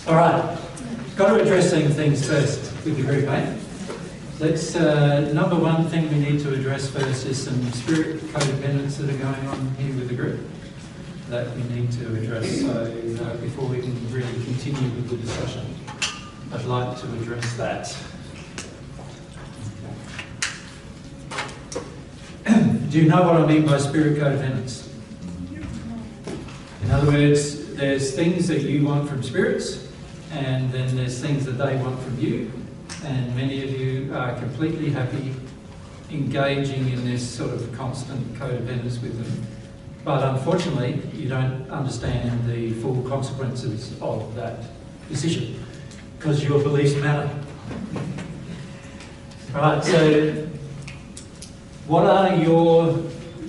All right, got to address some things first with the group, eh? Let's, number one thing we need to address first is some spirit codependence that are going on here with the group that we need to address. So before we can really continue with the discussion, I'd like to address that. Do you know what I mean by spirit codependence? In other words, there's things that you want from spirits, and then there's things that they want from you, and many of you are completely happy engaging in this sort of constant codependence with them. But unfortunately, you don't understand the full consequences of that decision, because your beliefs matter. Right, so what are your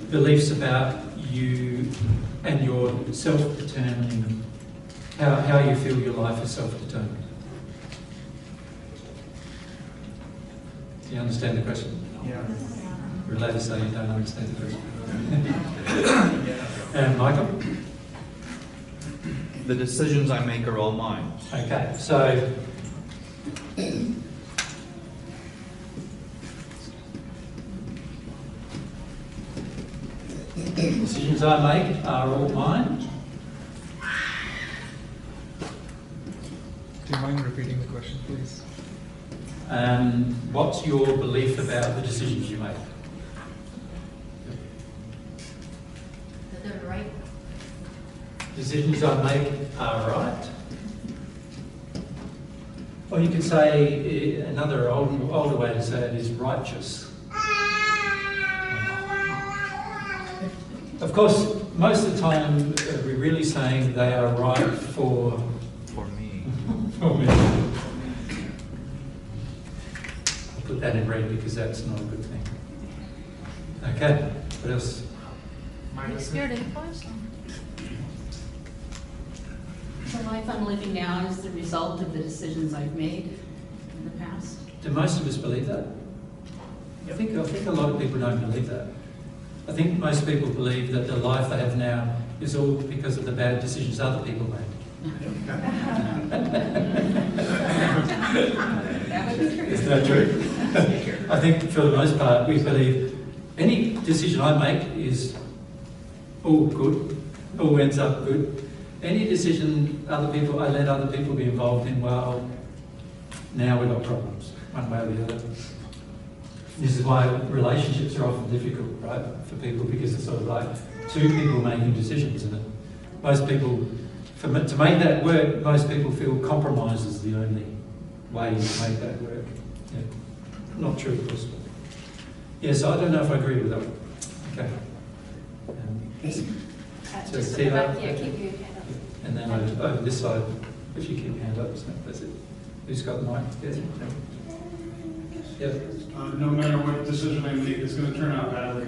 beliefs about you and your self-determining, how you feel your life is self-determined? Do you understand the question? Yeah. You're allowed to say you don't understand the question. And Michael? The decisions I make are all mine. Okay, so decisions I make are all mine. Do you mind repeating the question, please? What's your belief about the decisions you make? That they're right. Decisions I make are right. Or you could say, another older way to say it is righteous. Of course, most of the time we're really saying they are right for me. For me. I'll put that in red because that's not a good thing. Okay, what else? Spirit influence. The life I'm living now is the result of the decisions I've made in the past. Do most of us believe that? I think a lot of people don't believe that. I think most people believe that the life they have now is all because of the bad decisions other people made. Is that true? I think for the most part we believe any decision I make is all good, all ends up good. Any decision I let other people be involved in, well, now we've got problems, one way or the other. This is why relationships are often difficult, right, for people, because it's sort of like two people making decisions, and most people, to make that work, most people feel compromise is the only way to make that work. Yeah. Not true, of course. Yes, I don't know if I agree with that one. Okay. So Just Tina, back, yeah, keep your hand up. and then over this side, if you keep your hand up, that's it. Who's got the mic? Yeah. No matter what decision I make, it's going to turn out badly.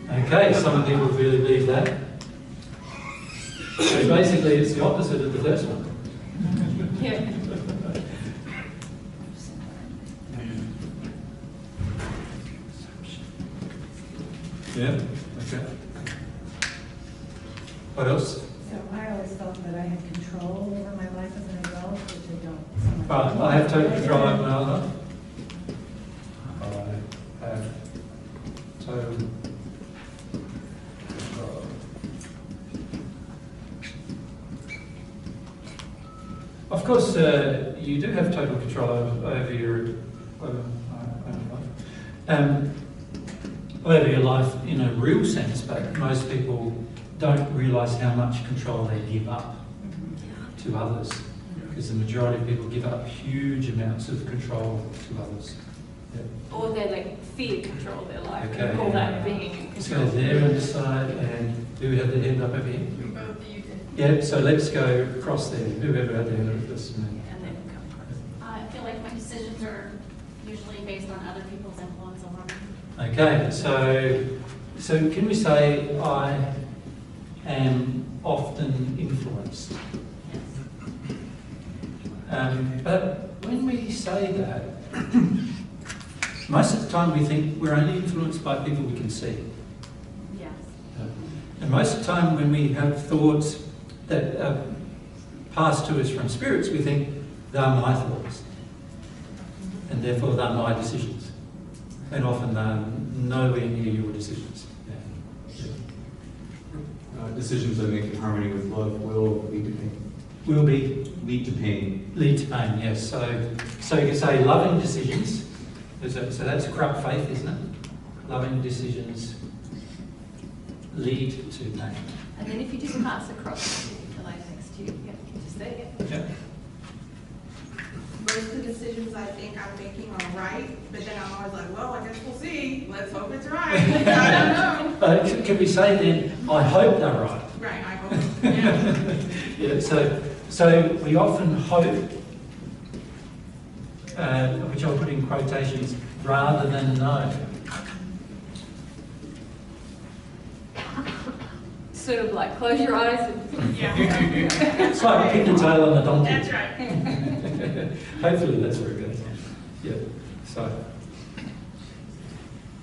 Okay, some people really believe that. So basically, it's the opposite of the first one. Yeah. Yeah. Okay. What else? So I always felt that I had control over my life as an adult, which I don't. I have total control over my own life. I have total control. Of course, you do have total control over your over your life in a real sense, but most people don't realise how much control they give up to others, because the majority of people give up huge amounts of control to others. Yep. Or they like fear control their life. Okay, Call yeah. that being in Let's control. go there on this side, and do we have the hand up over here? Both you did. Yeah, so let's go across there. Whoever had the hand up first. And then come across. I feel like my decisions are usually based on other people's influence over me. Okay, so can we say I am often influenced? But when we say that, most of the time we think we're only influenced by people we can see. Yes. And most of the time when we have thoughts that are passed to us from spirits, we think they're my thoughts, and therefore they're my decisions. And often they're nowhere near your decisions. Yeah. Decisions I make in harmony with love will lead to pain. Will be Lead to pain. lead to pain, yes. So you can say loving decisions. So that's corrupt faith, isn't it? Loving decisions lead to pain. And then if you just pass across to the lady next to you, yeah, just there, yeah. Yeah. Most of the decisions I think I'm making are right, but then I'm always like, well, I guess we'll see. Let's hope it's right. I don't know. Can we say then, I hope they're right? Right, I hope. Yeah. Yeah, so we often hope, which I'll put in quotations, rather than know. Sort of like close your eyes and Yeah. It's like a pigtail on a donkey. That's right. Hopefully that's where it goes. Yeah, so.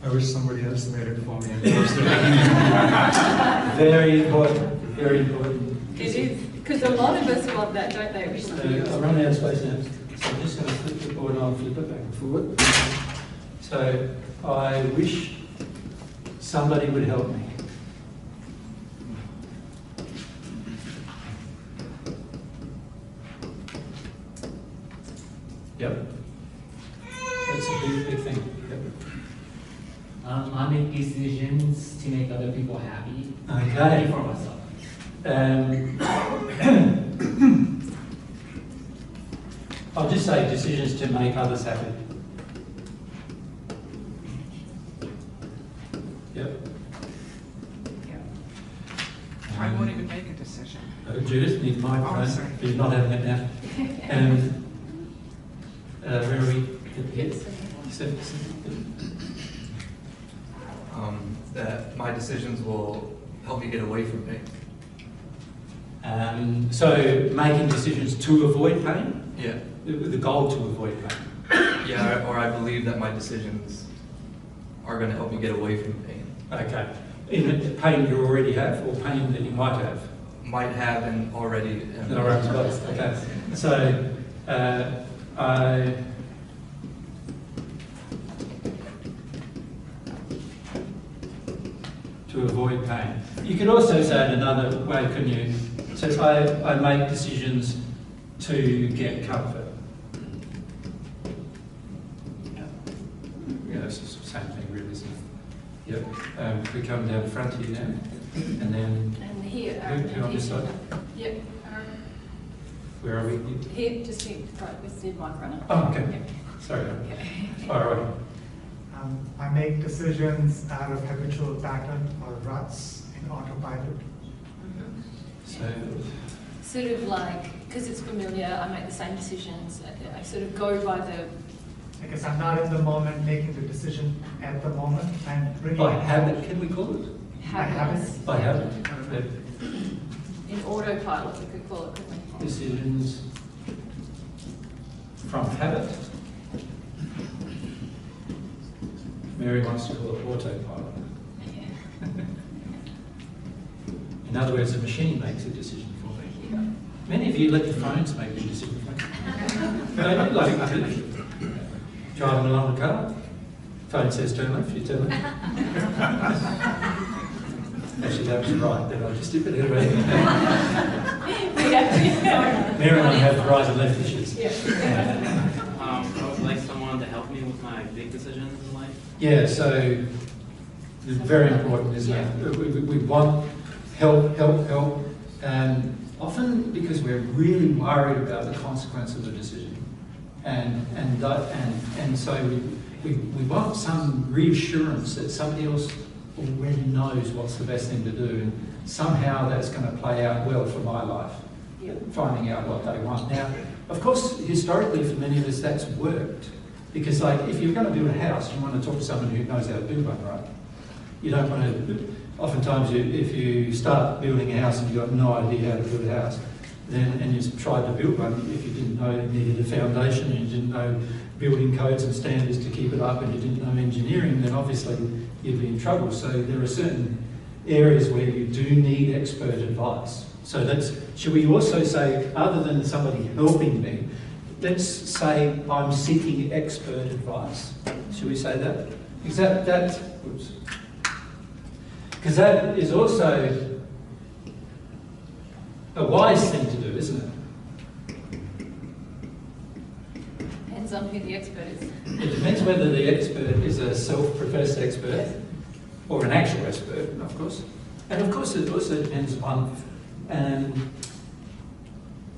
I wish somebody else made it for me and posted it. Very important, very important. it is. Because a lot of us want that, don't they? Wish somebody else. I'll run out of space now. So I'm just going to flip the board on, flip it back and forward. So I wish somebody would help me. Yep. That's a big thing. Yep. I make decisions to make other people happy. Okay. For myself. I'll just say decisions to make others happy. Yep. I won't even make a decision. Judith, need the microphone. Oh, sorry. You're not having it now. Where are we? Yes. That my decisions will help me get away from pain. So making decisions to avoid pain, Yeah. the goal to avoid pain. Yeah, or I believe that my decisions are going to help me get away from pain. Okay. In the pain you already have, or pain that you might have. Might have and already. All right, okay. So I. To avoid pain. You could also say it another way, couldn't you? So I make decisions to get comfort. Yeah, it's the same thing really, isn't it? Yep. We come down the front here now, and then And here. who on this side? Yep. Where are we? Here, just here, right, with the mic runner. Oh, okay. Yep. Sorry. Okay. All right. I make decisions out of habitual pattern or ruts in autopilot. So Sort of like, because it's familiar, I make the same decisions. I sort of go by the. I guess I'm not in the moment making the decision at the moment. I'm bringing by habit, can we call it? Habits. By habit. Yep. In autopilot, we could call it, couldn't we? Decisions from habit. Mary wants to call it autopilot. In other words, the machine makes a decision for me. Many of you let your phones make your decision for you. Don't you? Like driving along the car, phone says turn left, you turn left. Actually, that was right, then I just did it anyway. Mary and I have right and left issues. I would like someone to help me with my big decisions in life. Yeah, so it's very important, isn't it? We want help, and often because we're really worried about the consequence of the decision, and so we want some reassurance that somebody else already knows what's the best thing to do, and somehow that's going to play out well for my life. Finding out what they want. Now, of course, historically for many of us that's worked. Because like, if you're going to build a house, you want to talk to someone who knows how to build one, right? You don't want to, oftentimes if you start building a house and you've got no idea how to build a house, and you tried to build one, if you didn't know it needed a foundation, and you didn't know building codes and standards to keep it up, and you didn't know engineering, then obviously you'd be in trouble. So there are certain areas where you do need expert advice. So should we also say, other than somebody helping me, let's say I'm seeking expert advice. Should we say that? Because that is also a wise thing to do, isn't it? Depends on who the expert is. It depends whether the expert is a self-professed expert or an actual expert, of course. And of course, it also depends on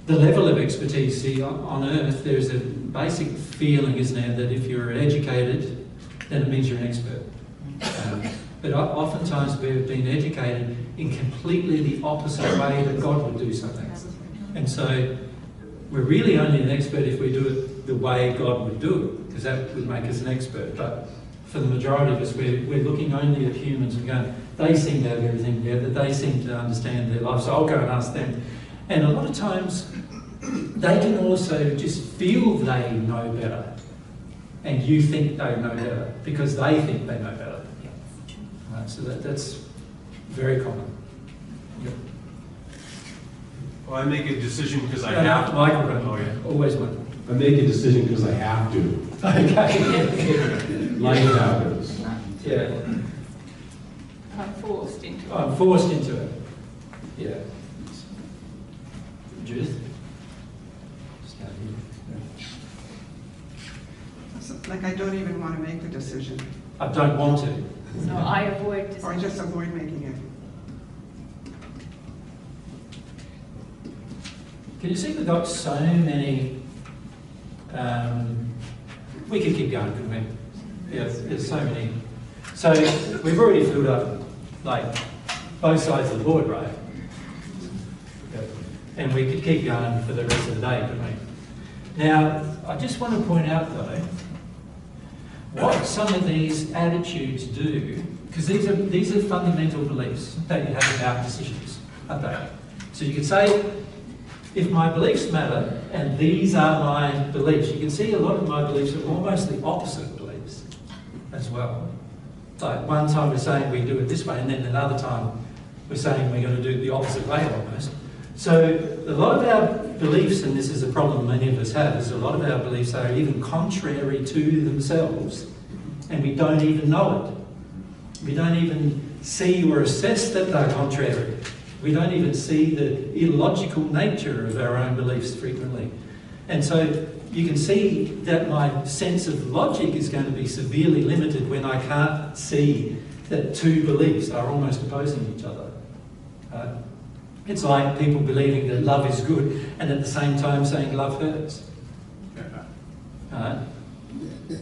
the level of expertise. See, on Earth, there's a basic feeling, isn't there, that if you're educated, then it means you're an expert. But oftentimes we've been educated in completely the opposite way that God would do something. And so we're really only an expert if we do it the way God would do it, because that would make us an expert. But for the majority of us, we're looking only at humans and going, they seem to have everything together, they seem to understand their life, so I'll go and ask them. And a lot of times, they can also just feel they know better, and you think they know better, because they think they know better. Right, so that's very common. Yep. Well, I make a decision because I have to. Microphone. Oh, yeah. Always one. I make a decision because I have to. Okay. Life happens. Yeah. I'm forced into it. I'm forced into it. Yeah. Judith? Start here. Like I don't even want to make the decision, I don't want to. So I avoid or decisions. just avoid making it. Can you see we've got so many, we could keep going, couldn't we? Yeah, there's so many. So we've already filled up, like, both sides of the board, right? Yep. And we could keep going for the rest of the day, couldn't we? Now, I just want to point out, though, what some of these attitudes do, because these are fundamental beliefs that you have about decisions, aren't they? So you could say, if my beliefs matter, and these are my beliefs, you can see a lot of my beliefs are almost the opposite beliefs as well. Like one time we're saying we do it this way, and then another time we're saying we're going to do it the opposite way almost. So a lot of our beliefs, and this is a problem many of us have, is a lot of our beliefs are even contrary to themselves, and we don't even know it. We don't even see or assess that they're contrary. We don't even see the illogical nature of our own beliefs frequently. And so you can see that my sense of logic is going to be severely limited when I can't see that two beliefs are almost opposing each other. It's like people believing that love is good and at the same time saying love hurts.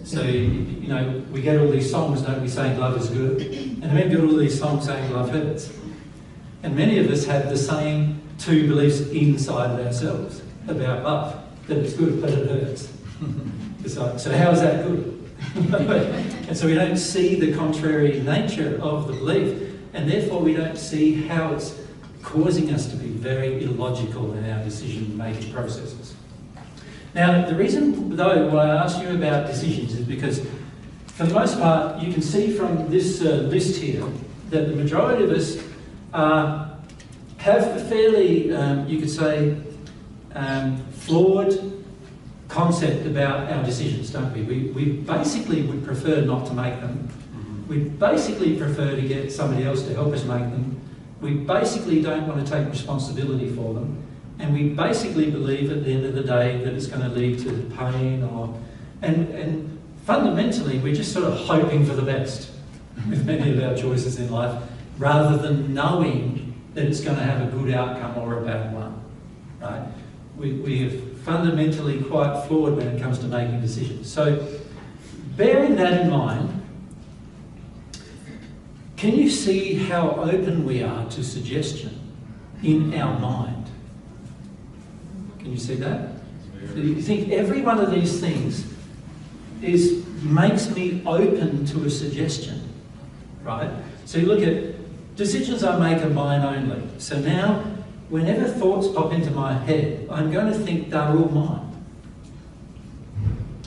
So, you know, we get all these songs, don't we, saying love is good, and then we get all these songs saying love hurts. And many of us have the same two beliefs inside of ourselves about love, that it's good, but it hurts. So how is that good? And so we don't see the contrary nature of the belief, and therefore we don't see how it's causing us to be very illogical in our decision-making processes. Now, the reason, though, why I asked you about decisions is because, for the most part, you can see from this list here that the majority of us have a fairly, you could say, flawed concept about our decisions, don't we? We basically would prefer not to make them. We basically prefer to get somebody else to help us make them. We basically don't want to take responsibility for them. And we basically believe at the end of the day that it's going to lead to pain and fundamentally we're just sort of hoping for the best with many of our choices in life, rather than knowing that it's going to have a good outcome or a bad one, right? We are fundamentally quite flawed when it comes to making decisions. So, bearing that in mind, can you see how open we are to suggestion in our mind? Can you see that? So you think every one of these things makes me open to a suggestion, right? So you look at decisions I make are mine only. So now, whenever thoughts pop into my head, I'm going to think they're all mine.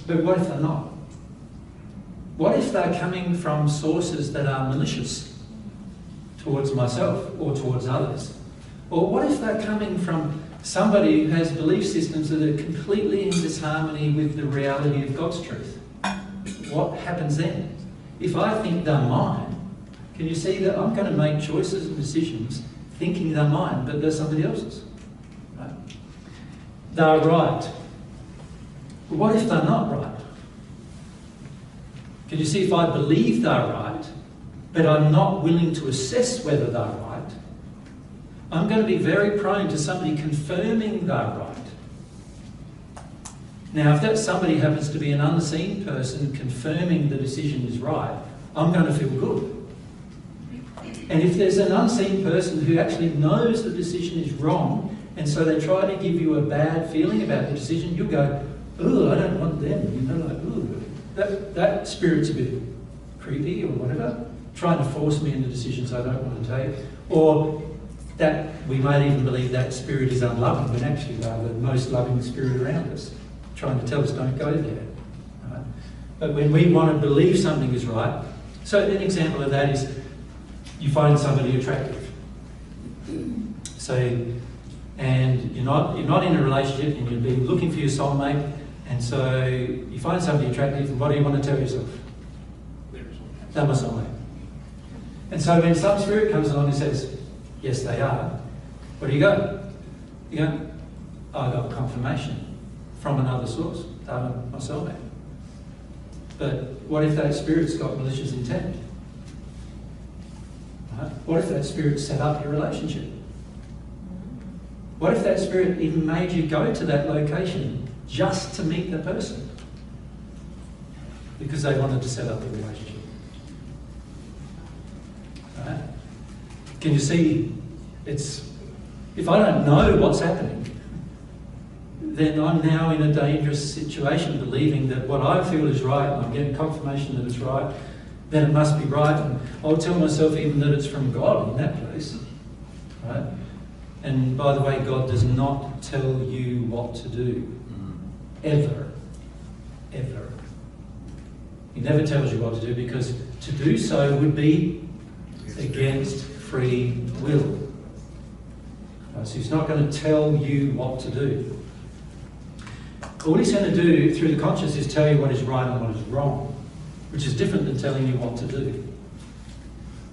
But what if they're not? What if they're coming from sources that are malicious towards myself or towards others? Or what if they're coming from somebody who has belief systems that are completely in disharmony with the reality of God's truth? What happens then? If I think they're mine, can you see that I'm going to make choices and decisions thinking they're mine, but they're somebody else's? Right? They're right. But what if they're not right? Can you see, if I believe they're right, but I'm not willing to assess whether they're right, I'm going to be very prone to somebody confirming they're right. Now, if that somebody happens to be an unseen person confirming the decision is right, I'm going to feel good. And if there's an unseen person who actually knows the decision is wrong, and so they try to give you a bad feeling about the decision, you'll go, "Oh, I don't want them." You know, like, "Ooh, that spirit's a bit creepy," or whatever, trying to force me into decisions I don't want to take. Or that we might even believe that spirit is unloving, when actually they're the most loving spirit around us, trying to tell us don't go there. Right? But when we want to believe something is right, so an example of that is you find somebody attractive. So, and you're not in a relationship, and you've been looking for your soulmate, and so you find somebody attractive, and what do you want to tell yourself? They're my soulmate. And so when some spirit comes along and says, "Yes, they are," where do you go? You go, "I got confirmation from another source. They're my soulmate." But what if that spirit's got malicious intent? Right? What if that spirit set up your relationship? What if that spirit even made you go to that location just to meet the person? Because they wanted to set up the relationship. Right? Can you see, if I don't know what's happening, then I'm now in a dangerous situation, believing that what I feel is right, and I'm getting confirmation that it's right, then it must be right, and I'll tell myself even that it's from God in that place. Right? And by the way, God does not tell you what to do. Ever. Ever. He never tells you what to do, because to do so would be against free will. Right, so he's not going to tell you what to do. All he's going to do through the conscious is tell you what is right and what is wrong, which is different than telling you what to do.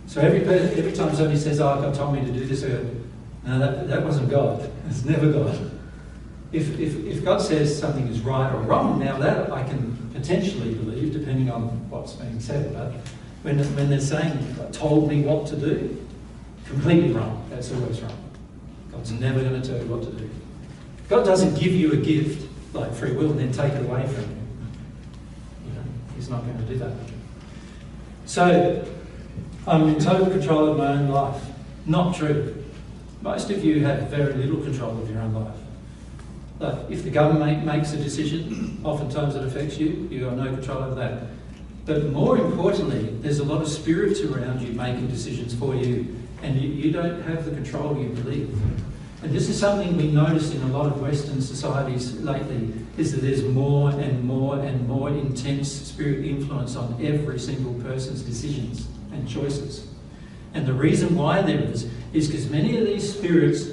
So every time somebody says, "Oh, God told me to do this," I go, "No, that wasn't God. It's never God." If God says something is right or wrong, now that I can potentially believe, depending on what's being said. But when they're saying, "God told me what to do," completely wrong. That's always wrong. God's never going to tell you what to do. God doesn't give you a gift like free will and then take it away from you. You know, he's not going to do that. So, I'm in total control of my own life. Not true. Most of you have very little control of your own life. Like, if the government makes a decision, oftentimes it affects you, you have no control over that. But more importantly, there's a lot of spirits around you making decisions for you, and you don't have the control you believe. And this is something we notice in a lot of Western societies lately, is that there's more and more and more intense spirit influence on every single person's decisions and choices. And the reason why there is because many of these spirits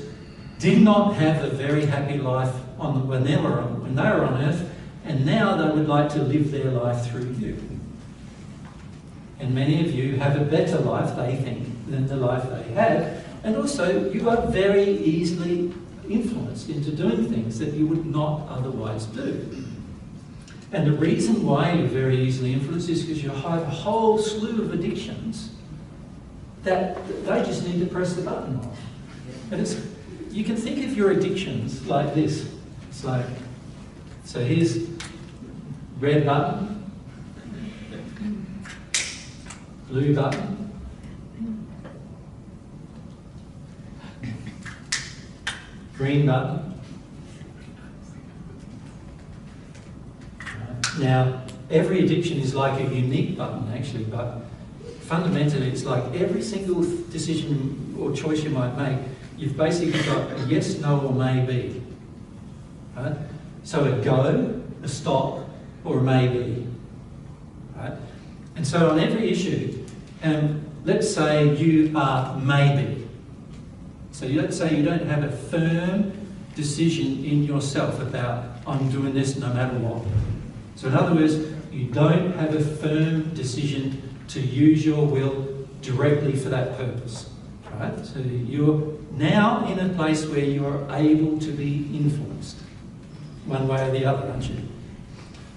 did not have a very happy life when they were on earth, and now they would like to live their life through you. And many of you have a better life, they think, than the life they had. And also, you are very easily influenced into doing things that you would not otherwise do. And the reason why you're very easily influenced is because you have a whole slew of addictions that they just need to press the button on. And you can think of your addictions like this. It's like, so here's red button, blue button, green button. Now, every addiction is like a unique button actually, but fundamentally it's like every single decision or choice you might make, you've basically got a yes, no, or maybe. Right? So a go, a stop, or a maybe. Right? And so on every issue, let's say you are maybe. So you don't say you don't have a firm decision in yourself about, I'm doing this no matter what. So in other words, you don't have a firm decision to use your will directly for that purpose. Right? So you're now in a place where you are able to be influenced one way or the other, aren't you?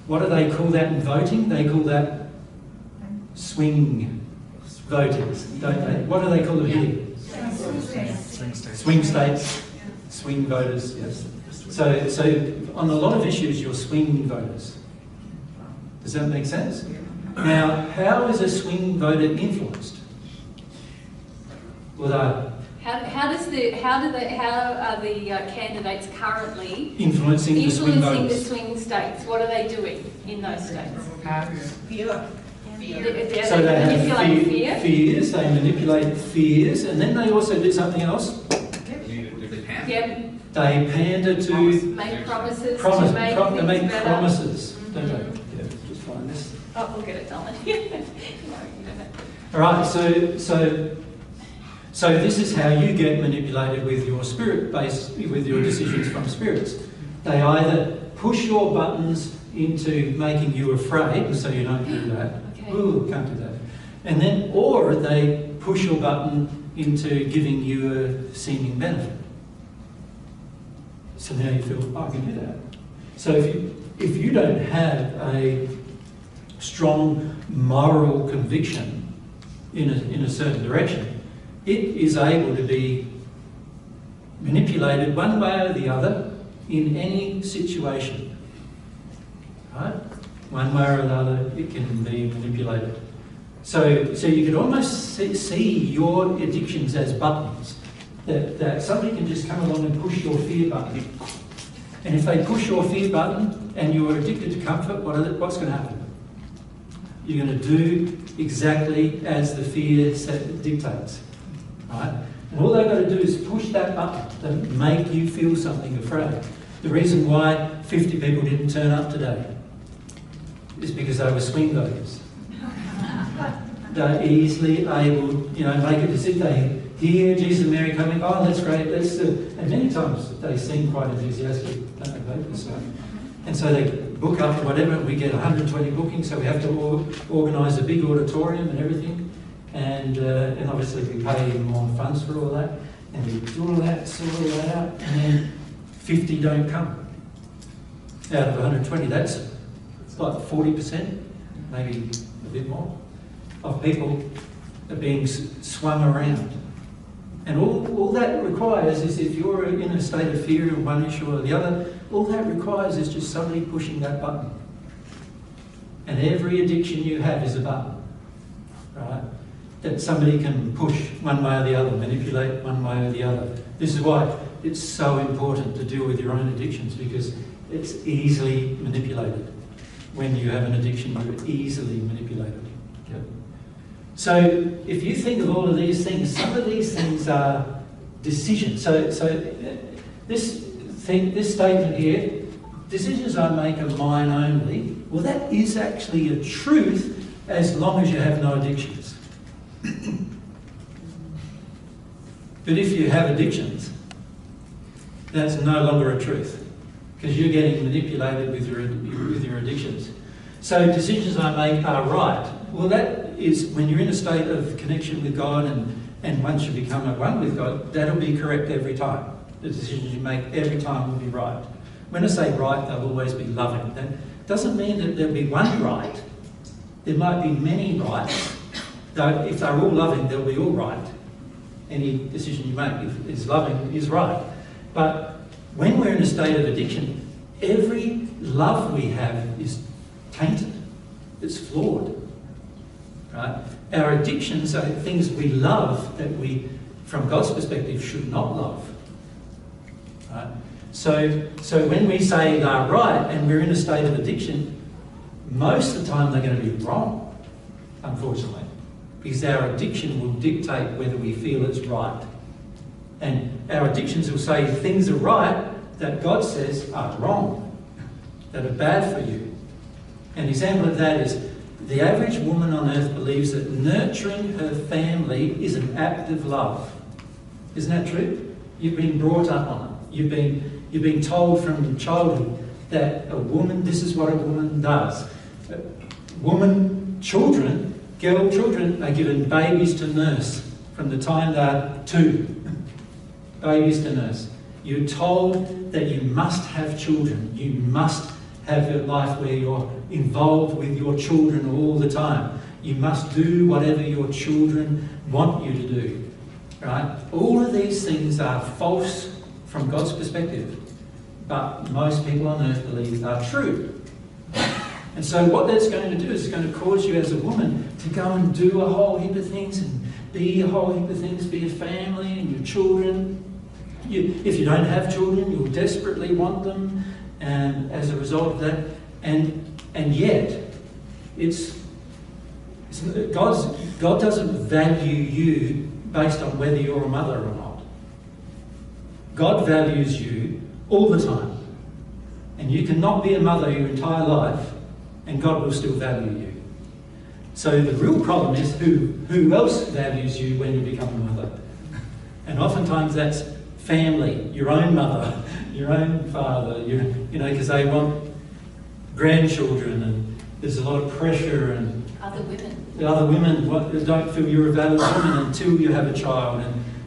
What do they call that in voting? They call that swing voters, don't they? What do they call it here? Swing states, swing voters, yes. So on a lot of issues, you're swing voters. Does that make sense? Now, how is a swing voter influenced? Well, How are the candidates currently influencing the swing influencing the voters. swing states? What are they doing in those states? So they have manipulate fears, they manipulate fears, and then they also do something else. Yeah, They pander to make promises promise, to make they things make better. promises, don't they? Yeah, just find this. Oh, we'll get it done. No, you don't have to. All right, so this is how you get manipulated with your spirit base, with your decisions from spirits. They either push your buttons into making you afraid, so you don't do that. Okay. Ooh, can't do that. And then, or they push your button into giving you a seeming benefit. So now you feel, oh, I can do that. So if you don't have a strong moral conviction in a certain direction, it is able to be manipulated one way or the other in any situation. Right? One way or another, it can be manipulated. So you could almost see your addictions as buttons. That somebody can just come along and push your fear button. And if they push your fear button and you're addicted to comfort, what's going to happen? You're going to do exactly as the fear dictates. Right? And all they've got to do is push that button to make you feel something afraid. The reason why 50 people didn't turn up today is because they were swing voters. They're easily able, make a decision. They hear Jesus and Mary coming, oh, that's great, and many times they seem quite enthusiastic, don't they, voters? And so they book up whatever, we get 120 bookings, so we have to organise a big auditorium and everything. And obviously we pay more funds for all that, and we do all that, sort all that out, and then 50 don't come out of 120. That's like 40%, maybe a bit more, of people are being swung around. And all that requires is, if you're in a state of fear of one issue or the other, all that requires is just somebody pushing that button. And every addiction you have is a button, right? That somebody can push one way or the other, manipulate one way or the other. This is why it's so important to deal with your own addictions, because it's easily manipulated. When you have an addiction, you're easily manipulated. Yep. So if you think of all of these things, some of these things are decisions. So this statement here, decisions I make are mine only, well, that is actually a truth as long as you have no addictions. But if you have addictions, that's no longer a truth, because you're getting manipulated with your addictions. So decisions I make are right. Well, that is when you're in a state of connection with God, and once you become at one with God, that'll be correct every time. The decisions you make every time will be right. When I say right, they'll always be loving. That doesn't mean that there'll be one right. There might be many rights. Though if they're all loving, they'll be all right. Any decision you make, if it's loving, is right. But when we're in a state of addiction, every love we have is tainted. It's flawed. Right? Our addictions are things we love that we, from God's perspective, should not love. Right? So when we say they're right and we're in a state of addiction, most of the time they're going to be wrong, unfortunately, because our addiction will dictate whether we feel it's right. And our addictions will say things are right that God says are wrong, that are bad for you. An example of that is the average woman on earth believes that nurturing her family is an act of love. Isn't that true? You've been brought up on it. You've been told from childhood that a woman, this is what a woman does. Girl children are given babies to nurse from the time they're 2. Babies to nurse. You're told that you must have children. You must have a life where you're involved with your children all the time. You must do whatever your children want you to do. Right? All of these things are false from God's perspective, but most people on earth believe are true. And so what that's going to do is it's going to cause you as a woman to go and do a whole heap of things and be a whole heap of things, be a family and your children. If you don't have children, you'll desperately want them, and as a result of that, and yet, God doesn't value you based on whether you're a mother or not. God values you all the time, and you cannot be a mother your entire life, and God will still value you. So the real problem is who else values you when you become a mother, and oftentimes that's family, your own mother, your own father, because they want grandchildren, and there's a lot of pressure, and Other women. the other women don't feel you're a valid woman until you have a child,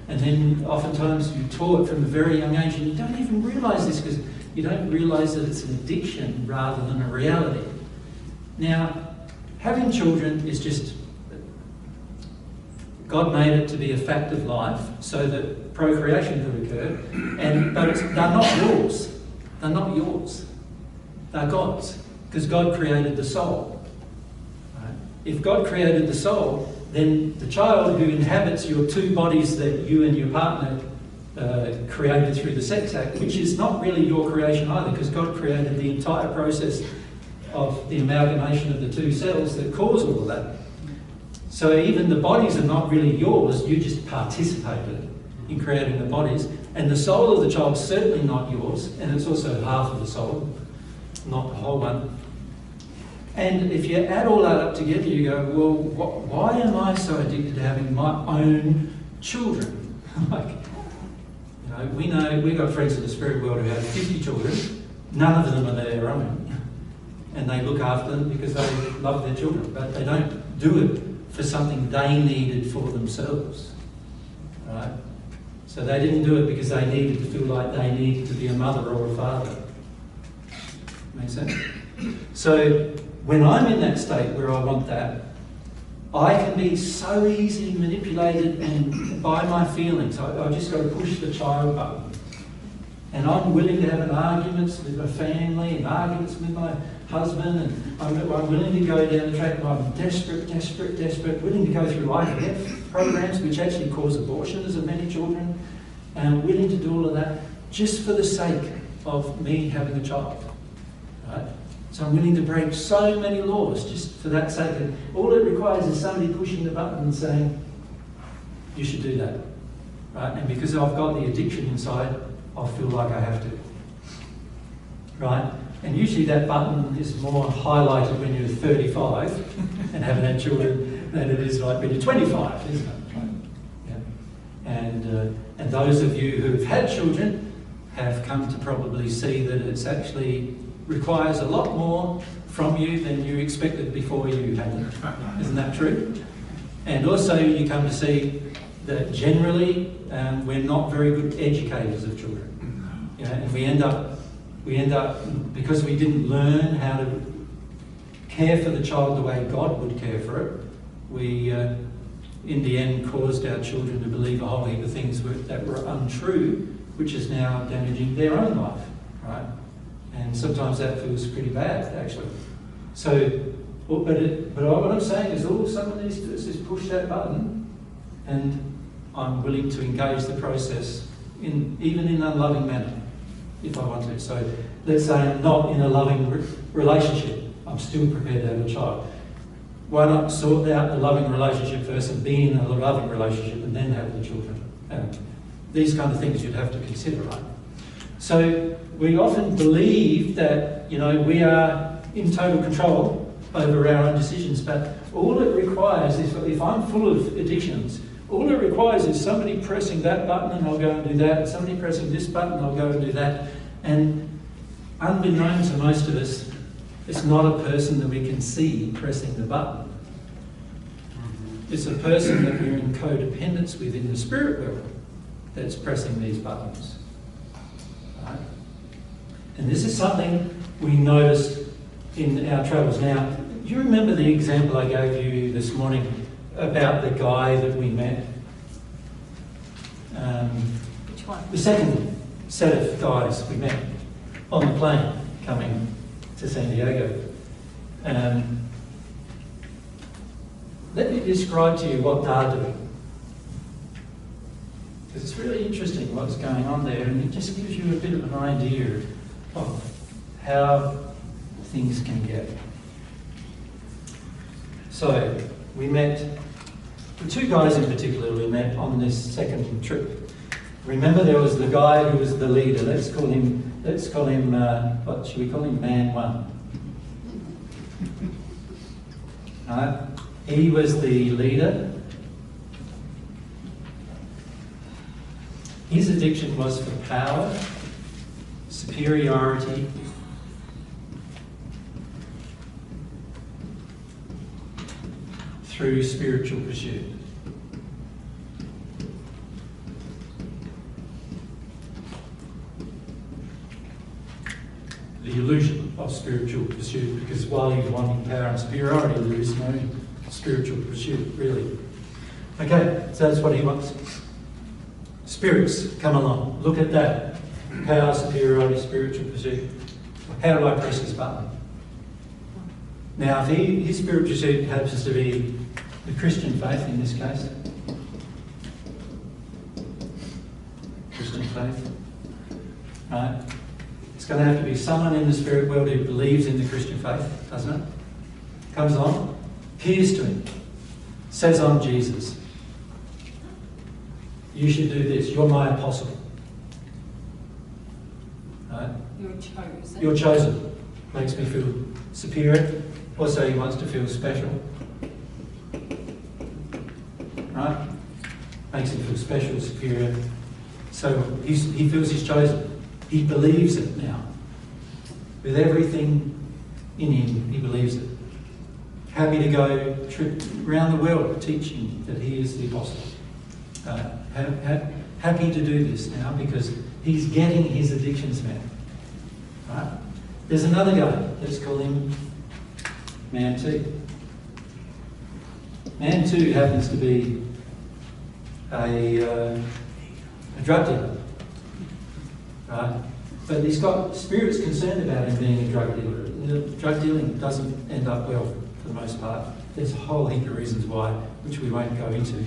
and then oftentimes you're taught from a very young age, and you don't even realise this because you don't realise that it's an addiction rather than a reality. Now, having children is just, God made it to be a fact of life so that procreation could occur, but they're not yours. They're not yours. They're God's, because God created the soul. Right? If God created the soul, then the child who inhabits your 2 bodies that you and your partner created through the sex act, which is not really your creation either, because God created the entire process of the amalgamation of the 2 cells that cause all of that. So even the bodies are not really yours, you just participated in creating the bodies. And the soul of the child is certainly not yours, and it's also half of the soul, not the whole one. And if you add all that up together, you go, well, why am I so addicted to having my own children? We've got friends in the spirit world who have 50 children, none of them are their own. And they look after them because they love their children, but they don't do it for something they needed for themselves. Right? So they didn't do it because they needed to feel like they needed to be a mother or a father. Make sense? So when I'm in that state where I want that, I can be so easily manipulated and by my feelings. I just got to push the child button. And I'm willing to have arguments with my family and arguments with my husband, and I'm willing to go down the track. I'm desperate, willing to go through IVF programs, which actually cause abortions of many children, and I'm willing to do all of that just for the sake of me having a child. Right? So I'm willing to break so many laws just for that sake. And all it requires is somebody pushing the button and saying, you should do that. Right? And because I've got the addiction inside, I'll feel like I have to. Right? And usually that button is more highlighted when you're 35 and haven't had children than it is like when you're 25, isn't it? Right? Yeah. And those of you who've had children have come to probably see that it's actually requires a lot more from you than you expected before you had them. Isn't that true? And also you come to see that generally we're not very good educators of children. And we end up, because we didn't learn how to care for the child the way God would care for it, we in the end caused our children to believe a whole heap of things that were untrue, which is now damaging their own life, right? And sometimes that feels pretty bad, actually. So, but what I'm saying is all someone needs to do is push that button, and I'm willing to engage the process even in a loving manner, if I want to. So let's say I'm not in a loving relationship, I'm still prepared to have a child. Why not sort out the loving relationship first and be in a loving relationship and then have the children? These kind of things you'd have to consider, right? So we often believe that, we are in total control over our own decisions, but all it requires is, if I'm full of addictions, All it requires is somebody pressing that button and I'll go and do that, and somebody pressing this button and I'll go and do that. And unbeknown to most of us, it's not a person that we can see pressing the button. It's a person that we're in codependence with in the spirit world that's pressing these buttons. Right? And this is something we noticed in our travels. Now, do you remember the example I gave you this morning about the guy that we met? Which one? The second set of guys we met on the plane coming to San Diego. Let me describe to you what they're doing. Because it's really interesting what's going on there, and it just gives you a bit of an idea of how things can get. So, we met, the two guys in particular we met on this second trip. Remember, there was the guy who was the leader. Let's call him, what should we call him? Man one. Right? He was the leader. His addiction was for power, superiority, through spiritual pursuit. The illusion of spiritual pursuit, because while he's wanting power and superiority, there is no spiritual pursuit, really. Okay, so that's what he wants. Spirits, come along. Look at that. Power, superiority, spiritual pursuit. How do I press this button? Now, if his spiritual pursuit happens to be the Christian faith in this case, Christian faith, right? It's going to have to be someone in the spirit world who believes in the Christian faith, doesn't it? Comes along, appears to him, says, I'm Jesus. You should do this. You're my apostle. Right? You're chosen. You're chosen. Makes me feel superior. Also, he wants to feel special. Right? Makes him feel special, superior. So he feels he's chosen. He believes it now. With everything in him, he believes it. Happy to go trip around the world teaching that he is the apostle. Happy to do this now because he's getting his addictions met. Right? There's another guy, let's call him Man 2. Man 2 happens to be a drug dealer. Right? But he's got spirits concerned about him being a drug dealer. Drug dealing doesn't end up well for the most part. There's a whole heap of reasons why, which we won't go into.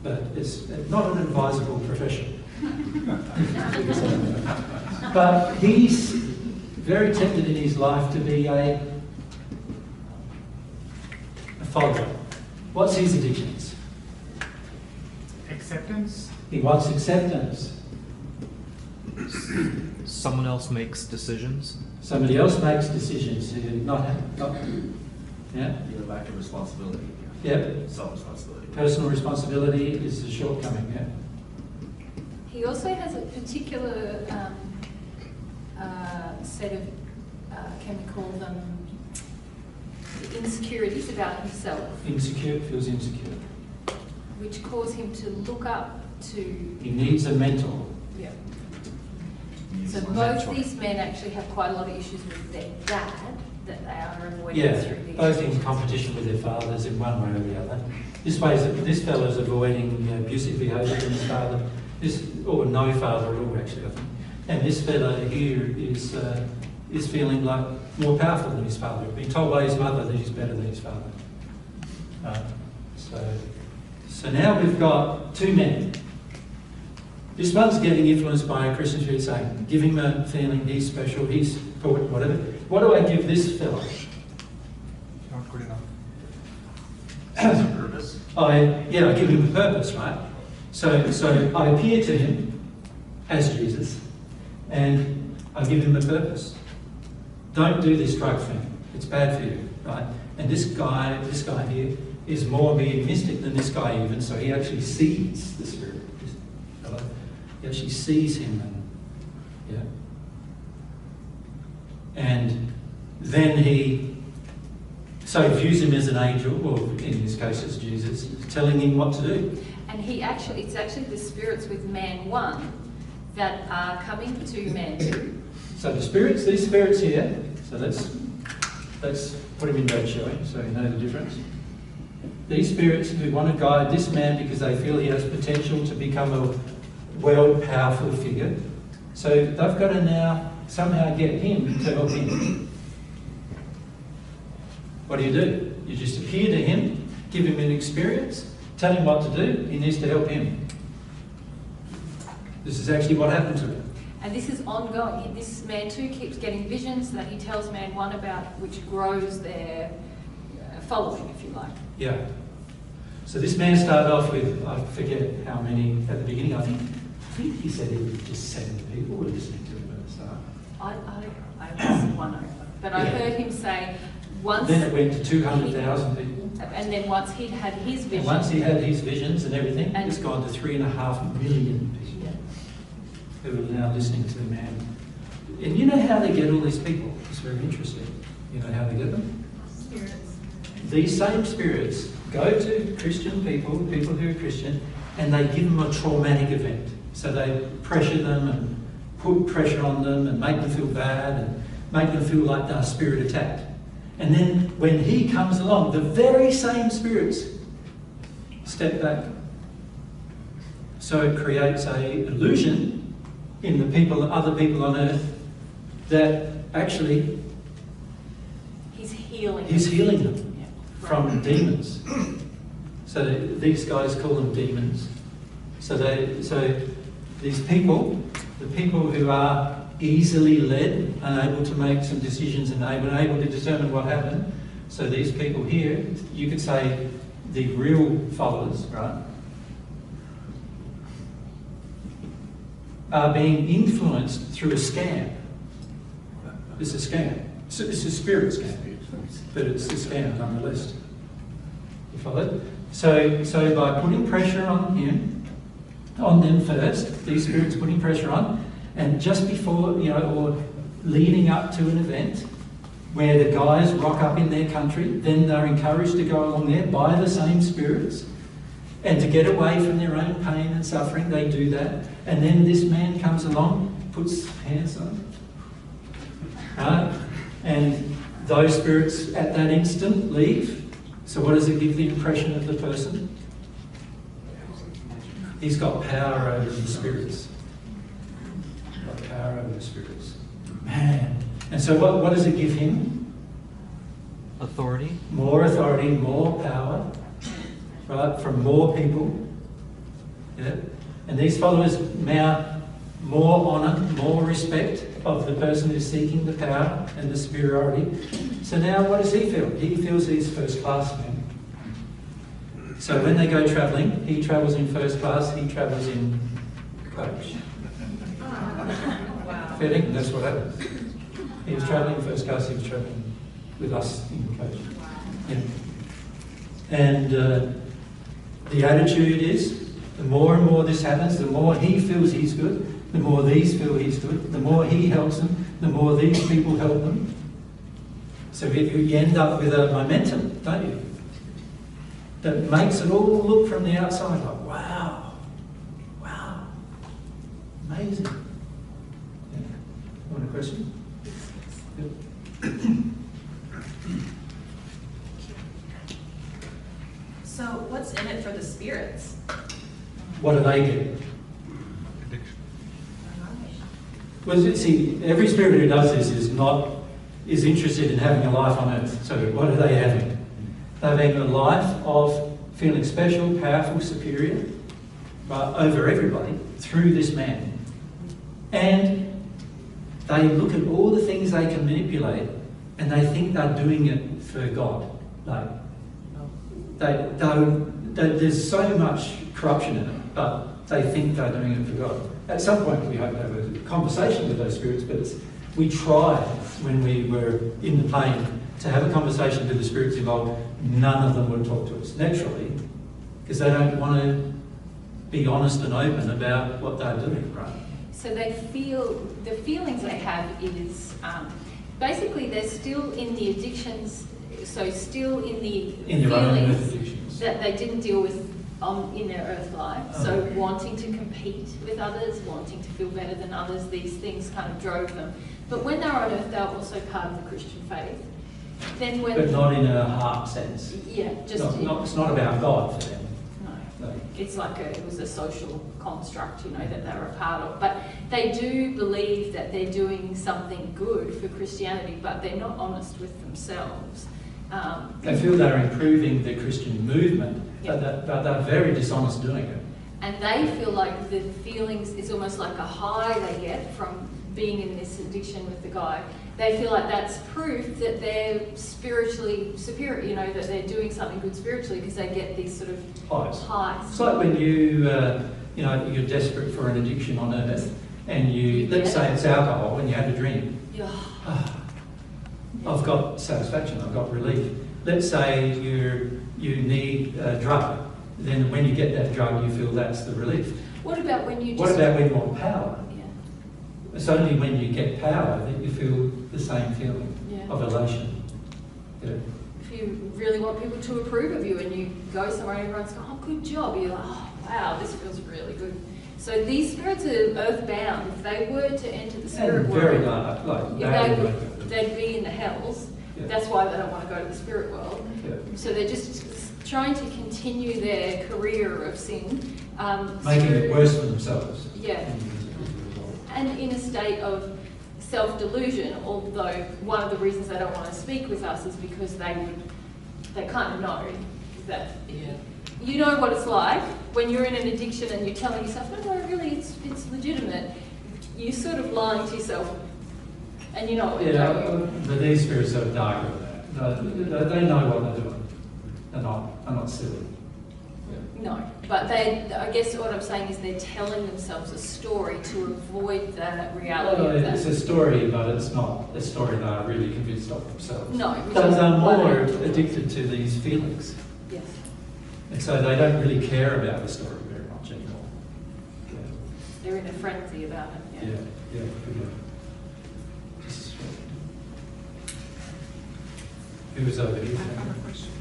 But it's not an advisable profession. But he's very tempted in his life to be a follower. What's his addictions? Acceptance. He wants acceptance. Someone else makes decisions. Somebody else makes decisions. Not yeah. The lack of responsibility. Yep. Self-responsibility. Personal responsibility is a shortcoming. Yeah. He also has a particular set of, can we call them, insecurities about himself. Insecure, feels insecure. Which cause him to look up to... He needs a mentor. Yeah. So both these men actually have quite a lot of issues with their dad that they are avoiding through these. Both in competition with their fathers in one way or the other. This fellow's avoiding abusive behaviour from his father, or no father at all, actually, I think. And this fellow here is feeling like more powerful than his father. Being told by his mother that he's better than his father. So now we've got two men. This one's getting influenced by a Christian spirit saying, give him a feeling he's special, he's whatever. What do I give this fellow? Not good enough. Purpose. I give him a purpose, right? So I appear to him as Jesus, and I give him a purpose. Don't do this drug thing. It's bad for you, right? And this guy here is more mediumistic than this guy even, so he actually sees the spirit. This fellow. He actually sees him, and and then he views him as an angel, or in this case as Jesus, telling him what to do. And it's actually the spirits with man 1 that are coming to man 2. So these spirits here, so let's put him in red, shall we, so you know the difference. These spirits who want to guide this man because they feel he has potential to become a world powerful figure. So they've got to now somehow get him to help him. What do? You just appear to him, give him an experience, tell him what to do, he needs to help him. This is actually what happened to him. And this is ongoing. This man 2 keeps getting visions that he tells man 1 about, which grows their following, if you like. Yeah. So this man started off with, I forget how many at the beginning, I think he said he was just 7 people were listening to him at the start. I was one over. But I heard him say once... Then it went to 200,000 people. And then once he'd had his vision... And once he had his visions and everything, it's gone to 3.5 million people who are now listening to the man. And you know how they get all these people? It's very interesting. You know how they get them? Spirits. These same spirits go to Christian people who are Christian, and they give them a traumatic event. So they pressure them and put pressure on them and make them feel bad and make them feel like they're spirit attacked. And then when he comes along, the very same spirits step back. So it creates an illusion in the other people on earth, that actually he's healing them from demons. So these guys call them demons. So these people, the people who are easily led, unable to make some decisions and able to determine what happened. So these people here, you could say the real followers, right, are being influenced through a scam. It's a scam. It's a spirit scam, but it's a scam nonetheless. You follow? So by putting pressure on them first, these spirits putting pressure on, and just before, or leading up to an event where the guys rock up in their country, then they're encouraged to go along there by the same spirits, and to get away from their own pain and suffering, they do that. And then this man comes along, puts hands on them, right? And those spirits at that instant leave. So what does it give the impression of the person? He's got power over the spirits. Got power over the spirits. Man. And so what does it give him? Authority. More authority, more power, right, from more people. Yeah? And these followers mount more honour, more respect of the person who's seeking the power and the superiority. So now what does he feel? He feels he's first class, man. So when they go travelling, he travels in first class, he travels in coach. Wow. Fair dinkum, that's what happens. He was travelling in first class, he was travelling with us in coach. Yeah. And the attitude is, the more and more this happens, the more he feels he's good, the more these feel he's good, the more he helps them, the more these people help them. So you end up with a momentum, don't you? That makes it all look from the outside like, wow, wow, amazing. Yeah. Want a question? Good. So what's in it for the spirits? What do they get? Well, see, every spirit who does this is interested in having a life on earth. So what are they having? They're having a life of feeling special, powerful, superior, over everybody through this man. And they look at all the things they can manipulate, and they think they're doing it for God. Like, there's so much corruption in it, but they think they're doing it for God. At some point, we hope to have a conversation with those spirits, but we tried when we were in the plane to have a conversation with the spirits involved, none of them would talk to us naturally, because they don't want to be honest and open about what they're doing, right? So they feel, the feelings they have is, basically they're still in the addictions, so still in the In their own feelings addictions. that they didn't deal with in their earth life. So Okay. wanting to compete with others, wanting to feel better than others, these things kind of drove them. But when they were on earth, they were also part of the Christian faith. Then when... But not in a heart sense. Yeah, just... It's not about God for them. No. No. It's like it was a social construct, you know, that they were a part of. But they do believe that they're doing something good for Christianity, but they're not honest with themselves. They feel they're improving the Christian movement, Yeah. but they're very dishonest doing it. And they feel like the feelings is almost like a high they get from being in this addiction with the guy. They feel like that's proof that they're spiritually superior, you know, that they're doing something good spiritually because they get these sort of highs. It's like when you're desperate for an addiction on earth, and let's say it's alcohol, and you have a drink. Yeah. I've got satisfaction, I've got relief. Let's say you need a drug, then when you get that drug, you feel that's the relief. What about when you just... What about when you want power? Yeah. It's only when you get power that you feel the same feeling of elation. Yeah. If you really want people to approve of you and you go somewhere and everyone's going, oh, good job, you're like, oh, wow, this feels really good. So these spirits are earthbound. If they were to enter the spirit And very world, they'd be in the hells. Yeah. That's why they don't want to go to the spirit world. Yeah. So they're just trying to continue their career of sin. Making it worse for themselves. Yeah. And in a state of self-delusion, although one of the reasons they don't want to speak with us is because they kind of know that, you know what it's like when you're in an addiction and you're telling yourself, no, really, it's legitimate. You're sort of lying to yourself and you know what you're doing. But these spirits are darker than that. They know what they're doing. They're not silly. No, but I guess what I'm saying is they're telling themselves a story to avoid the reality of that. It's a story, but it's not a story they are really convinced of themselves. No. They're more addicted to these feelings. Yes. And so they don't really care about the story very much anymore. Yeah. They're in a frenzy about it. Yeah. Who was over here? I have a question.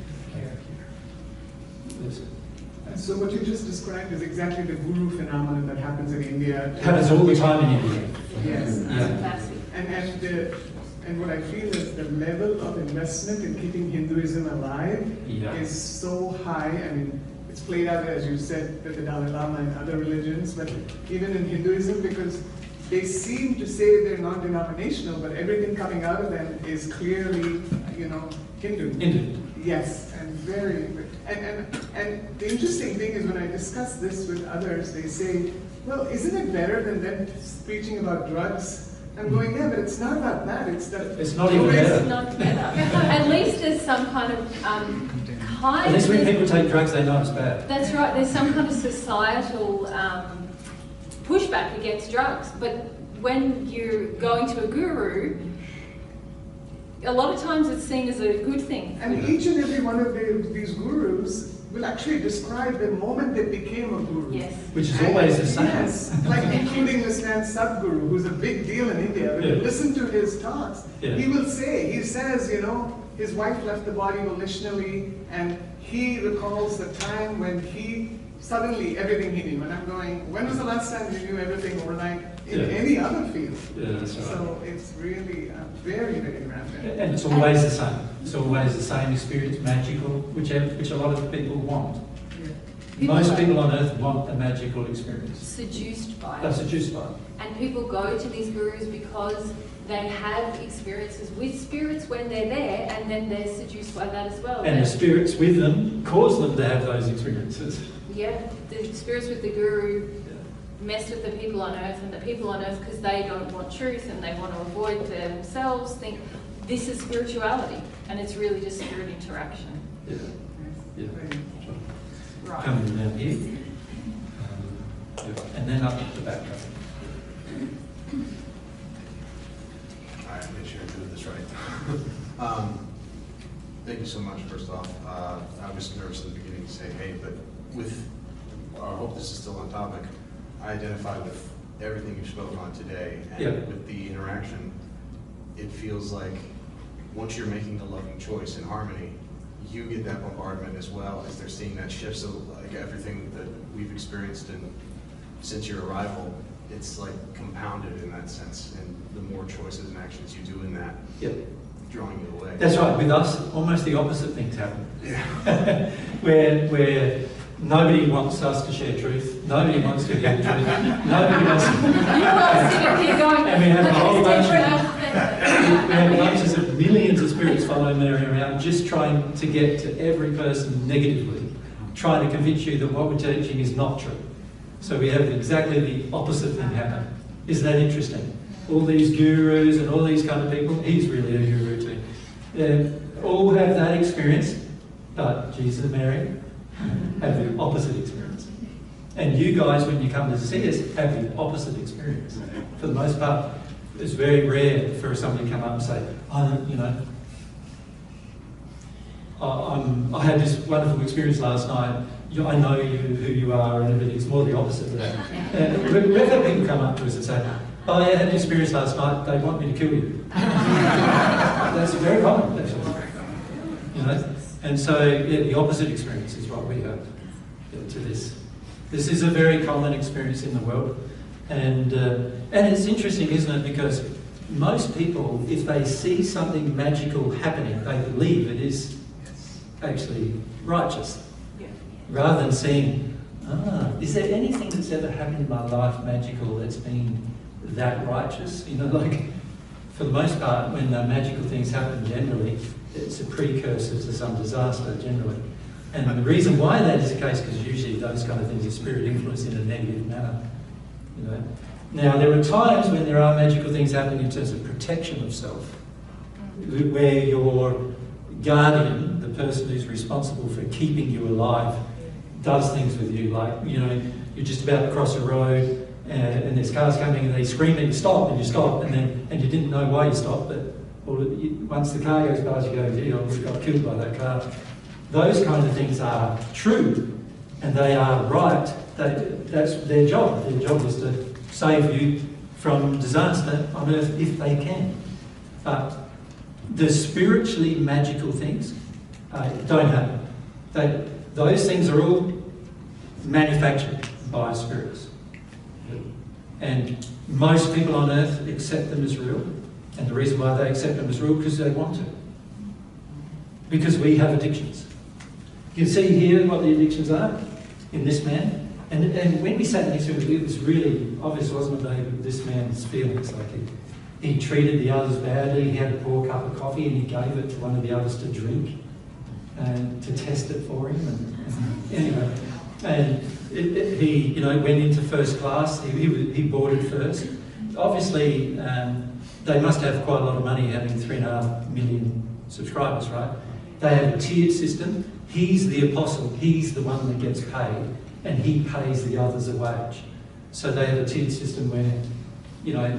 Yes. So what you just described is exactly the guru phenomenon that happens in India. It happens all the time in India. Yes. Yeah. And what I feel is the level of investment in keeping Hinduism alive is so high. I mean, it's played out, as you said, with the Dalai Lama and other religions, but even in Hinduism, because they seem to say they're non-denominational, but everything coming out of them is clearly, Hindu. Hindu. Yes, and very, and the interesting thing is when I discuss this with others, they say, well, isn't it better than them preaching about drugs? I'm going, yeah, but it's not about that. It's not even better. It's not better. At least there's some kind of At least when people take drugs, they know it's bad. That's right. There's some kind of societal pushback against drugs. But when you're going to a guru, a lot of times it's seen as a good thing. And each and every one of these gurus will actually describe the moment they became a guru. Yes. Which is always the same. Yes, like including this man Sadhguru, who's a big deal in India. When you listen to his talks, he says, his wife left the body volitionally, and he recalls the time when suddenly everything he knew. And I'm going, when was the last time you knew everything overnight in any other field? Yeah, that's right. So it's really very, very rampant. And it's always the same. It's always the same experience, magical, which a lot of people want. Most people on earth want a magical experience. Seduced by it. They're seduced by it. And people go to these gurus because they have experiences with spirits when they're there, and then they're seduced by that as well. And the spirits with them cause them to have those experiences. Yeah, the spirits with the guru mess with the people on earth, and the people on earth, because they don't want truth and they want to avoid themselves, think this is spirituality, and it's really just spirit interaction. Yeah. Right. Coming down here. And then up at the back. Alright, make sure I'm doing this right. Thank you so much, first off. I was nervous in the beginning to say, hey, but with, I hope this is still on topic, I identify with everything you've spoken on today, and with the interaction, it feels like once you're making the loving choice in harmony, you get that bombardment as well as they're seeing that shift. So like everything that we've experienced since your arrival, it's like compounded in that sense, and the more choices and actions you do in that, drawing you away. That's right. With us, almost the opposite things happen. Yeah. where nobody wants us to share truth. Nobody wants to hear the truth. Nobody wants. You're all sitting here going, and we have a whole bunch "Look at of, we have bunches of millions of spirits following Mary around, just trying to get to every person negatively, trying to convince you that what we're teaching is not true. So we have exactly the opposite thing happen. Isn't that interesting? All these gurus and all these kind of people, he's really a guru too, all have that experience, but Jesus and Mary have the opposite experience. And you guys, when you come to see us, have the opposite experience. For the most part, it's very rare for somebody to come up and say, I had this wonderful experience last night. I know who you are and everything. It's more the opposite of that. We've had people come up to us and say, oh, I had an experience last night, they want me to kill you. That's very common, actually. And so, the opposite experience is what we have to this. This is a very common experience in the world. And it's interesting, isn't it? Because most people, if they see something magical happening, they believe it is actually righteous. Rather than seeing, is there anything that's ever happened in my life magical that's been that righteous? Like, for the most part, when magical things happen generally, it's a precursor to some disaster generally. And the reason why that is the case, because usually those kind of things are spirit influence in a negative manner. Now, there are times when there are magical things happening in terms of protection of self, where your guardian, the person who's responsible for keeping you alive, does things with you, like, you're just about to cross a road and there's cars coming and they scream at you, stop, and you stop, and you didn't know why you stopped, but once the car goes past, you go, gee, I would have got killed by that car. Those kind of things are true, and they are right. That's their job. Their job is to save you from disaster on earth if they can. But the spiritually magical things don't happen. Those things are all manufactured by spirits. And most people on earth accept them as real. And the reason why they accept them as real, because they want to. Because we have addictions. You can see here what the addictions are in this man. And when we sat next to him, it was really obvious, wasn't it, David, this man's feelings. Like he treated the others badly. He had a poor cup of coffee and he gave it to one of the others to drink and to test it for him. And anyway, and he went into first class. He boarded first. Obviously, they must have quite a lot of money, having 3.5 million subscribers, right? They have a tiered system. He's the apostle. He's the one that gets paid, and he pays the others a wage. So they have a tiered system where,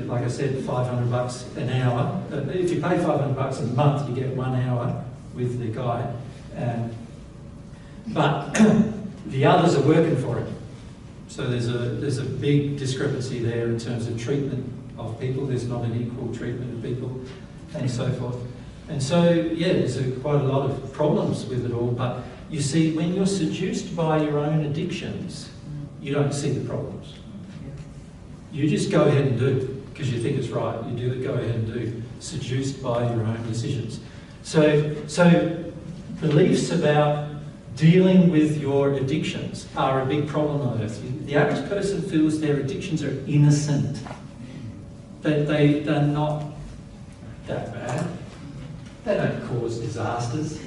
like I said, $500 an hour. If you pay $500 a month, you get 1 hour with the guy. But the others are working for him. So there's a big discrepancy there in terms of treatment of people. There's not an equal treatment of people, and so forth. And so, there's quite a lot of problems with it all. But you see, when you're seduced by your own addictions, you don't see the problems. You just go ahead and do because you think it's right. You do it, go ahead and do. Seduced by your own decisions. So beliefs about dealing with your addictions are a big problem on earth. The average person feels their addictions are innocent. They're not that bad. They don't cause disasters.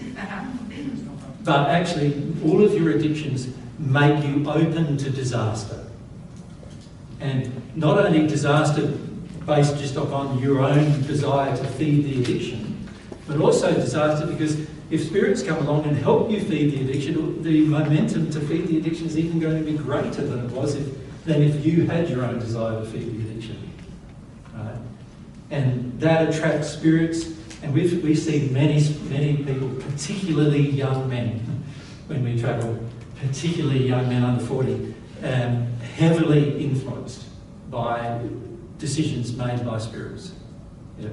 But actually, all of your addictions make you open to disaster. And not only disaster based just upon your own desire to feed the addiction, but also disaster because if spirits come along and help you feed the addiction, the momentum to feed the addiction is even going to be greater than it was than if you had your own desire to feed the addiction. Right? And that attracts spirits, And we see many people, particularly young men, when we travel, particularly young men under 40, heavily influenced by decisions made by spirits. Yeah.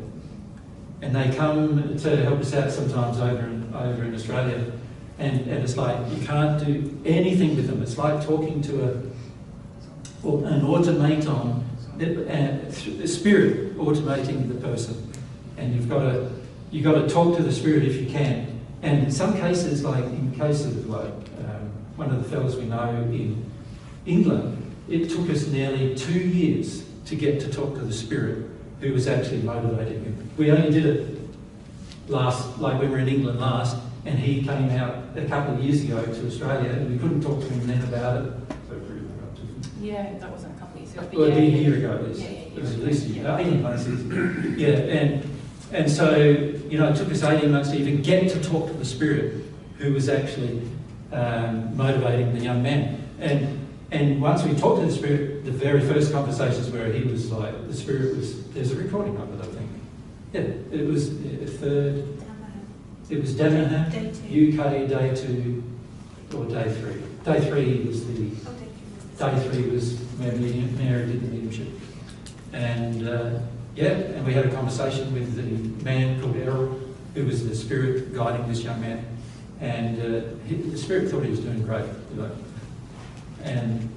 And they come to help us out sometimes over in Australia, and it's like you can't do anything with them. It's like talking to an automaton, a spirit automating the person, and you've got to talk to the spirit if you can. And in some cases, like in case of one of the fellows we know in England, it took us nearly 2 years to get to talk to the spirit who was actually motivating him. We only did it when we were in England last, and he came out a couple of years ago to Australia, and we couldn't talk to him then about it. Yeah, that wasn't a couple of years ago. Well, it'd be a year ago. It was at least a year. 18 months. Yeah, and so, it took us 18 months to even get to talk to the spirit who was actually motivating the young man. And once we talked to the spirit, the very first conversations where he was like, the spirit was, there's a recording of it, I think. Yeah, it was third. It was Dagenham, UK, day 2, or day 3. Day 3 was day 3 was where Mary did the mediumship. And and we had a conversation with the man called Errol, who was the spirit guiding this young man. And the spirit thought he was doing great. And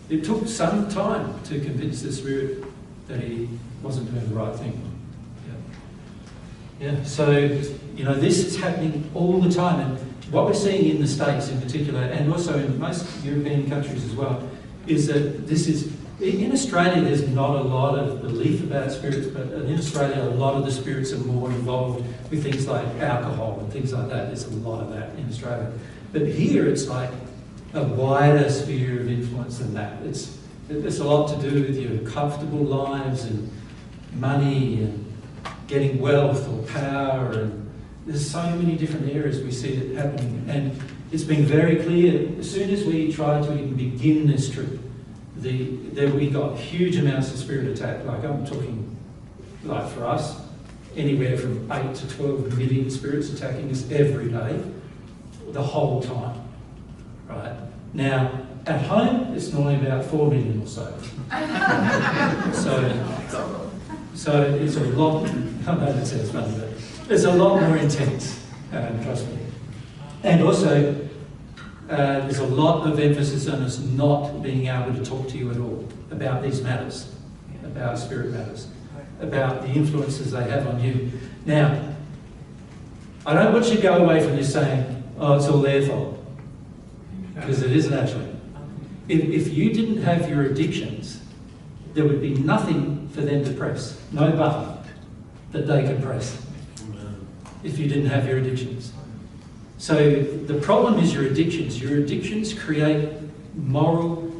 it took some time to convince the spirit that he wasn't doing the right thing. Yeah. So, this is happening all the time. And what we're seeing in the States in particular, and also in most European countries as well, is that in Australia there's not a lot of belief about spirits, but in Australia a lot of the spirits are more involved with things like alcohol and things like that. There's a lot of that in Australia. But here it's like a wider sphere of influence than that. It's a lot to do with your comfortable lives and money and getting wealth or power, and there's so many different areas we see it happening. And it's been very clear, as soon as we tried to even begin this trip, we got huge amounts of spirit attack. Like I'm talking, like for us, anywhere from 8 to 12 million spirits attacking us every day, the whole time. Right? Now, at home, it's normally about 4 million or so. So it's a lot, I know that sounds funny, but it's a lot more intense, trust me. And also, there's a lot of emphasis on us not being able to talk to you at all about these matters, about spirit matters, about the influences they have on you. Now, I don't want you to go away from this saying, oh, it's all their fault, because it isn't actually. If you didn't have your addictions, there would be nothing for them to press, no button that they can press if you didn't have your addictions. So the problem is your addictions. Your addictions create moral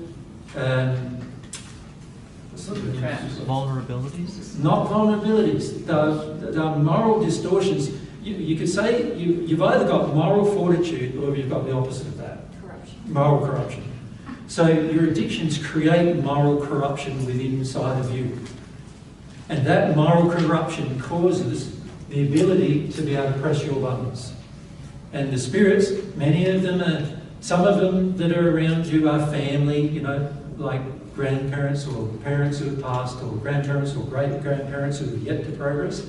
vulnerabilities? Not vulnerabilities. They're moral distortions. You could say you've either got moral fortitude or you've got the opposite of that. Corruption. Moral corruption. So your addictions create moral corruption within inside of you. And that moral corruption causes the ability to be able to press your buttons. And the spirits, many of them some of them that are around you are family, like grandparents or parents who have passed, or grandparents or great-grandparents who have yet to progress.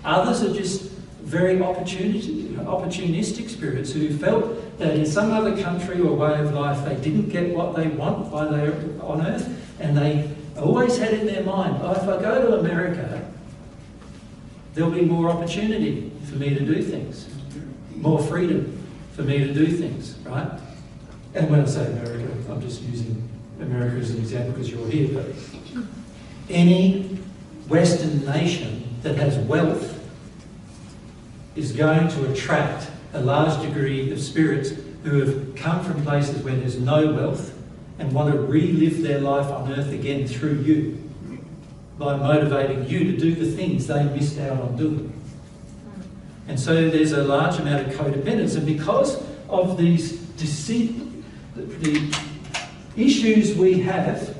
Others are just very opportunistic spirits who felt that in some other country or way of life they didn't get what they want while they were on earth, and they always had in their mind, oh, if I go to America, there'll be more opportunity for me to do things, more freedom for me to do things, right? And when I say America, I'm just using America as an example because you're here, but any Western nation that has wealth is going to attract a large degree of spirits who have come from places where there's no wealth and want to relive their life on earth again through you by motivating you to do the things they missed out on doing. And so there's a large amount of codependence, and because of these the issues we have,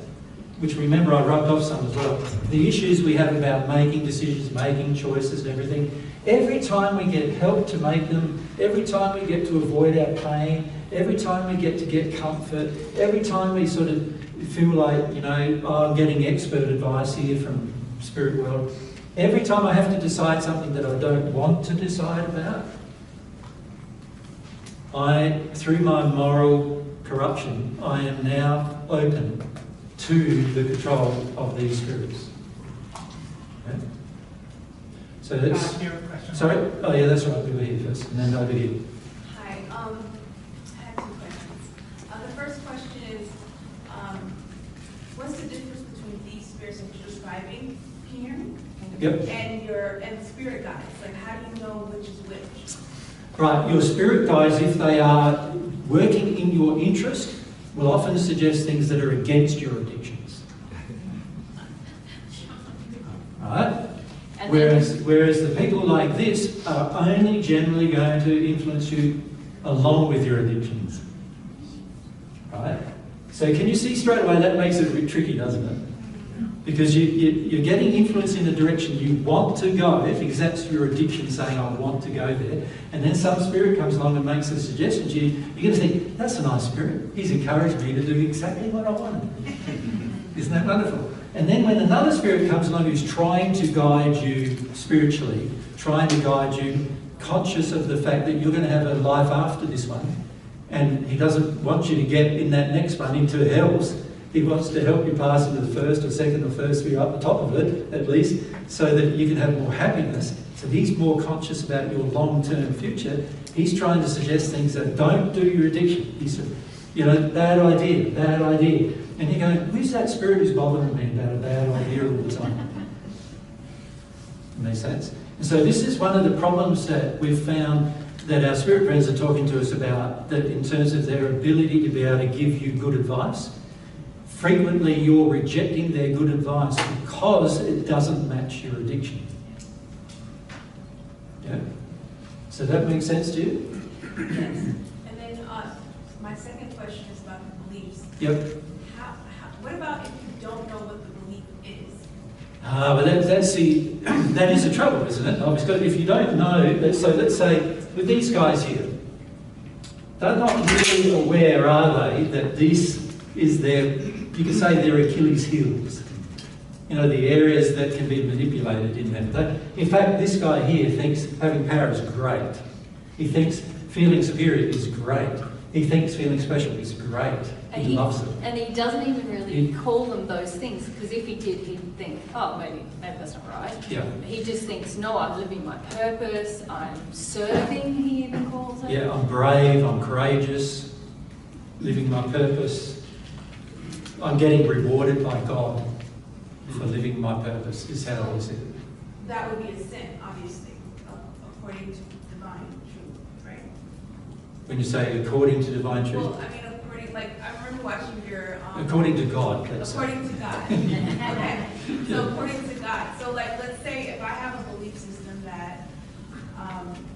which remember I rubbed off some as well, the issues we have about making decisions, making choices and everything, Every time we get help to make them, every time we get to avoid our pain, every time we get to get comfort, every time we sort of feel like, you know, oh, I'm getting expert advice here from spirit world, every time I have to decide something that I don't want to decide about, through my moral corruption, I am now open to the control of these spirits. Okay? So that's... Your question. Sorry? Oh yeah, that's right, we were here first, and then over here. Hi, I have 2 questions. The first question is, what's the difference between these spirits that you're describing here Yep. and the spirit guides? Like, how do you know which is which? Right, your spirit guides, if they are working in your interest, will often suggest things that are against your addictions. Right? Whereas the people like this are only generally going to influence you along with your addictions. Right? So can you see straight away that makes it a bit tricky, doesn't it? Because you're getting influence in the direction you want to go, because that's your addiction saying, I want to go there. And then some spirit comes along and makes a suggestion to you. You're going to think, that's a nice spirit. He's encouraged me to do exactly what I wanted. Isn't that wonderful? And then when another spirit comes along who's trying to guide you spiritually, trying to guide you, conscious of the fact that you're going to have a life after this one, and he doesn't want you to get in that next one into hell's. He wants to help you pass into the first or second or first sphere up the top of it, at least, so that you can have more happiness. So he's more conscious about your long-term future. He's trying to suggest things that don't do your addiction. He's, you know, bad idea, bad idea. And you're going, who's that spirit who's bothering me about a bad idea all the time? Makes sense? And so this is one of the problems that we've found that our spirit friends are talking to us about, that in terms of their ability to be able to give you good advice. Frequently you're rejecting their good advice because it doesn't match your addiction. Yeah? So that makes sense to you? Yes. And then my second question is about the beliefs. Yep. What about if you don't know what the belief is? But that is the trouble, isn't it? If you don't know, so let's say with these guys here, they're not really aware, are they, that this is their, you can say their Achilles heels. You know, the areas that can be manipulated in them. In fact, this guy here thinks having power is great. He thinks feeling superior is great. He thinks feeling special is great. He loves it. And he doesn't even really call them those things, because if he did, he'd think, oh, maybe that's not right. Yeah. He just thinks, no, I'm living my purpose, I'm serving, he even calls it. Yeah, I'm brave, I'm courageous, living my purpose. I'm getting rewarded by God for living my purpose, is how he said it. That would be a sin, obviously, according to divine truth, right? When you say according to divine truth? Well, I mean, I remember watching your... according to God, let's say. According to God. Okay. So according to God. So let's say if I have a belief system that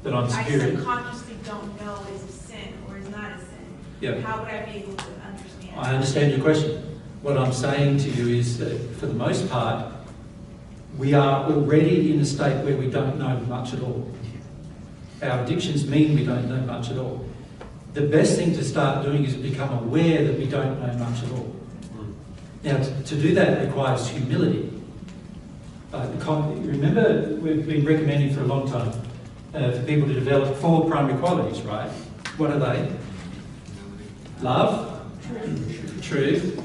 that I'm superior. I subconsciously don't know is a sin or is not a sin, yeah. How would I be able to understand? I understand your question. What I'm saying to you is that for the most part, we are already in a state where we don't know much at all. Our addictions mean we don't know much at all. The best thing to start doing is become aware that we don't know much at all. Now, to do that requires humility. Remember, we've been recommending for a long time for people to develop 4 primary qualities, right? What are they? Love, truth,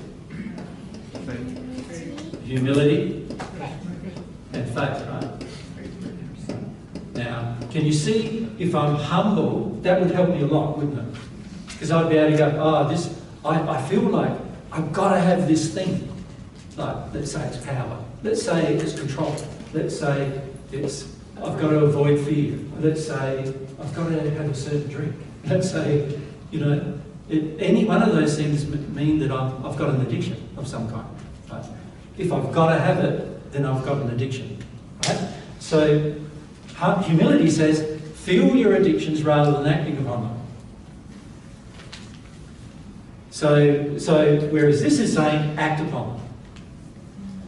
humility, and faith, right? Now, can you see, if I'm humble, that would help me a lot, wouldn't it? Because I'd be able to go, I feel like I've got to have this thing. Like, let's say it's power. Let's say it's control. Let's say I've got to avoid fear. Let's say I've got to have a certain drink. Let's say, any one of those things mean that I've got an addiction of some kind. Right? If I've got to have it, then I've got an addiction. Right? So, humility says, feel your addictions rather than acting upon them. So whereas this is saying, act upon them.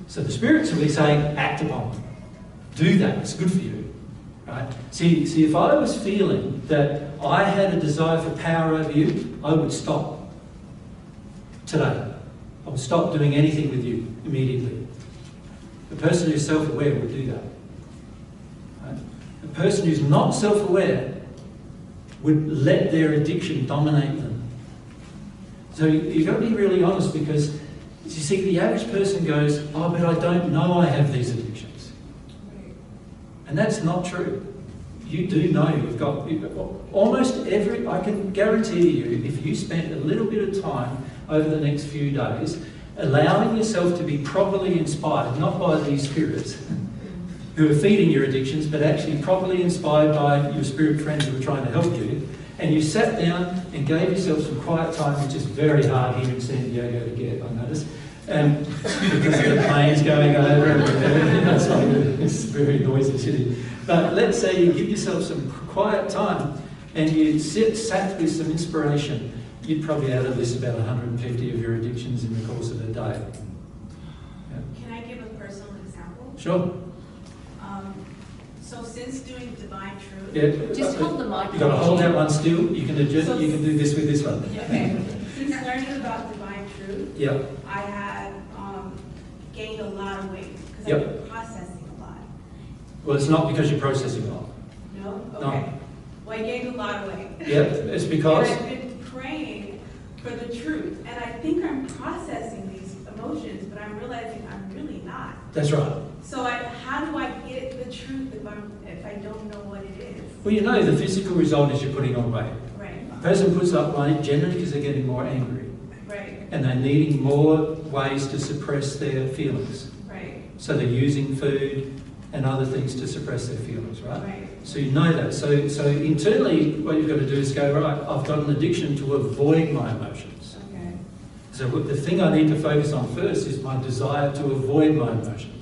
So the spirits will be saying, act upon them. Do that, it's good for you. right? See, if I was feeling that I had a desire for power over you, I would stop today. I would stop doing anything with you immediately. The person who's self-aware would do that. Right? The person who's not self-aware would let their addiction dominate them. So you've got to be really honest, because you see, the average person goes, oh, but I don't know I have these addictions. And that's not true. You do know you've got almost every, I can guarantee you, if you spent a little bit of time over the next few days allowing yourself to be properly inspired, not by these spirits who are feeding your addictions, but actually properly inspired by your spirit friends who are trying to help you, and you sat down and gave yourself some quiet time, which is very hard here in San Diego to get, I notice, because of the planes going over and it's a very noisy city. But let's say you give yourself some quiet time and you sat with some inspiration. You'd probably out of this about 150 of your addictions in the course of a day. Yeah. Can I give a personal example? Sure. So since doing Divine Truth... Yeah. Just hold the mic. You've got to hold that one still. You can adjust, you can do this with this one. Okay. Since learning about Divine Truth, yeah. I had gained a lot of weight because Yep. I've been processing a lot. Well, it's not because you're processing a lot. No? Okay. No. Well, I gained a lot of weight. Yeah, it's because... And I've been praying for the truth, and I think I'm processing these emotions, but I'm realizing I'm really not. That's right. So how do I get the truth if I don't know what it is? Well, you know, the physical result is you're putting on weight. Right. The person puts up weight generally because they're getting more angry. Right. And they're needing more ways to suppress their feelings. Right. So they're using food and other things to suppress their feelings, right? Right. So you know that. So internally, what you've got to do is go, right, I've got an addiction to avoid my emotions. Okay. So the thing I need to focus on first is my desire to avoid my emotions.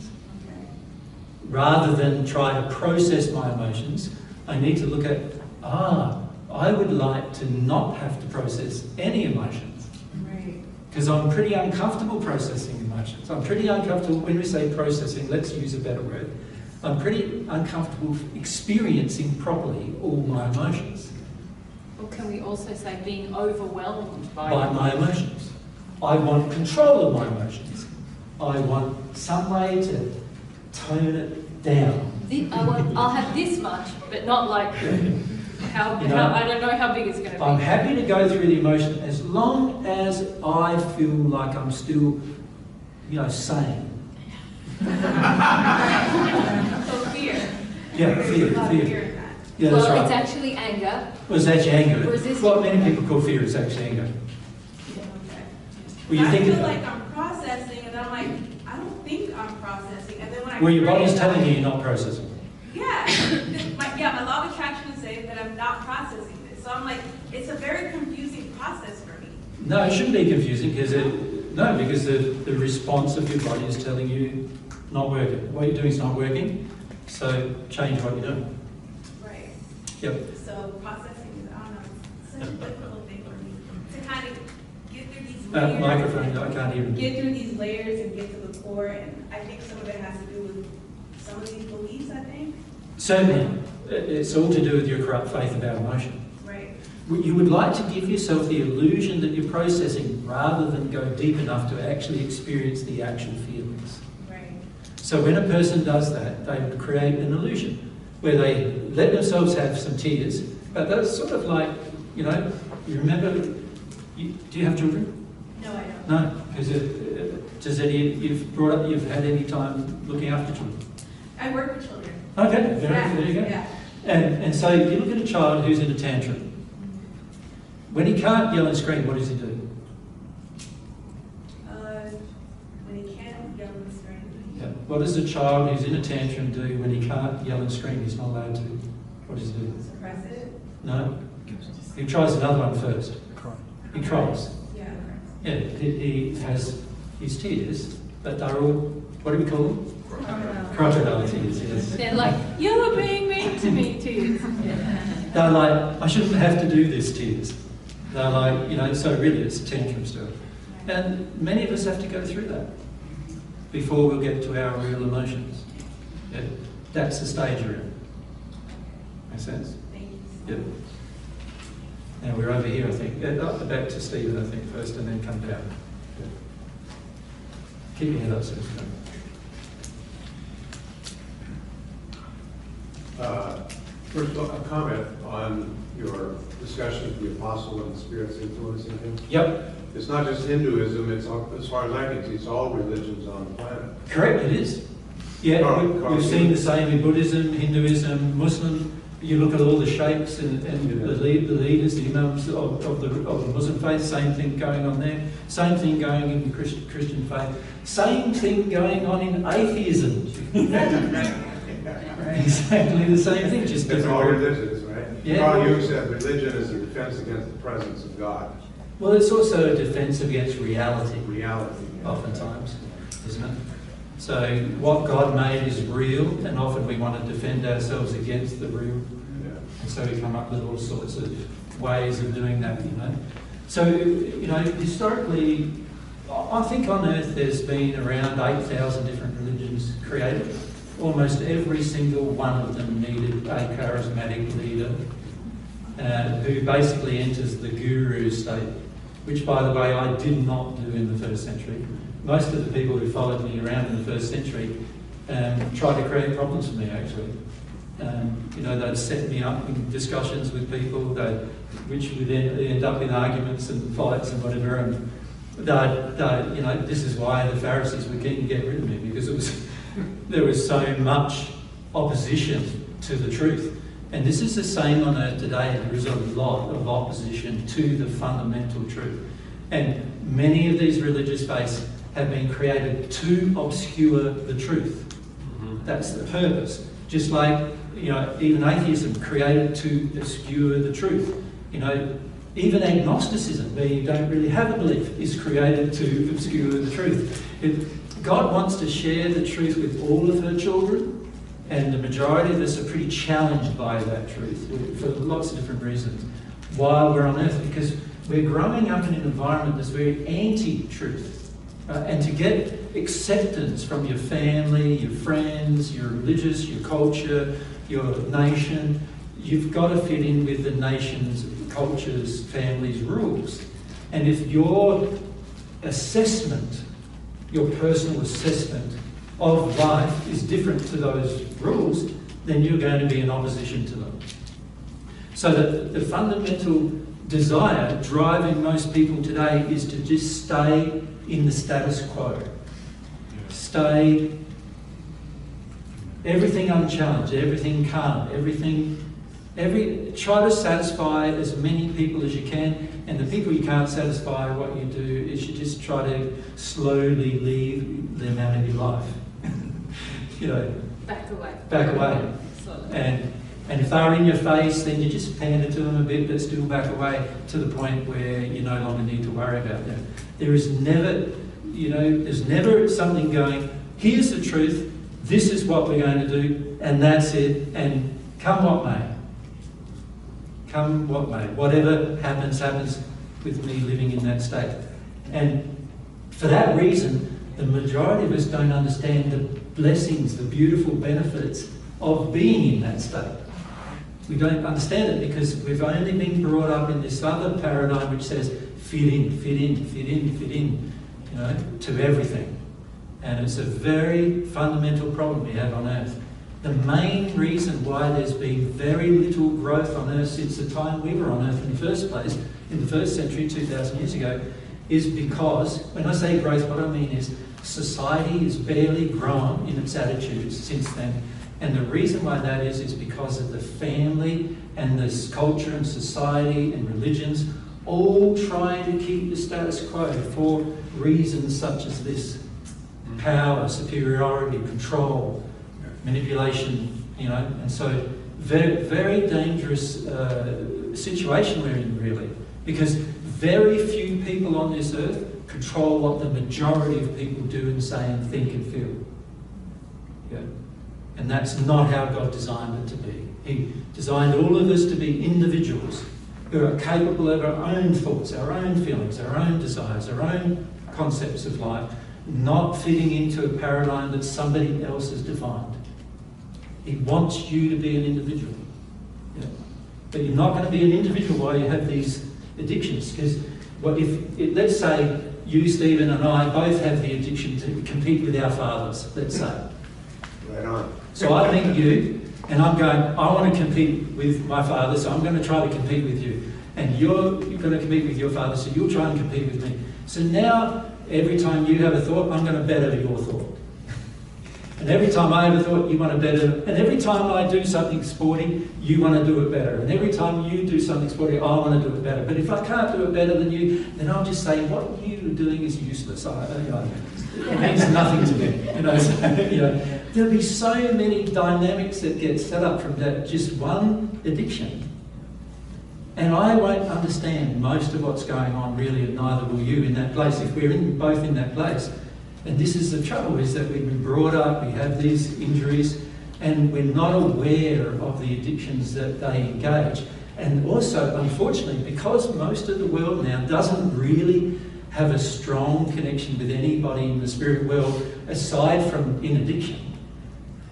Rather than try to process my emotions, I need to look at, I would like to not have to process any emotions. Right. Because I'm pretty uncomfortable processing emotions. I'm pretty uncomfortable, when we say processing, let's use a better word, I'm pretty uncomfortable experiencing properly all my emotions. Or can we also say being overwhelmed by my emotions. I want control of my emotions. I want some way to tone it down. I'll have this much, but not like how I don't know how big it's going to be. I'm happy to go through the emotion as long as I feel like I'm still, sane. So fear. Yeah, fear. Yeah, that's right. It's actually anger. Well, it's actually anger. Resistance. What many people call fear is actually anger. Well, you I think feel like I'm processing, and I'm like, I don't think I'm processing. And then when I well, your body's pray telling about you you're not processing. my law of attraction is saying that I'm not processing this. So I'm like, it's a very confusing process for me. No, it shouldn't be confusing because the response of your body is telling you not working. What you're doing is not working, so change what you're doing. Right. Yep. So processing is, I don't know, such a difficult thing for me to kind of get through these layers. Microphone, I can't hear you. Get through these layers and get to the core, and I think some of it has to do with some of these beliefs, I think. Certainly. It's all to do with your corrupt faith about emotion. Right. You would like to give yourself the illusion that you're processing rather than go deep enough to actually experience the actual feelings. Right. So when a person does that, they would create an illusion where they let themselves have some tears, but that's sort of like, you remember, do you have children? No, I don't. No, because you've had any time looking after children? I work with children. Okay, there you go. Yeah. And so you look at a child who's in a tantrum. When he can't yell and scream, what does he do? When he can't yell and scream. Yeah. What does a child who's in a tantrum do when he can't yell and scream? He's not allowed to. What does he do? Suppress it? No. He tries another one first. He cries. Yeah. Yeah, he has his tears, but they're all, what do we call them? Crocodile tears, yes. They're like, you're being mean to me, tears. They're like, I shouldn't have to do this, tears. They're like, so really it's a tantrum still. And many of us have to go through that before we'll get to our real emotions. Yeah, that's the stage you're in. Make sense? Thank you. Yep. Now we're over here, I think. Back to Stephen, I think, first, and then come down. Yep. Keep your head up, Stephen. First of all, a comment on your discussion of the apostle and the Spirit's influencing him. Yep. It's not just Hinduism, it's all, as far as I can see, it's all religions on the planet. Correct, it is. Yeah, we've seen the same in Buddhism, Hinduism, Muslim. You look at all the sheikhs and the leaders, the imams of the Muslim faith, same thing going on there. Same thing going in the Christian faith. Same thing going on in atheism. Exactly the same thing, just It's different. all religions, right? Yeah. Carl Jung said religion is a defense against the presence of God. Well, it's also a defense against reality. Reality. Yeah. Oftentimes, isn't it? So what God made is real, and often we want to defend ourselves against the real. Yeah. And so we come up with all sorts of ways of doing that, you know. So, you know, historically, I think on Earth there's been around 8,000 different religions created. Almost every single one of them needed a charismatic leader who basically enters the guru state, which, by the way, I did not do in the first century. Most of the people who followed me around in the first century tried to create problems for me, actually. You know, they'd set me up in discussions with people, which would end up in arguments and fights and whatever. And you know, this is why the Pharisees were keen to get rid of me, because there was so much opposition to the truth. And this is the same on Earth today. There is a lot of opposition to the fundamental truth. And many of these religious faiths have been created to obscure the truth. That's the purpose. Just like, you know, even atheism created to obscure the truth. You know, even agnosticism, where you don't really have a belief, is created to obscure the truth. God wants to share the truth with all of her children, and the majority of us are pretty challenged by that truth for lots of different reasons while we're on earth, because we're growing up in an environment that's very anti-truth. And to get acceptance from your family, your friends, your religious, your culture, your nation, you've got to fit in with the nation's, culture's, family's rules. And if your assessment, your personal assessment of life is different to those rules, then you're going to be in opposition to them. So that the fundamental desire driving most people today is to just stay in the status quo. Stay, everything unchallenged, everything calm, try to satisfy as many people as you can, and the people you can't satisfy, what you do is you just try to slowly leave them out of your life. You know, Back away. Back away. And if they're in your face, then you just pander to them a bit, but still back away to the point where you no longer need to worry about them. There is never, you know, there's never something going, here's the truth, this is what we're going to do, and that's it, and come what may. Come what may. Whatever happens, happens with me living in that state. And for that reason, the majority of us don't understand the blessings, the beautiful benefits of being in that state. We don't understand it because we've only been brought up in this other paradigm which says fit in, fit in, fit in, fit in, you know, to everything. And it's a very fundamental problem we have on Earth. The main reason why there's been very little growth on Earth since the time we were on Earth in the first place, in the first century, 2,000 years ago, is because, when I say growth, what I mean is society has barely grown in its attitudes since then. And the reason why that is because of the family and this culture and society and religions all trying to keep the status quo for reasons such as this: power, superiority, control, manipulation, you know. And so very, very dangerous situation we're in, really, because very few people on this earth control what the majority of people do and say and think and feel. Yeah. And that's not how God designed it to be. He designed all of us to be individuals who are capable of our own thoughts, our own feelings, our own desires, our own concepts of life, not fitting into a paradigm that somebody else has defined. He wants you to be an individual. But you're not going to be an individual while you have these addictions. Because let's say you, Stephen, and I both have the addiction to compete with our fathers, let's say. Right on. So I meet you, and I'm going, I want to compete with my father, so I'm going to try to compete with you. And you're going to compete with your father, so you'll try and compete with me. So now, every time you have a thought, I'm going to better your thought. And every time I have a thought, you want to better. And every time I do something sporty, you want to do it better. And every time you do something sporty, I want to do it better. But if I can't do it better than you, then I'll just say, what you're doing is useless. It means nothing to me. So, there'll be so many dynamics that get set up from that just one addiction. And I won't understand most of what's going on really, and neither will you in that place if we're both in that place. And this is the trouble, is that we've been brought up, we have these injuries, and we're not aware of the addictions that they engage. And also, unfortunately, because most of the world now doesn't really have a strong connection with anybody in the spirit world, aside from in addiction,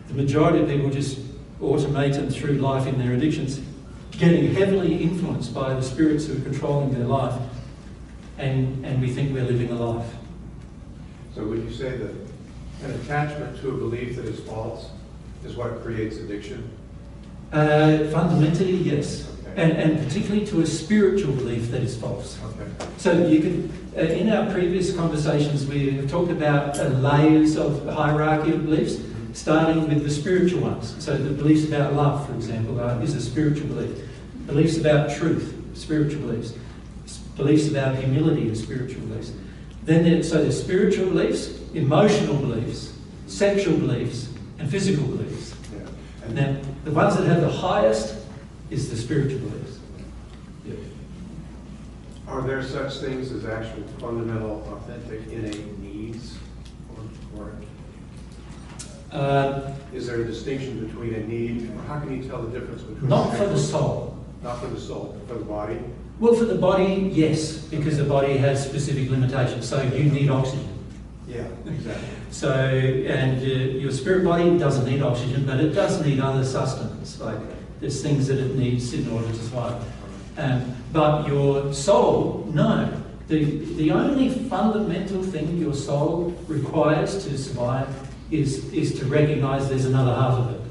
the majority of people just automate them through life in their addictions, getting heavily influenced by the spirits who are controlling their life, and we think we're living a life. So would you say that an attachment to a belief that is false is what creates addiction? Fundamentally, yes. Okay. And particularly to a spiritual belief that is false. Okay. So you can, in our previous conversations, we have talked about layers of hierarchy of beliefs, starting with the spiritual ones. So the beliefs about love, for example, is a spiritual belief. Beliefs about truth, spiritual beliefs. Beliefs about humility are spiritual beliefs. Then there's spiritual beliefs, emotional beliefs, sexual beliefs, and physical beliefs. Yeah. And now, the ones that have the highest is the spiritual beliefs. Yeah. Are there such things as actual fundamental, authentic, innate needs? Is there a distinction between a need? How can you tell the difference between... Not for the soul. Not for the soul, but for the body? Well, for the body, yes, because the body has specific limitations. So you need oxygen. Yeah, exactly. So, and your spirit body doesn't need oxygen, but it does need other sustenance. Like there's things that it needs in order to survive. But your soul, no. The only fundamental thing your soul requires to survive is to recognise there's another half of it.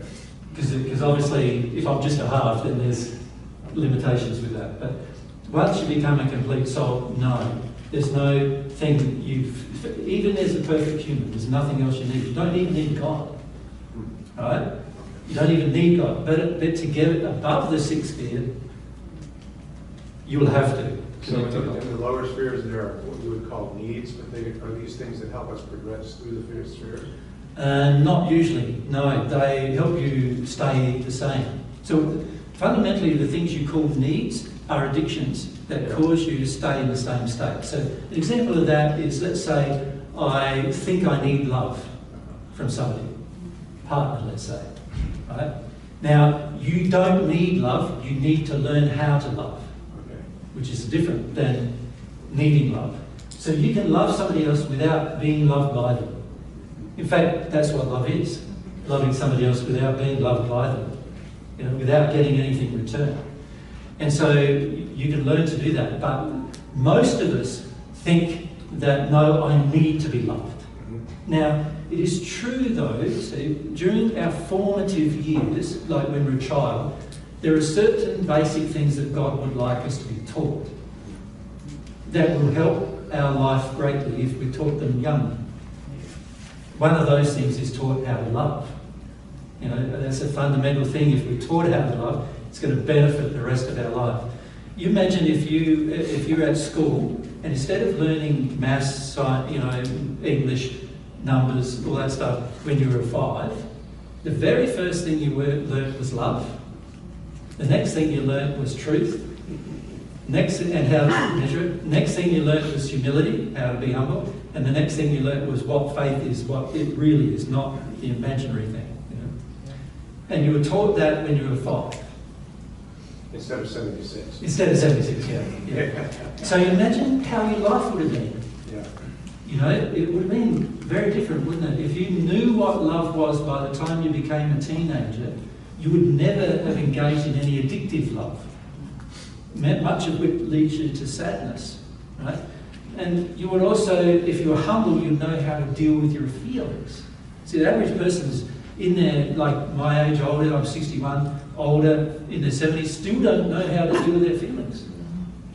Okay. Because obviously, if I'm just a half, then there's limitations with that. But once you become a complete soul, no. There's no thing even as a perfect human, there's nothing else you need. You don't even need God. Right? You don't even need God. But to get above the sixth gear, you will have to. So in the lower spheres, there are what you would call needs, but are these things that help us progress through the fifth sphere? Not usually, no. They help you stay the same. So fundamentally, the things you call needs are addictions that cause you to stay in the same state. So an example of that is, let's say, I think I need love from somebody, partner, let's say. Right? Now, you don't need love, you need to learn how to love. Which is different than needing love. So you can love somebody else without being loved by them. In fact, that's what love is. Loving somebody else without being loved by them. Without getting anything in return. And so you can learn to do that. But most of us think that, no, I need to be loved. Now, it is true though, Steve, during our formative years, like when we're a child, there are certain basic things that God would like us to be taught that will help our life greatly if we taught them young. One of those things is taught how to love. That's a fundamental thing. If we're taught how to love, it's going to benefit the rest of our life. You imagine if you're at school and instead of learning maths, science, English, numbers, all that stuff when you were 5, the very first thing you learned was love. The next thing you learnt was truth. And how to measure it. Next thing you learnt was humility, how to be humble. And the next thing you learnt was what faith is, what it really is, not the imaginary thing. And you were taught that when you were 5. Instead of 76. Instead of 76, yeah. So you imagine how your life would have been. Yeah. It would have been very different, wouldn't it? If you knew what love was by the time you became a teenager, you would never have engaged in any addictive love. Much of which leads you to sadness, right? And you would also, if you were humble, you'd know how to deal with your feelings. See, the average person is in their, like my age, older, I'm 61, older, in their 70s, still don't know how to deal with their feelings.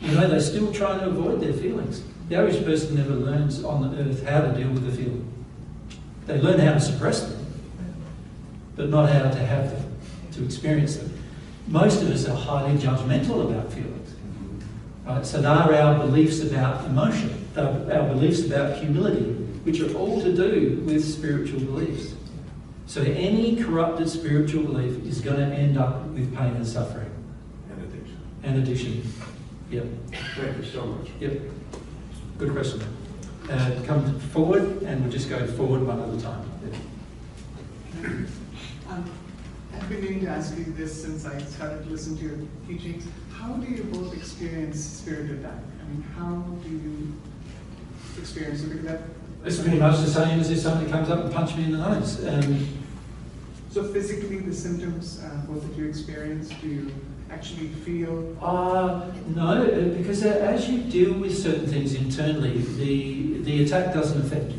You know, they're still trying to avoid their feelings. The average person never learns on the earth how to deal with the feeling. They learn how to suppress them, but not how to have them, to experience them. Most of us are highly judgmental about feelings. Right? So they are our beliefs about emotion, our beliefs about humility, which are all to do with spiritual beliefs. So any corrupted spiritual belief is going to end up with pain and suffering. And addiction. And addiction. Yep. Thank you so much. Yep. Good question. Come forward, and we'll just go forward one at a time. Yeah. I've been meaning to ask you this since I started to listen to your teachings. How do you both experience spirit attack? I mean, how do you experience it? Because that it's pretty much the same as if somebody comes up and punches me in the nose. So physically, the symptoms both that you experience, do you actually feel? No, because as you deal with certain things internally, the attack doesn't affect you.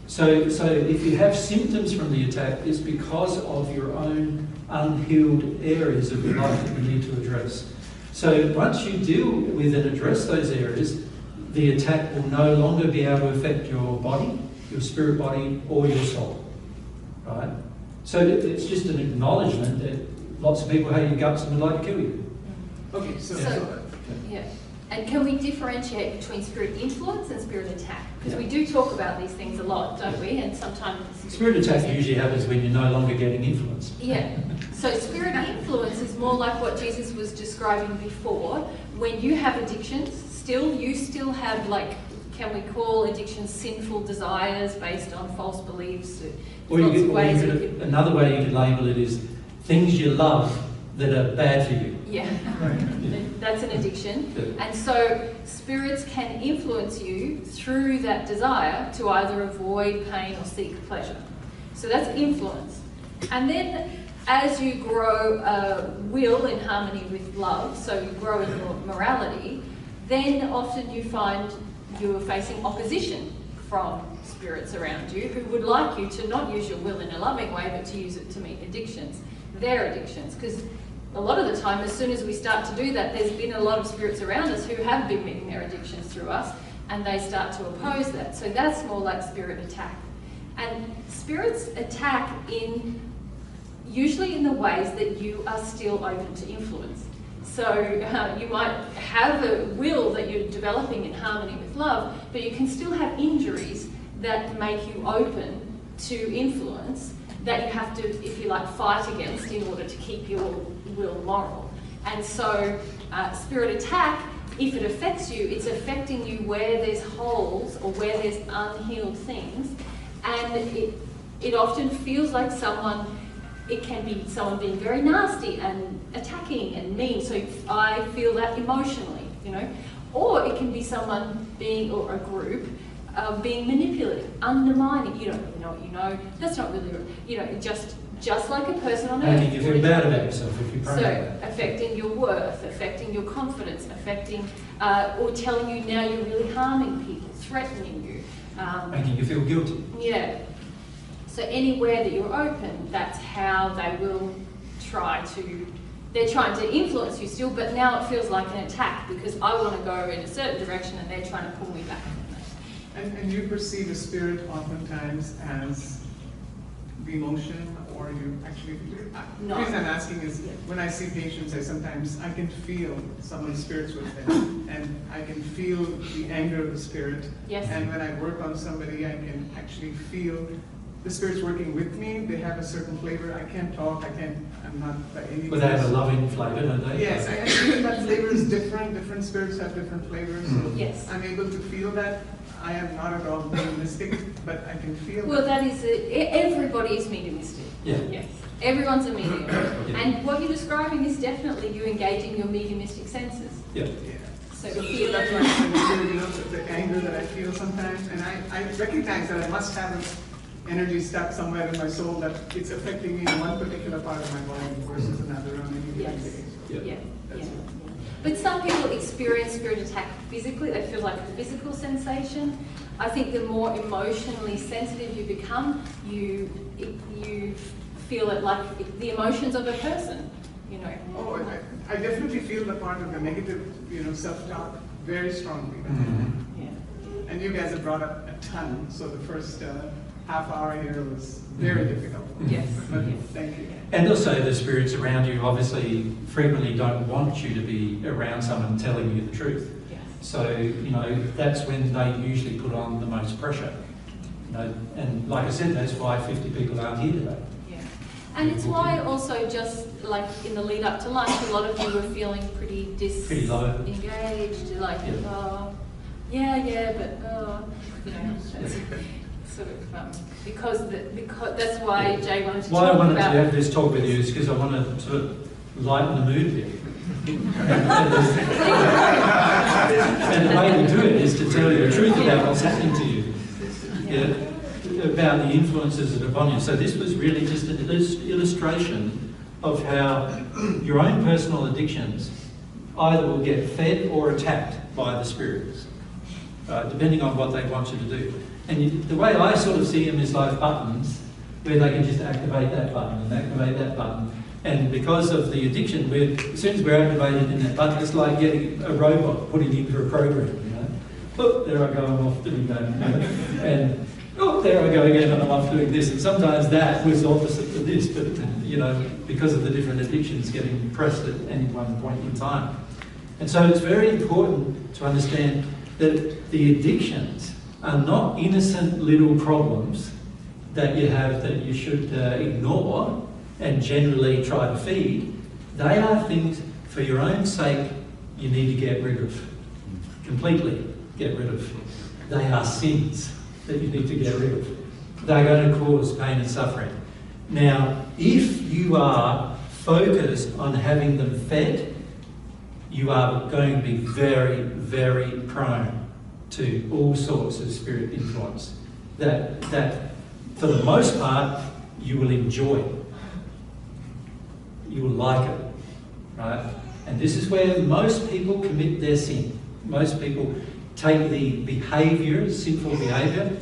So if you have symptoms from the attack, it's because of your own unhealed areas of your life that you need to address. So once you deal with and address those areas, the attack will no longer be able to affect your body, your spirit body, or your soul. Right? So it's just an acknowledgement that lots of people hate your guts and would like to kill you. Okay, so yeah. And can we differentiate between spirit influence and spirit attack? Because we do talk about these things a lot, don't we? And sometimes spirit attack usually happens when you're no longer getting influence. Yeah. So spirit influence is more like what Jesus was describing before. When you have addictions, you still have, like, can we call addictions sinful desires based on false beliefs? Another way you could label it is things you love that are bad for you. Yeah, that's an addiction. And so spirits can influence you through that desire to either avoid pain or seek pleasure. So that's influence. And then as you grow will in harmony with love, so you grow in your morality, then often you find you're facing opposition from spirits around you who would like you to not use your will in a loving way, but to use it to meet addictions, their addictions. Because a lot of the time, as soon as we start to do that, there's been a lot of spirits around us who have been meeting their addictions through us, and they start to oppose that. So that's more like spirit attack. And spirits attack usually in the ways that you are still open to influence. So you might have a will that you're developing in harmony with love, but you can still have injuries that make you open to influence that you have to, if you like, fight against in order to keep your will moral. And so spirit attack, if it affects you, it's affecting you where there's holes or where there's unhealed things. And it often feels like it can be someone being very nasty and attacking and mean. So I feel that emotionally, you know. Or it can be someone or a group, being manipulative, undermining. You don't really know what you know. That's not really, just like a person on earth. Making you feel bad about yourself if you pray. So affecting your worth, affecting your confidence, affecting, or telling you now you're really harming people, threatening you. Making you feel guilty. Yeah. So anywhere that you're open, that's how they will they're trying to influence you still, but now it feels like an attack because I want to go in a certain direction and they're trying to pull me back. And you perceive a spirit oftentimes as the emotion, or you actually, No. The reason I'm asking is when I see patients, I can feel someone's spirits with them, and I can feel the anger of the spirit. Yes. And when I work on somebody, I can actually feel the spirit's working with me. They have a certain flavor. I can't talk. I'm not by any means. But they have a loving flavour, don't they? Yes, I think that flavor is different. Different spirits have different flavors. So Yes. I'm able to feel that. I am not at all mediumistic, but I can feel Well, that is everybody is mediumistic. Yeah. Yes. Everyone's a medium. And what you're describing is definitely you engaging your mediumistic senses. Yeah. So So feel that's why I feel, the anger that I feel sometimes, and I recognize that I must have energy stuck somewhere in my soul that it's affecting me in one particular part of my body versus another on any given day. So Yeah. that's it. But some people experience spirit attack physically. They feel like a physical sensation. I think the more emotionally sensitive you become, you feel it like the emotions of a person. You know. Oh, I definitely feel the part of the negative, self-talk very strongly. Yeah. And you guys have brought up a ton, so the first half hour here was very difficult. Yes. But thank you. And also the spirits around you obviously frequently don't want you to be around someone telling you the truth. Yes. So, that's when they usually put on the most pressure. And like I said, that's why 50 people aren't here today. Yeah. And it's why also just like in the lead up to lunch, a lot of you were feeling pretty low. Engaged, like, Yeah. that's sort of because that's why Jay wanted to Why talk I wanted about. to have this talk with you is because I want to sort of lighten the mood a bit. And the way we do it is to tell you the truth about what's happening to you. Yeah, about the influences that are upon you. So this was really just an illustration of how your own personal addictions either will get fed or attacked by the spirits, depending on what they want you to do. And the way I sort of see them is like buttons, where they can just activate that button and activate that button. And because of the addiction, as soon as we're activated in that button, it's like getting a robot putting into a program, Oh, there I go, I'm off doing that. And, oh, there I go again, and I'm off doing this. And sometimes that was opposite to this, but, because of the different addictions getting pressed at any one point in time. And so it's very important to understand that the addictions are not innocent little problems that you have that you should ignore and generally try to feed. They are things for your own sake you need to get rid of. Completely get rid of. They are sins that you need to get rid of. They're going to cause pain and suffering. Now, if you are focused on having them fed, you are going to be very, very prone to all sorts of spirit influence that for the most part you will enjoy. You will like it, right? And this is where most people commit their sin. Most people take the behaviour, sinful behaviour.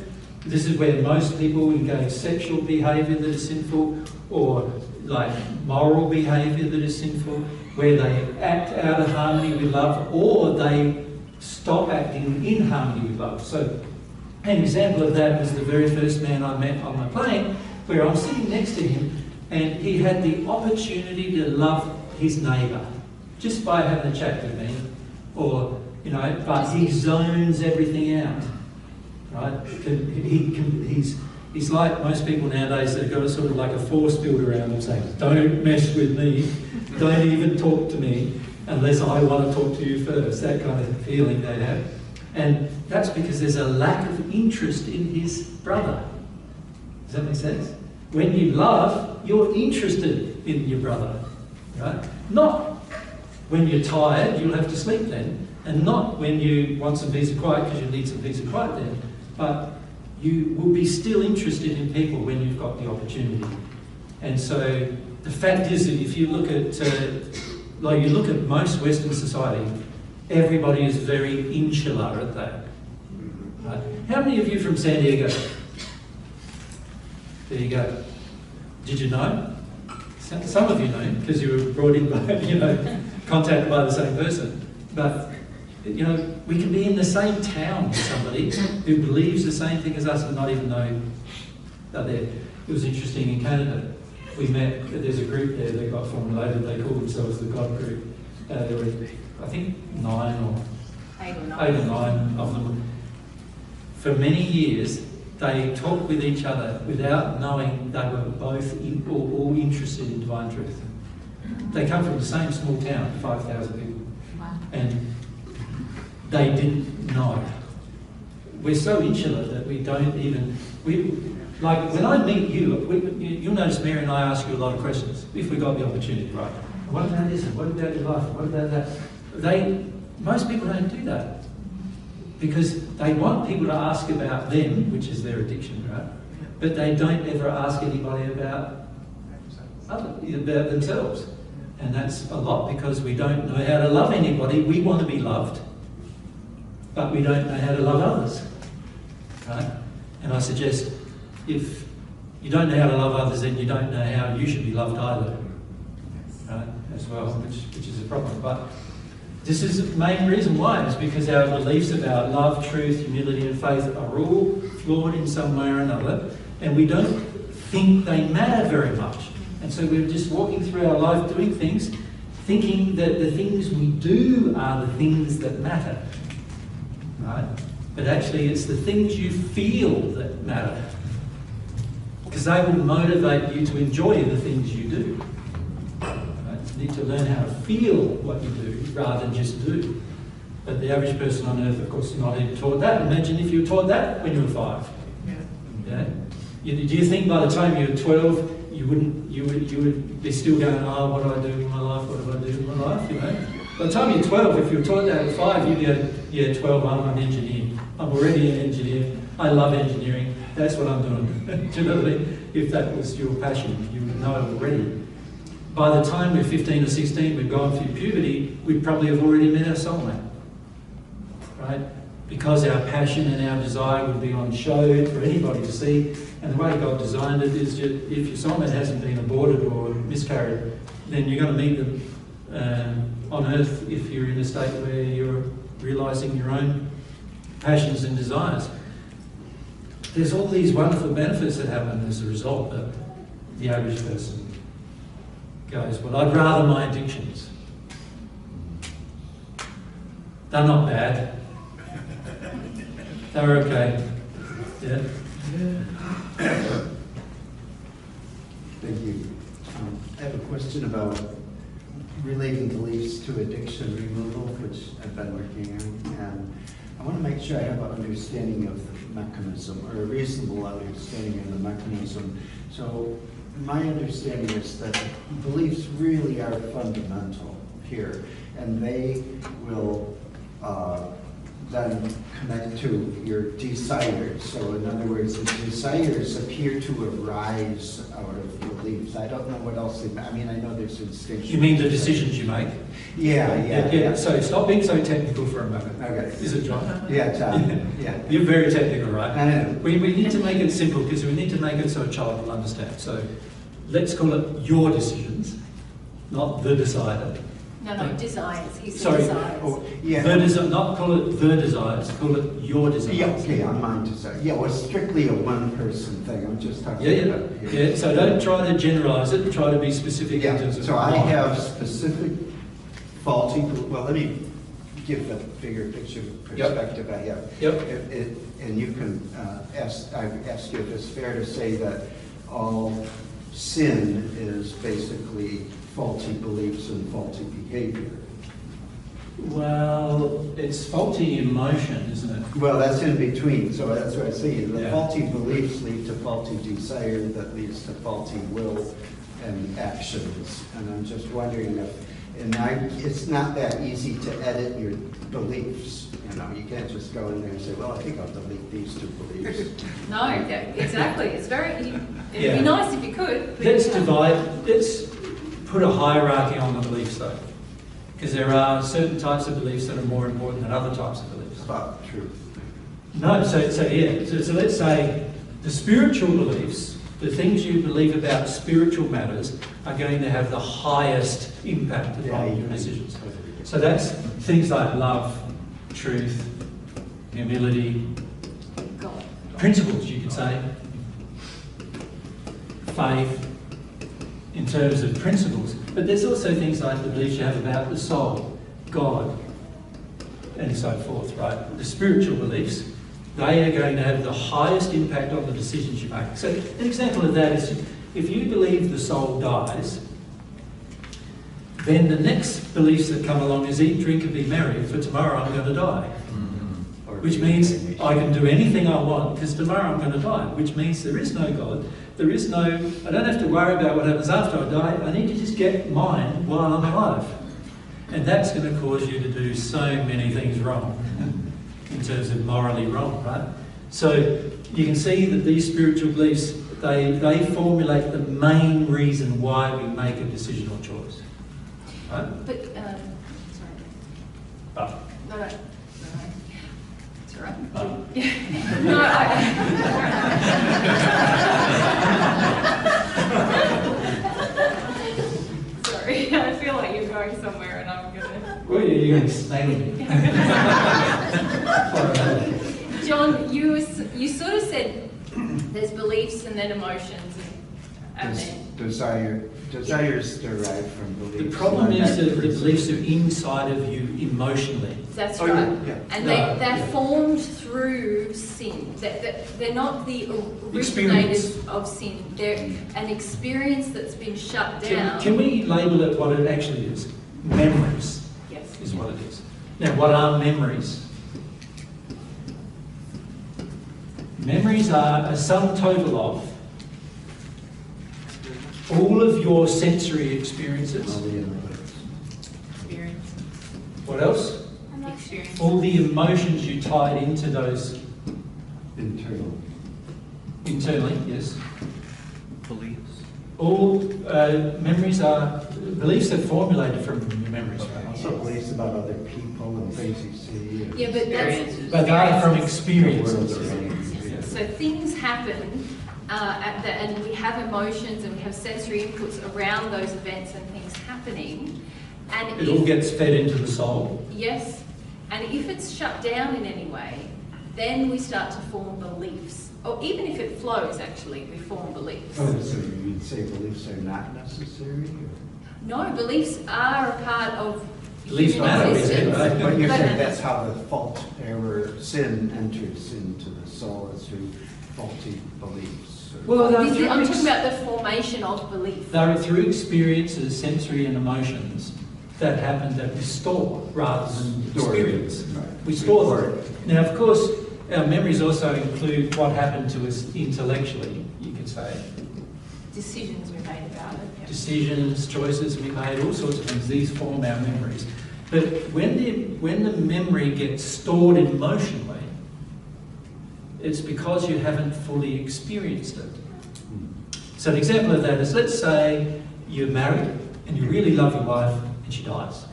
This is where most people engage sexual behaviour that is sinful, or like moral behaviour that is sinful, where they act out of harmony with love, or they stop acting in harmony with love. So an example of that was the very first man I met on the plane, where I'm sitting next to him and he had the opportunity to love his neighbour just by having a chat with me, or, but he zones everything out, right? He's like most people nowadays that have got a sort of like a force field around them saying, don't mess with me, don't even talk to me unless I want to talk to you first, that kind of feeling they have. And that's because there's a lack of interest in his brother. Does that make sense? When you love, you're interested in your brother, right? Not when you're tired, you'll have to sleep then, and not when you want some peace and quiet because you need some peace and quiet then, but you will be still interested in people when you've got the opportunity. And so the fact is that if you look at, you look at most Western society, everybody is very insular at that. Right? How many of you from San Diego? There you go. Did you know? Some of you know, because you were brought in by, contacted by the same person. But, we can be in the same town with somebody who believes the same thing as us and not even know they're there. It was interesting in Canada. We met, there's a group there that got formulated, they call themselves the God Group. There were, I think, 8 or 9 of them. For many years, they talked with each other without knowing they were both all interested in divine truth. They come from the same small town, 5,000 people. Wow. And they didn't know. We're so insular that we don't even... Like, when I meet you, you'll notice Mary and I ask you a lot of questions, if we got the opportunity, right? What about this? What about your life? What about that? Most people don't do that because they want people to ask about them, which is their addiction, right? but they don't ever ask anybody about themselves. And that's a lot because we don't know how to love anybody. We want to be loved, but we don't know how to love others. Right? And I suggest if you don't know how to love others, then you don't know how you should be loved either. Right? As well, which is a problem. But this is the main reason why, is because our beliefs about love, truth, humility and faith are all flawed in some way or another, and we don't think they matter very much. And so we're just walking through our life doing things, thinking that the things we do are the things that matter. Right? But actually it's the things you feel that matter. Because they will motivate you to enjoy the things you do. Right? You need to learn how to feel what you do rather than just do. But the average person on earth, of course, is not even taught that. Imagine if you were taught that when you were 5. Yeah? Do you think by the time you were 12, you would be still going, oh, what do I do in my life? What do I do in my life? You know? By the time you're 12, if you were taught that at 5, you'd go, yeah, 12, I'm an engineer. I'm already an engineer. I love engineering. That's what I'm doing. Do you know what I mean? If that was your passion, you would know it already. By the time we're 15 or 16, we've gone through puberty, we'd probably have already met our soulmate. Right? Because our passion and our desire would be on show for anybody to see. And the way God designed it is just, if your soulmate hasn't been aborted or miscarried, then you're going to meet them on earth if you're in a state where you're realising your own passions and desires. There's all these wonderful benefits that happen as a result, but the average person goes, well, I'd rather my addictions. They're not bad. They're okay. Yeah. Thank you. I have a question about relating beliefs to addiction removal, which I've been working on, and I want to make sure I have an understanding of the mechanism, or a reasonable understanding of the mechanism. So my understanding is that beliefs really are fundamental here, and they will then connect to your desires. So in other words, the desires appear to arise out of beliefs. I don't know what else they, I mean, I know there's instincts. You mean the decisions you make? Yeah. So stop being so technical for a moment. Okay. Is it John? Yeah, John. Yeah. You're very technical, right? I know. We need to make it simple because we need to make it so a child will understand. So let's call it your decisions, not the decider. No, desires. He said Sorry, desires. Not call it the desires, call it your desires. Yeah, okay, on mine desire. Yeah, well, strictly a one-person thing. I'm just talking about here. Yeah, so don't try to generalise it, try to be specific in terms of... So I have specific faulty, well, let me give the bigger picture perspective I have. And you can ask you if it's fair to say that all sin is basically faulty beliefs and faulty behavior. Well, it's faulty emotion, isn't it? Well, that's in between, so that's what I say. The faulty beliefs lead to faulty desire that leads to faulty will and actions. And I'm just wondering if, it's not that easy to edit your beliefs. You know, you can't just go in there and say, well, I think I'll delete these 2 beliefs. No, exactly. It's it'd be nice if you could. Let's put a hierarchy on the beliefs though. Because there are certain types of beliefs that are more important than other types of beliefs. About truth. No, so let's say the spiritual beliefs, the things you believe about spiritual matters, are going to have the highest impact upon your decisions. So that's things like love, truth, humility, principles, you could say, faith, in terms of principles. But there's also things like the beliefs you have about the soul, God, and so forth, right? The spiritual beliefs, they are going to have the highest impact on the decisions you make. So an example of that is if you believe the soul dies, then the next beliefs that come along is eat, drink and be merry, for tomorrow I'm going to die. Which means I can do anything I want because tomorrow I'm going to die, which means there is no God. I don't have to worry about what happens after I die. I need to just get mine while I'm alive. And that's going to cause you to do so many things wrong, in terms of morally wrong, right? So you can see that these spiritual beliefs, they formulate the main reason why we make a decision or choice. Right? But, sorry. No. It's all right. No, sorry, I feel like you're going somewhere and I'm going to... Well, yeah, you're going to snail me. John, you sort of said there's beliefs and then emotions and then... Desires derive from beliefs. The problem is that the beliefs are inside of you emotionally. That's right. Yeah. And they're formed through sin. They're not the originators of sin. They're an experience that's been shut down. Can we label it what it actually is? Memories. Yes. Is what it is. Now, what are memories? Memories are a sum total of all of your sensory experiences. Experience. What else? Experience. All the emotions you tied into those. Internally, yes. Beliefs. All memories are, beliefs are formulated from your memories. Okay. Also beliefs about other people and things you see. Yeah, but But they are from experiences. So things happen, and we have emotions and we have sensory inputs around those events and things happening. And It all gets fed into the soul. Yes, and if it's shut down in any way, then we start to form beliefs. Or even if it flows, actually, we form beliefs. Oh, so you'd say beliefs are not necessary? Or? No, beliefs are a part of Beliefs human matter, existence. But you're saying that's how the fault, error, sin enters into the soul, is through faulty beliefs. Well, I'm talking about the formation of belief. They're through experiences, sensory and emotions, that happen that we store rather than experience. Right. We store them. Now, of course, our memories also include what happened to us intellectually, you could say. Decisions we made about it. Yeah. Decisions, choices we made, all sorts of things. These form our memories. But when the memory gets stored emotionally, it's because you haven't fully experienced it. So an example of that is, let's say you're married and you really love your wife and she dies.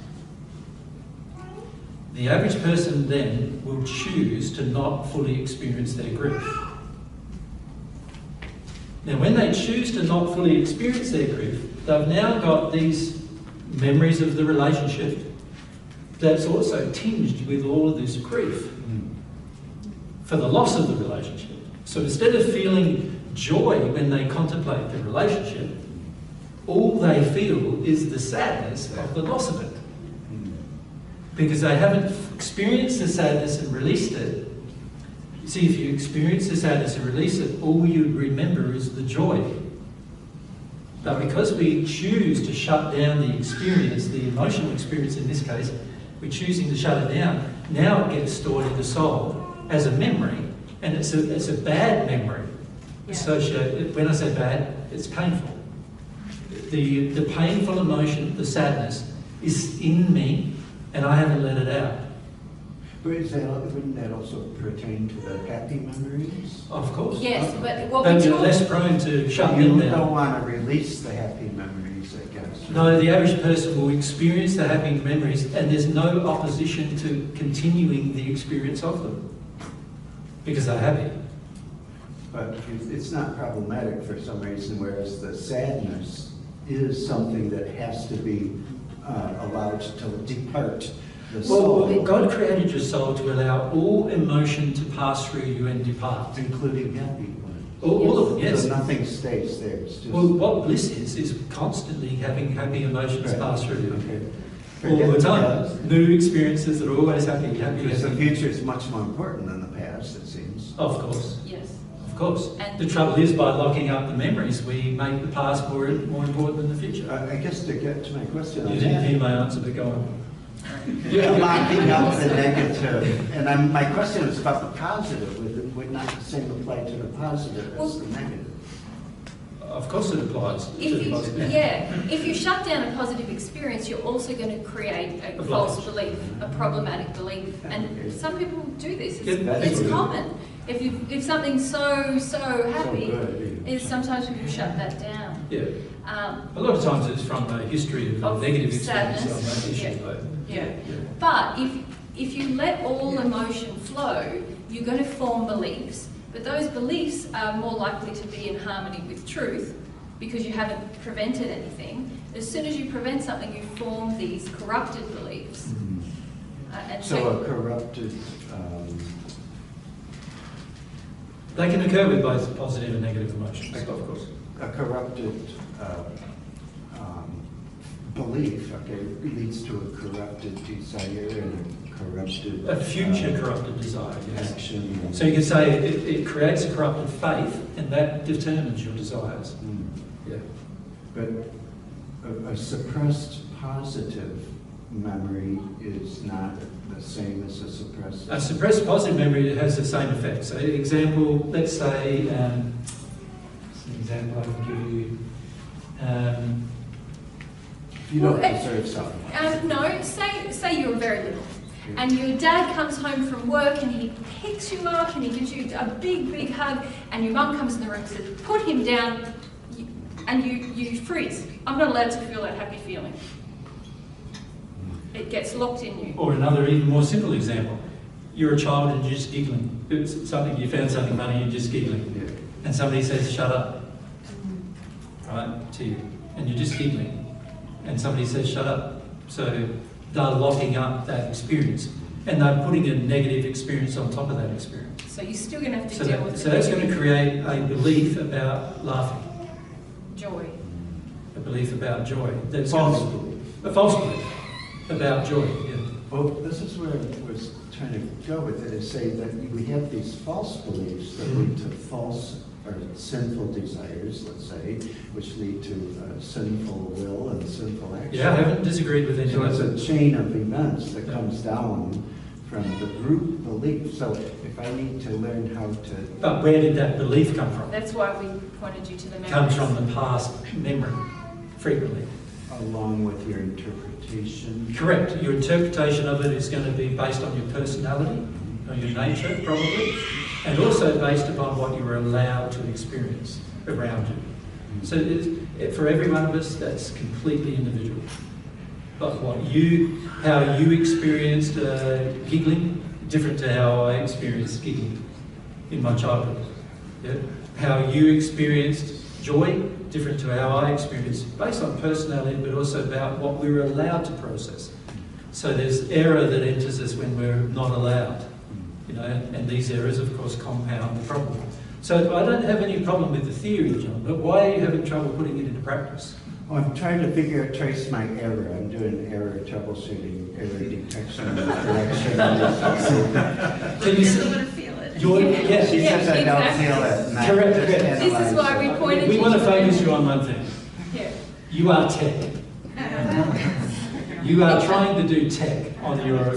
The average person then will choose to not fully experience their grief. Now, when they choose to not fully experience their grief, they've now got these memories of the relationship that's also tinged with all of this grief for the loss of the relationship. So instead of feeling joy when they contemplate the relationship, all they feel is the sadness of the loss of it. Because they haven't experienced the sadness and released it. See, if you experience the sadness and release it, all you remember is the joy. But because we choose to shut down the experience, the emotional experience in this case, we're choosing to shut it down, now it gets stored in the soul as a memory, and it's a bad memory. Associated, when I say bad, it's painful. The painful emotion, the sadness, is in me, and I haven't let it out. Wouldn't that also pertain to the happy memories? Of course. Yes, but what But we you're talk... less prone to shut You them down. don't want to release the happy memories, I guess. No, the average person will experience the happy memories, and there's no opposition to continuing the experience of them because they're happy. But it's not problematic for some reason, whereas the sadness is something that has to be allowed to depart the soul. Well, God created your soul to allow all emotion to pass through you and depart. Including happy ones. All of them, yes. So nothing stays there. It's just... Well, what bliss is constantly having happy emotions Right. pass through you. Okay. All the time. New experiences that are always happy. Because the future is much more important than the past, it seems. Of course. Yes. Of course. And the trouble is, by locking up the memories, we make the past more important than the future. I guess to get to my question on You didn't that, hear my answer, but go on. locking up the negative, and my question is about the positive. Would not the same apply to the positive as the negative? of course it applies to If the you, positive. if you shut down a positive experience, you're also going to create a false belief, a problematic belief. And some people do this. It's common. If something's so happy, sometimes people shut that down. Yeah. A lot of times it's from a history of negative experience on that issue, though. Yeah. But if you let all emotion flow, you're going to form beliefs. But those beliefs are more likely to be in harmony with truth because you haven't prevented anything. As soon as you prevent something, you form these corrupted beliefs. And So a corrupted... They can occur with both positive and negative emotions, of course. A corrupted belief, okay, leads to a corrupted desire and a corrupted... A future corrupted desire, yes. Action. So you can say it creates a corrupted faith, and that determines your desires. Yeah. But a suppressed positive memory is not the same as a suppressed... A suppressed positive memory has the same effect. So example, let's say, an example I can give you. You don't deserve something. No, say you're very little. And your dad comes home from work and he picks you up and he gives you a big hug, and your mum comes in the room and says, put him down, and you freeze. I'm not allowed to feel that happy feeling. It gets locked in you. Or another even more simple example. You're a child and you're just giggling. It's something, you found something funny, you're just giggling. Yeah. And somebody says, shut up, right, to you. And you're just giggling. And somebody says, shut up. So they're locking up that experience. And they're putting a negative experience on top of that experience. So you're still going to have to deal with it. So that's going to create a belief about laughing. Joy. A belief about joy. That's false belief. A false belief about joy, yeah. Well, this is where I was trying to go with it, is say that we have these false beliefs that lead to false or sinful desires, let's say, which lead to sinful will and sinful action. Yeah, I haven't disagreed with any of that. So it's a chain of events that comes down from the root belief. So if I need to learn how to... But where did that belief come from? That's why we pointed you to the memories. Comes from the past memory, frequently. Along with your interpretation. Correct. Your interpretation of it is going to be based on your personality, or your nature, probably, and also based upon what you were allowed to experience around you. So for every one of us, that's completely individual. But how you experienced giggling, different to how I experienced giggling in my childhood. Yeah? How you experienced joy, different to how I experienced, based on personality, but also about what we were allowed to process. So there's error that enters us when we're not allowed, you know, and these errors, of course, compound the problem. So I don't have any problem with the theory, John, but why are you having trouble putting it into practice? Well, I'm trying to trace my error. I'm doing error troubleshooting, error detection, correction. Can you Still gonna feel it. Yes, She says I don't feel it. Correct. This is why we pointed We you want to to focus you on one thing. Yeah. You are tech. You are trying to do tech on your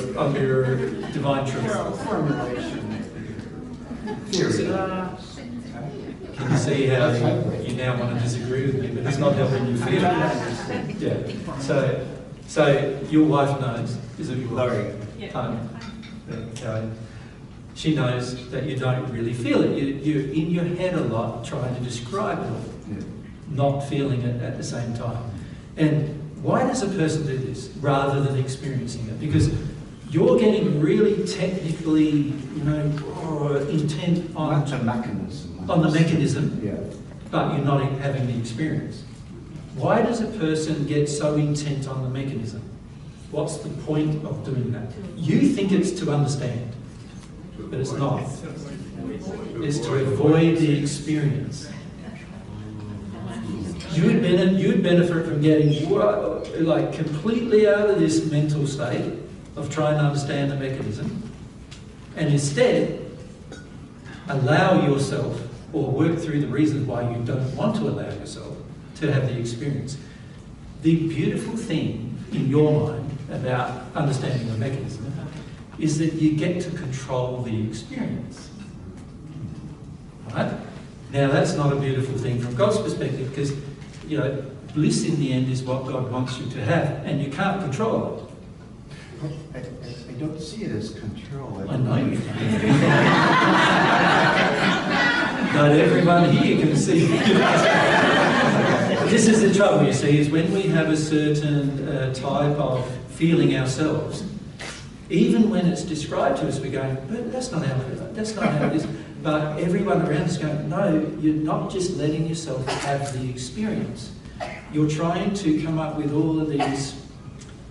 divine truth. Formulation. Theory. Can you see how you now want to disagree with me, but it's not helping you feel it? Yeah. So your wife knows, is it your wife? Partner? Okay. She knows that you don't really feel it. You're in your head a lot trying to describe it all, not feeling it at the same time. And why does a person do this rather than experiencing it? Because you're getting really technically, intent on the mechanism. On the mechanism, but you're not having the experience. Why does a person get so intent on the mechanism? What's the point of doing that? You think it's to understand, but it's not. It's to avoid the experience. You'd benefit from getting completely out of this mental state of trying to understand the mechanism, and instead allow yourself or work through the reasons why you don't want to allow yourself to have the experience. The beautiful thing in your mind about understanding the mechanism is that you get to control the experience. Right? Now that's not a beautiful thing from God's perspective, because bliss in the end is what God wants you to have, and you can't control it. I don't see it as control. I know you can. Not everyone here can see. This is the trouble, you see, is when we have a certain type of feeling ourselves, even when it's described to us, we're going, but that's not how it is. But everyone around us going, no, you're not just letting yourself have the experience. You're trying to come up with all of these.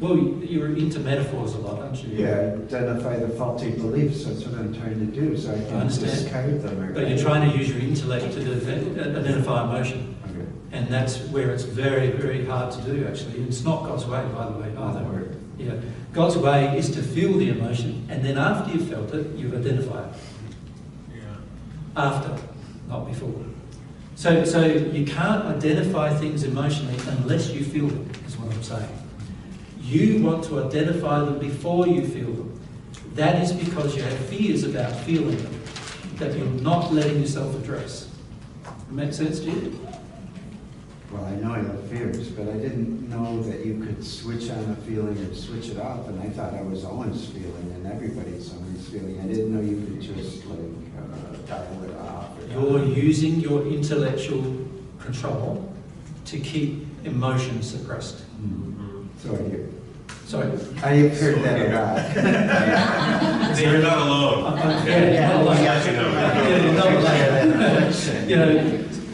Well, you're into metaphors a lot, aren't you? Yeah, identify the faulty beliefs. That's what I'm trying to do, so I can discard them. But you're trying to use your intellect to identify emotion. Okay. And that's where it's very, very hard to do, actually. And it's not God's way, by the way, either. Yeah. God's way is to feel the emotion, and then after you've felt it, you identify it. Yeah. After, not before. So you can't identify things emotionally unless you feel them, is what I'm saying. You want to identify them before you feel them. That is because you have fears about feeling them, that you're not letting yourself address. Make sense to you? Well, I know I have fears, but I didn't know that you could switch on a feeling or switch it off, and I thought I was always feeling, and everybody's always feeling. I didn't know you could just dial it off. You're using your intellectual control to keep emotions suppressed. Mm-hmm. So I hear. Sorry? I've heard that a lot. You're not alone.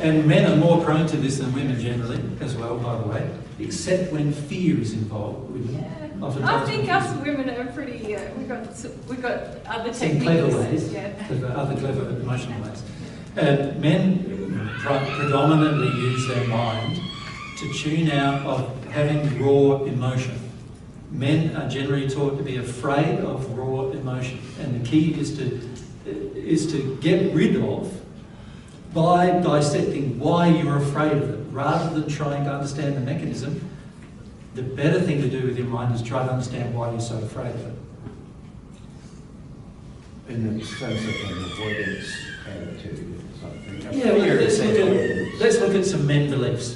And men are more prone to this than women generally, as well, by the way, except when fear is involved. I think us women are pretty. We've got other some techniques. clever ways, other clever emotional ways. Men predominantly use their mind to tune out of having raw emotion. Men are generally taught to be afraid of raw emotion, and the key is to get rid of by dissecting why you're afraid of it, rather than trying to understand the mechanism. The better thing to do with your mind is try to understand why you're so afraid of it. In the sense of an avoidance attitude or something. Yeah, let's look at some men beliefs.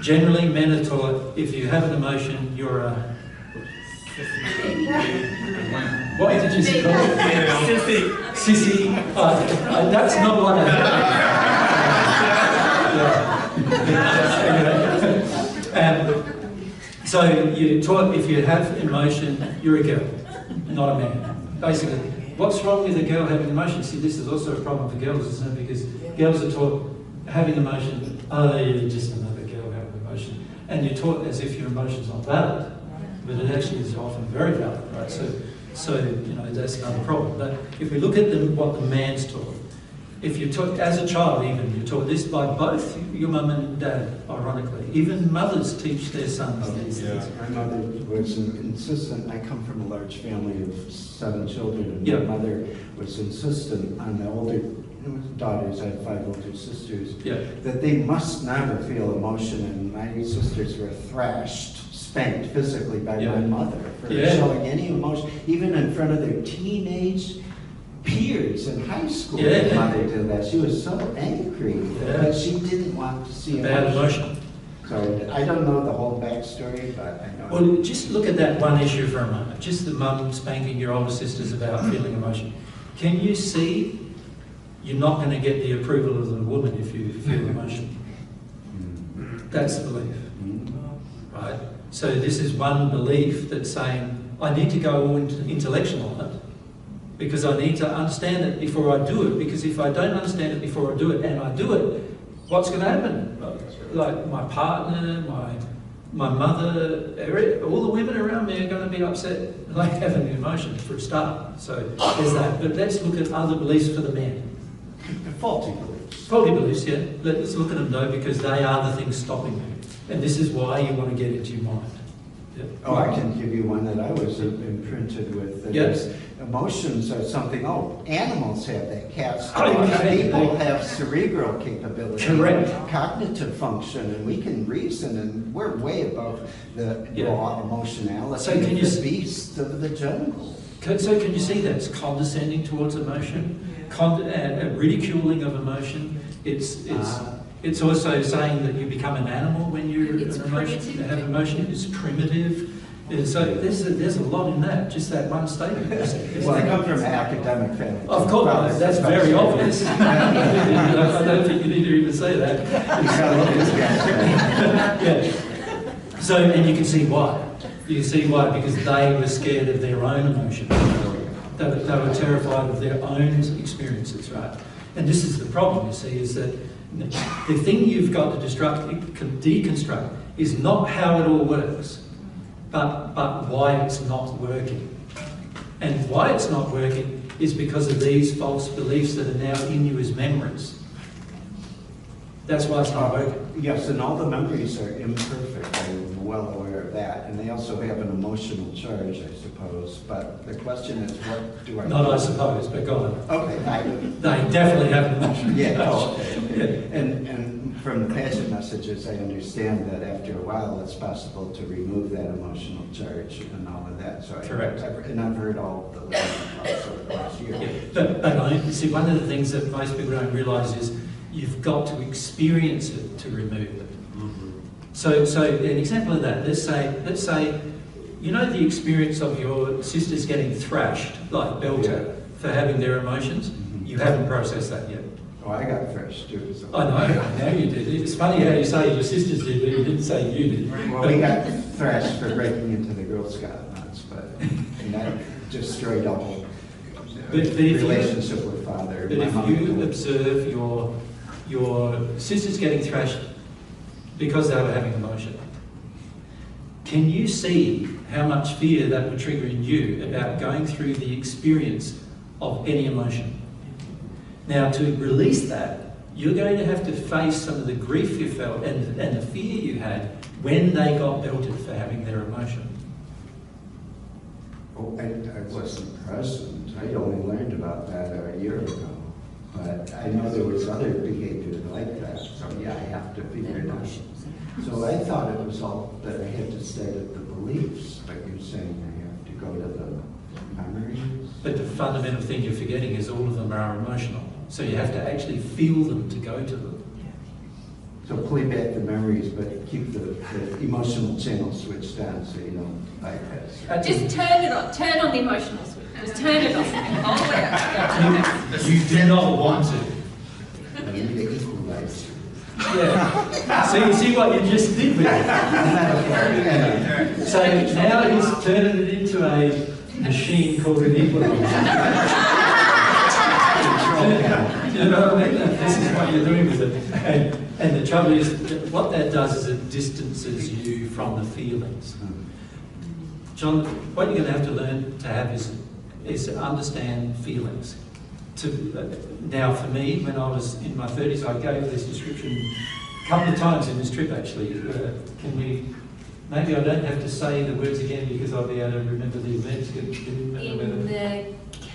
Generally, men are taught if you have an emotion, you're a... What did you say? Sissy. That's not what I meant. So you're taught if you have emotion, you're a girl, not a man. Basically, what's wrong with a girl having emotion? See, this is also a problem for girls, isn't it? Because girls are taught having emotion, oh, you're just another girl having emotion. And you're taught as if your emotion's not valid, but it actually is often very valid, right? So that's another problem. But if we look at what the man's taught, if you're taught, as a child even, you're taught this by both your mum and dad, ironically. Even mothers teach their sons these things. My mother was insistent. I come from a large family of 7 children, and my mother was insistent on the older daughters, I had 5 older sisters, that they must never feel emotion, and my sisters were spanked physically by my mother for showing any emotion, even in front of their teenage peers in high school. My mother did that. She was so angry that she didn't want to see emotion. So I don't know the whole backstory, but I know. Well, just look at that one issue for a moment. Just the mum spanking your older sisters about feeling emotion. Can you see you're not going to get the approval of the woman if you feel emotion? That's the belief, right? So this is one belief that's saying, I need to go all intellectual on it because I need to understand it before I do it, because if I don't understand it before I do it and I do it, what's going to happen? Like my partner, my mother, all the women around me are going to be upset, like having emotion for a start. So there's that. But let's look at other beliefs for the men. Faulty beliefs. Faulty beliefs, yeah. Let's look at them though, because they are the things stopping you. And this is why you want to get into your mind. Yep. Oh, I can give you one that I was imprinted with. Emotions are something, animals have that. Cats, people have cerebral capability. Correct. Cognitive function, and we can reason, and we're way above the raw emotionality of the beast of the jungle. So can you see that? It's condescending towards emotion, a ridiculing of emotion. It's also saying that you become an animal when you It's have emotion. It's primitive. So there's a lot in that, just that one statement. Well, I come from an academic family. Of course, that's very obvious. I don't think you need to even say that. Yeah. So, and you can see why. You can see why, because they were scared of their own emotions. They were terrified of their own experiences, right? And this is the problem, you see, is that the thing you've got to deconstruct is not how it all works, but why it's not working. And why it's not working is because of these false beliefs that are now in you as memories. That's why it's not working. Yes, and all the memories are imperfect. I'm well aware of that. And they also have an emotional charge, I suppose. But the question is, what do I... Not I suppose, but go on. Okay. They definitely have an emotional charge. Yeah, okay. And from the passion messages, I understand that after a while, it's possible to remove that emotional charge and all of that. So correct. I've heard all the lessons over the last year. Yeah. But see, one of the things that most people don't realise is you've got to experience it to remove it. Mm-hmm. So an example of that, let's say, you know the experience of your sisters getting thrashed, like belted, for having their emotions? Mm-hmm. You haven't processed that yet. Oh, I got thrashed too. So. I know you did. It's funny how you say your sisters did, but you didn't say you did. Well, we got thrashed for breaking into the Girl Scout nuts, and that destroyed our whole relationship with father. But if you observe your sisters getting thrashed because they were having emotion, can you see how much fear that would trigger in you about going through the experience of any emotion? Now, to release that, you're going to have to face some of the grief you felt and the fear you had when they got belted for having their emotion. Oh, I wasn't present. I only learned about that a year ago. But I know there was other behavior like that, so yeah, I have to figure it out. So I thought it was all that I had to start at the beliefs, but you're saying I have to go to the memories? But the fundamental thing you're forgetting is all of them are emotional. So you have to actually feel them to go to them. So play back the memories, but keep the emotional channel switched on so you don't bypass. Just turn it on. Turn on the emotional switch. Just turn it on. All the way up. You do not want to. I need to equalize. Yeah. See what you just did with it. So now he's turning it into a machine called an equalizer. You know what I mean? This is what you're doing with it. And the trouble is, what that does is it distances you from the feelings. John, what you're going to have to learn to have is to understand feelings. Now, for me, when I was in my 30s, I gave this description a couple of times in this trip, actually. Maybe I don't have to say the words again because I'll be able to remember the events.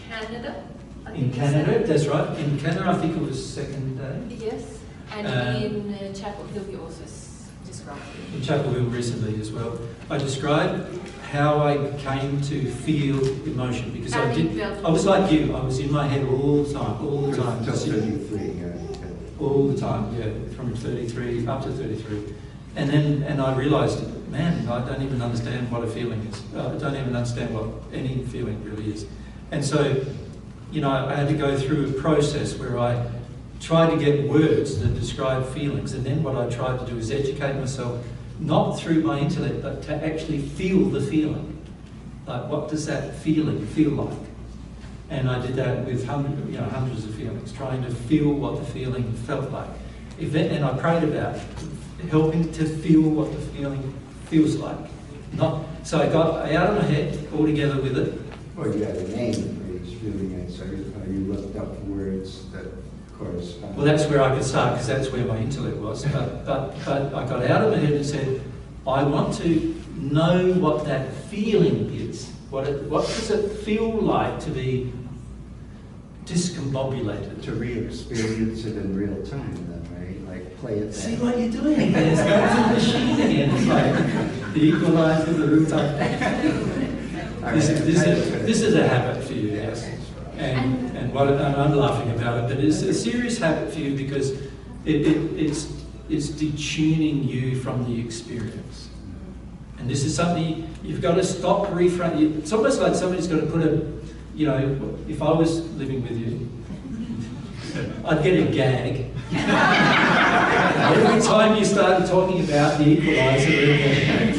Canada? In Canada, that's right. In Canada, I think it was second day. Yes, and in Chapel Hill you also described it. In Chapel Hill recently as well. I described how I came to feel emotion because I was like you. I was in my head all the time. Till 33, all the time, yeah, from 33 up to 33. And I realised, man, I don't even understand what a feeling is. I don't even understand what any feeling really is. And so, you know, I had to go through a process where I tried to get words that describe feelings, and then what I tried to do is educate myself, not through my intellect, but to actually feel the feeling. Like, what does that feeling feel like? And I did that with hundreds of feelings, trying to feel what the feeling felt like. And I prayed about helping to feel what the feeling feels like. So I got out of my head altogether with it. Well, you had a name for each feeling, so you looked up words that correspond. Well, that's where I could start, because that's where my intellect was. But I got out of my head and said, I want to know what that feeling is. What does it feel like to be discombobulated? To re-experience it in real time, then, right? Like play it back. See what you're doing? It's going to the machine again. It's like the equalizer, the root up. This is a habit for you, yes. And I'm laughing about it, but it's a serious habit for you because It's detuning you from the experience. And this is something you've got to stop reframing. It's almost like somebody's got to put a, you know, if I was living with you, I'd get a gag. Every time you started talking about the equaliser,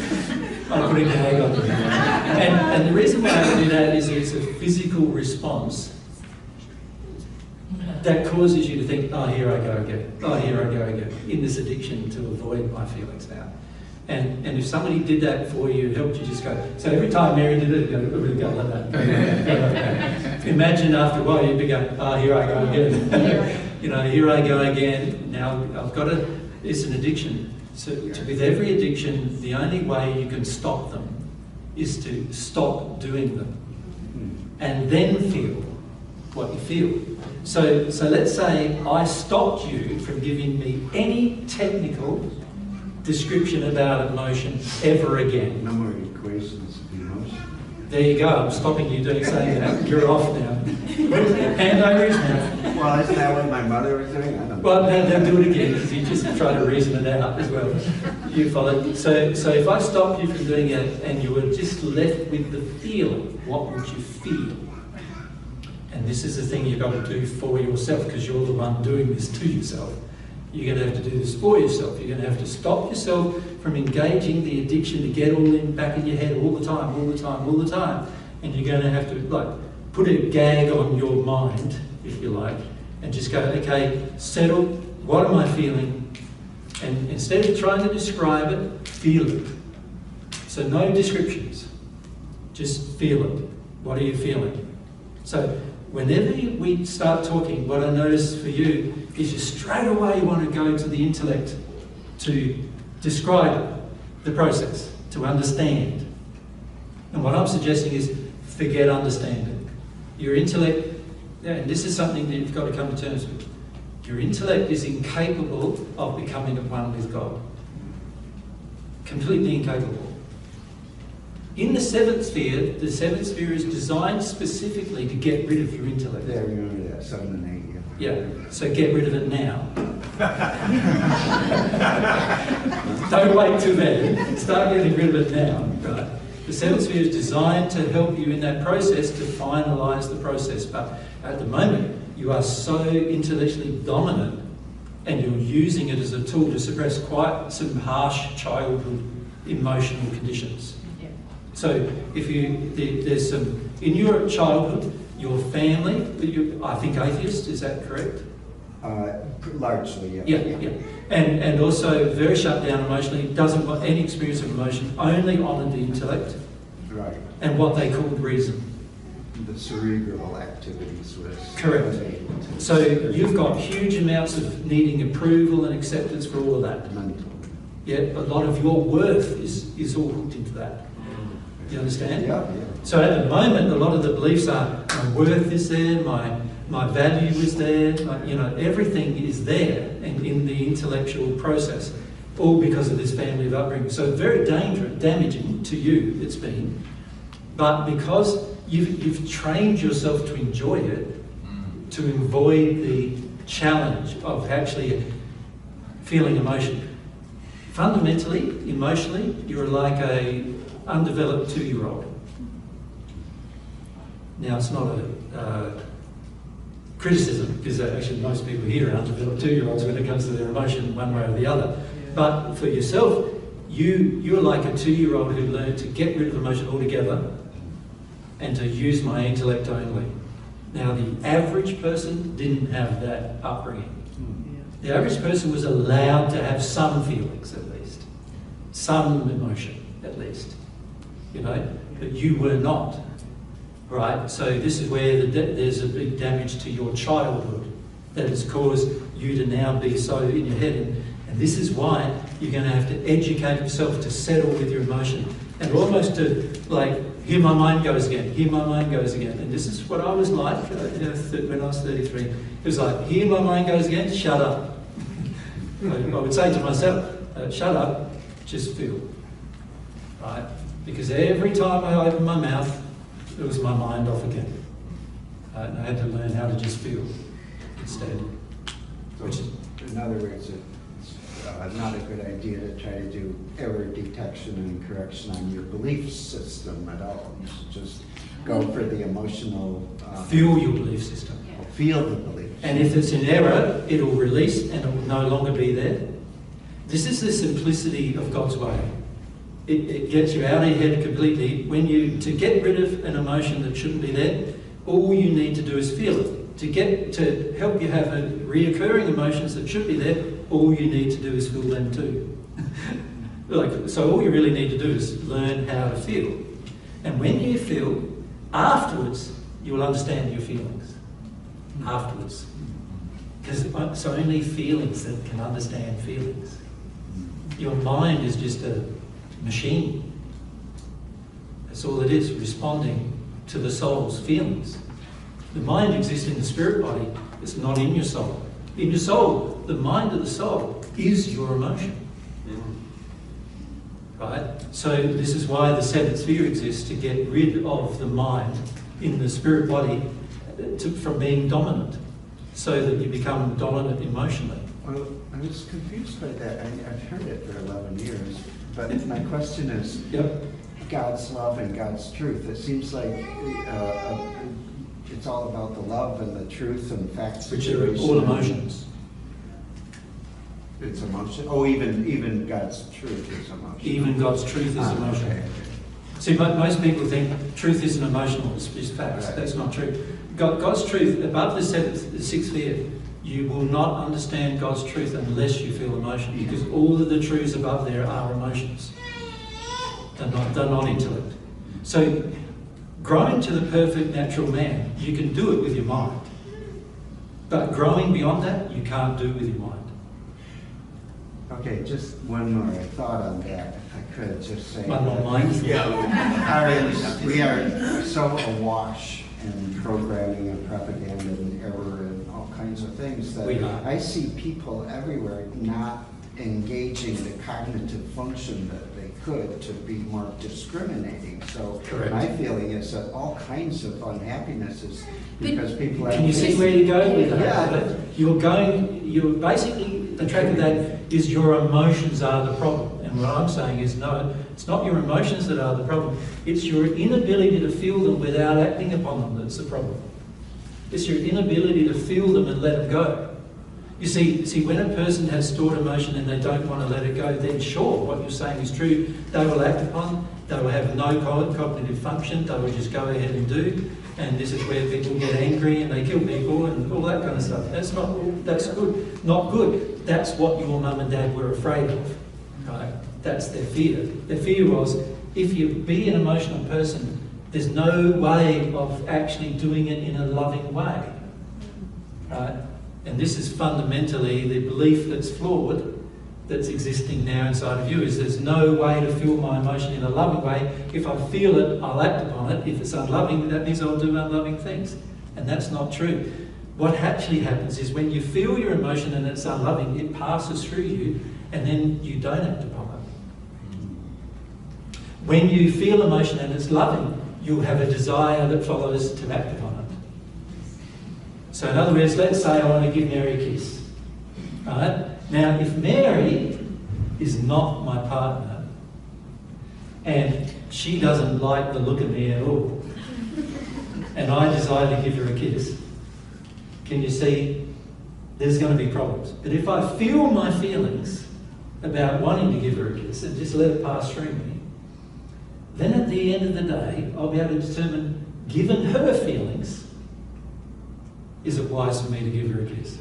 I'd put a gag on you. And the reason why I do that is it's a physical response that causes you to think, oh, here I go again. Oh, here I go again. In this addiction to avoid my feelings now. And if somebody did that for you, it helped you just go. So every time Mary did it, it would go like that. Imagine after a while you'd be going, oh, here I go again. You know, here I go again. Now I've got to, it's an addiction. So with every addiction, the only way you can stop them is to stop doing them. And then feel what you feel. So let's say I stopped you from giving me any technical description about emotion ever again. No more equations of emotion. There you go. I'm stopping you saying that. You're off now. Hand over his mouth. Well, isn't that what my mother was doing? I don't know. Well, then do it again, because you just try to reason it out as well. You follow. So if I stopped you from doing it and you were just left with the feeling, what would you feel? And this is the thing you've got to do for yourself, because you're the one doing this to yourself. You're going to have to do this for yourself. You're going to have to stop yourself from engaging the addiction to get all in back in your head all the time, all the time, all the time. And you're going to have to put a gag on your mind, if you like, and just go, okay, settle, what am I feeling? And instead of trying to describe it, feel it. So no descriptions, just feel it. What are you feeling? So whenever we start talking, what I notice for you is you straight away want to go to the intellect to describe the process, to understand. And what I'm suggesting is forget understanding. Your intellect, and this is something that you've got to come to terms with, your intellect is incapable of becoming at one with God. Completely incapable. In the seventh sphere is designed specifically to get rid of your intellect. Yeah, I remember that, 7 and 8, yeah. Yeah, so get rid of it now. Don't wait till then. Start getting rid of it now. Right? The seventh sphere is designed to help you in that process to finalise the process. But at the moment, you are so intellectually dominant and you're using it as a tool to suppress quite some harsh childhood emotional conditions. So if there's some, in your childhood, your family, I think atheist, is that correct? Largely, yeah. Yeah. And also very shut down emotionally, doesn't want any experience of emotion, only honoured the intellect. Right. And what they called reason. The cerebral activities was... Correct. So you've got huge amounts of needing approval and acceptance for all of that. Mental. Yeah, a lot of your worth is all hooked into that. You understand? Yeah. So at the moment, a lot of the beliefs are my worth is there, my value is there, everything is there and in the intellectual process, all because of this family of upbringing. So very dangerous, damaging to you it's been, but because you've trained yourself to enjoy it, to avoid the challenge of actually feeling emotion. Fundamentally, emotionally, you're like a undeveloped 2-year-old. Now, it's not a criticism, because actually most people here are undeveloped 2-year-olds when it comes to their emotion, one way or the other. But for yourself, you're like a 2-year-old who learned to get rid of emotion altogether and to use my intellect only. Now, the average person didn't have that upbringing. The average person was allowed to have some feelings, at least. Some emotion, at least. But you were not. Right? So this is where there's a big damage to your childhood that has caused you to now be so in your head. And this is why you're going to have to educate yourself to settle with your emotion. And almost to, here my mind goes again, here my mind goes again. And this is what I was like when I was 33. It was like, here my mind goes again, shut up. I would say to myself, shut up, just feel. Right? Because every time I opened my mouth, it was my mind off again. And I had to learn how to just feel instead. In other words, it's not a good idea to try to do error detection and correction on your belief system at all. You should just go for the emotional... feel your belief system. Feel the belief. And if it's an error, it'll release and it will no longer be there. This is the simplicity of God's way. It gets you out of your head completely. To get rid of an emotion that shouldn't be there, all you need to do is feel it. To help you have reoccurring emotions that should be there, all you need to do is feel them too. So all you really need to do is learn how to feel. And when you feel, afterwards, you will understand your feelings. Afterwards. Because it's only feelings that can understand feelings. Your mind is just a machine. That's all it is, responding to the soul's feelings. The mind exists in the spirit body. It's not in your soul. In your soul, the mind of the soul is your emotion. Right? So this is why the seventh sphere exists, to get rid of the mind in the spirit body from being dominant, so that you become dominant emotionally. Well, I was confused by that. I've heard it for 11 years, but my question is, God's love and God's truth. It seems like it's all about the love and the truth and facts. Which are all emotions. It's emotion? Oh, even God's truth is emotion. Even God's truth is emotion. Okay. See, most people think truth isn't emotional, it's facts. Right. That's not true. God's truth, above the sixth sphere, you will not understand God's truth unless you feel emotion, because all of the truths above there are emotions. They're not intellect. So, growing to the perfect natural man, you can do it with your mind. But growing beyond that, you can't do with your mind. Okay, just one more thought on that, if I could just say. One more mind? Yeah. We are so awash in programming and propaganda and error and all kinds of things that I see people everywhere not engaging the cognitive function that they could to be more discriminating. So my feeling is that all kinds of unhappiness is because people are... Can you see where you're going with that? Yeah. You're basically, the track of that is your emotions are the problem. And what I'm saying is, no, it's not your emotions that are the problem. It's your inability to feel them without acting upon them that's the problem. It's your inability to feel them and let them go. You see, when a person has stored emotion and they don't want to let it go, then sure, what you're saying is true. They will act upon, they will have no cognitive function, they will just go ahead and do. And this is where people get angry and they kill people and all that kind of stuff. That's good. Not good. That's what your mum and dad were afraid of. Right? That's their fear. Their fear was, if you be an emotional person, there's no way of actually doing it in a loving way. Right? And this is fundamentally the belief that's flawed, that's existing now inside of you, is there's no way to feel my emotion in a loving way. If I feel it, I'll act upon it. If it's unloving, that means I'll do unloving things. And that's not true. What actually happens is when you feel your emotion and it's unloving, it passes through you and then you don't act upon it. When you feel emotion and it's loving, you'll have a desire that follows to act upon it. So in other words, let's say I want to give Mary a kiss. Right? Now, if Mary is not my partner and she doesn't like the look of me at all, and I desire to give her a kiss, can you see there's going to be problems? But if I feel my feelings about wanting to give her a kiss and just let it pass through me, then at the end of the day, I'll be able to determine, given her feelings, is it wise for me to give her a kiss?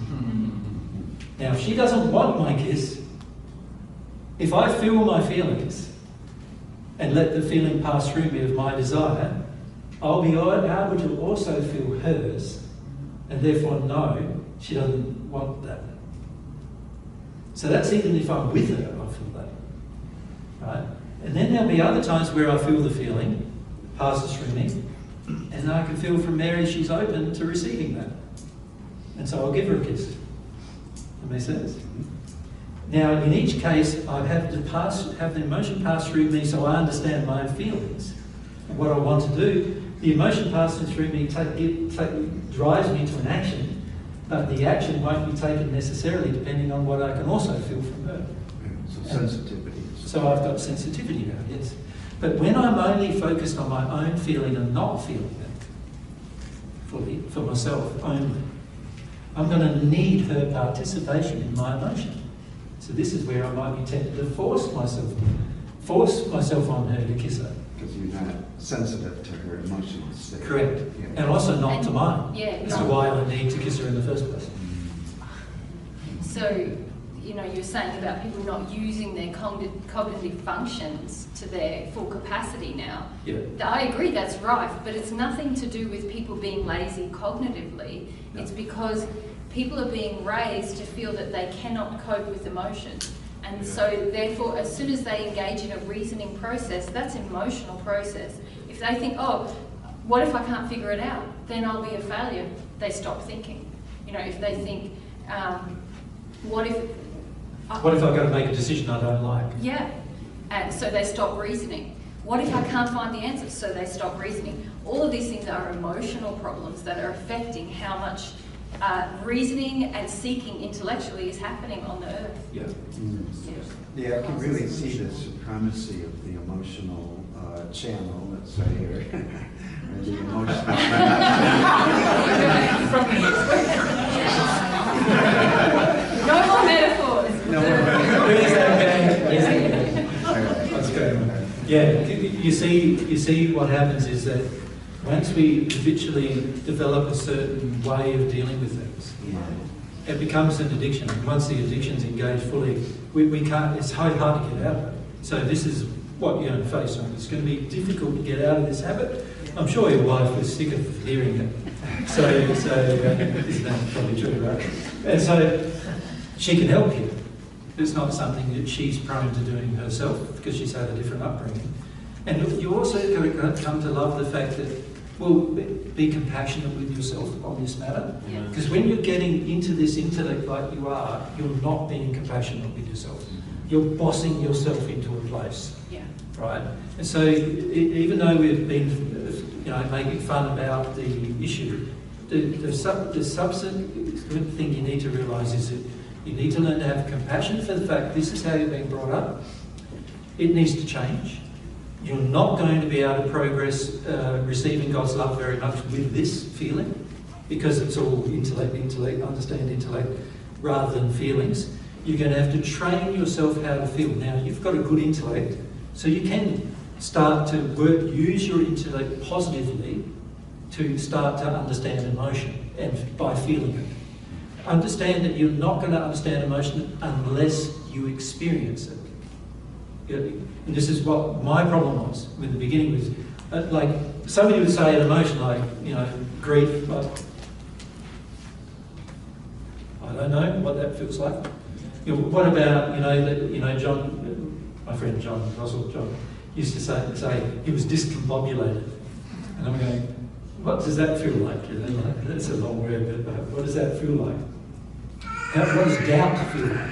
Now, if she doesn't want my kiss, if I feel my feelings and let the feeling pass through me of my desire, I'll be able to also feel hers and therefore know she doesn't want that. So that's even if I'm with her, I feel that. Right? And then there'll be other times where I feel the feeling, passes through me, and I can feel from Mary she's open to receiving that. And so I'll give her a kiss. That makes sense? Now, in each case, I have the emotion pass through me so I understand my own feelings. And what I want to do, the emotion passing through me drives me to an action. But the action won't be taken necessarily depending on what I can also feel from her. So sensitivity. So I've got sensitivity now, yes. But when I'm only focused on my own feeling and not feeling it fully, for myself only, I'm going to need her participation in my emotion. So this is where I might be tempted to force myself on her to kiss her. Because you're not sensitive to her emotional state. Correct. Yeah. And also not to mine. Yeah. This is why I need to kiss her in the first place. So, you know, you're saying about people not using their cognitive functions to their full capacity now. Yeah. I agree, that's right, but it's nothing to do with people being lazy cognitively. No. It's because people are being raised to feel that they cannot cope with emotions. And so, therefore, as soon as they engage in a reasoning process, that's an emotional process. If they think, oh, what if I can't figure it out? Then I'll be a failure. They stop thinking. You know, if they think, what if I've got to make a decision I don't like? Yeah, and so they stop reasoning. What if I can't find the answer? So they stop reasoning. All of these things are emotional problems that are affecting how much reasoning and seeking intellectually is happening on the earth. Yeah. Yeah, I can really see the supremacy of the emotional channel, let's say, or the emotional. No more metaphors. No more metaphors. That's good. Yeah, you see what happens is that once we habitually develop a certain way of dealing with things, it becomes an addiction. And once the addiction's engaged fully, we can't, it's hard to get out of it. So this is what you're going to face on. It's going to be difficult to get out of this habit. I'm sure your wife was sick of hearing it. So isn't that probably true, right? And so she can help you. It's not something that she's prone to doing herself because she's had a different upbringing. And you also got to come to love the fact that, well, be compassionate with yourself on this matter. Because when you're getting into this intellect like you are, you're not being compassionate with yourself. You're bossing yourself into a place. Yeah. Right? And so even though we've been, making fun about the issue, the subsequent thing you need to realise is that you need to learn to have compassion for the fact this is how you're being brought up. It needs to change. You're not going to be able to progress receiving God's love very much with this feeling because it's all intellect, understand intellect rather than feelings. You're going to have to train yourself how to feel. Now, you've got a good intellect, so you can start to use your intellect positively to start to understand emotion and by feeling it. Understand that you're not going to understand emotion unless you experience it. And this is what my problem was with the beginning was, like, somebody would say an emotion like, grief, but I don't know what that feels like. What about, John, my friend John Russell, used to say he was discombobulated. And I'm going, what does that feel like? That's a long word, but what does that feel like? What does doubt feel like?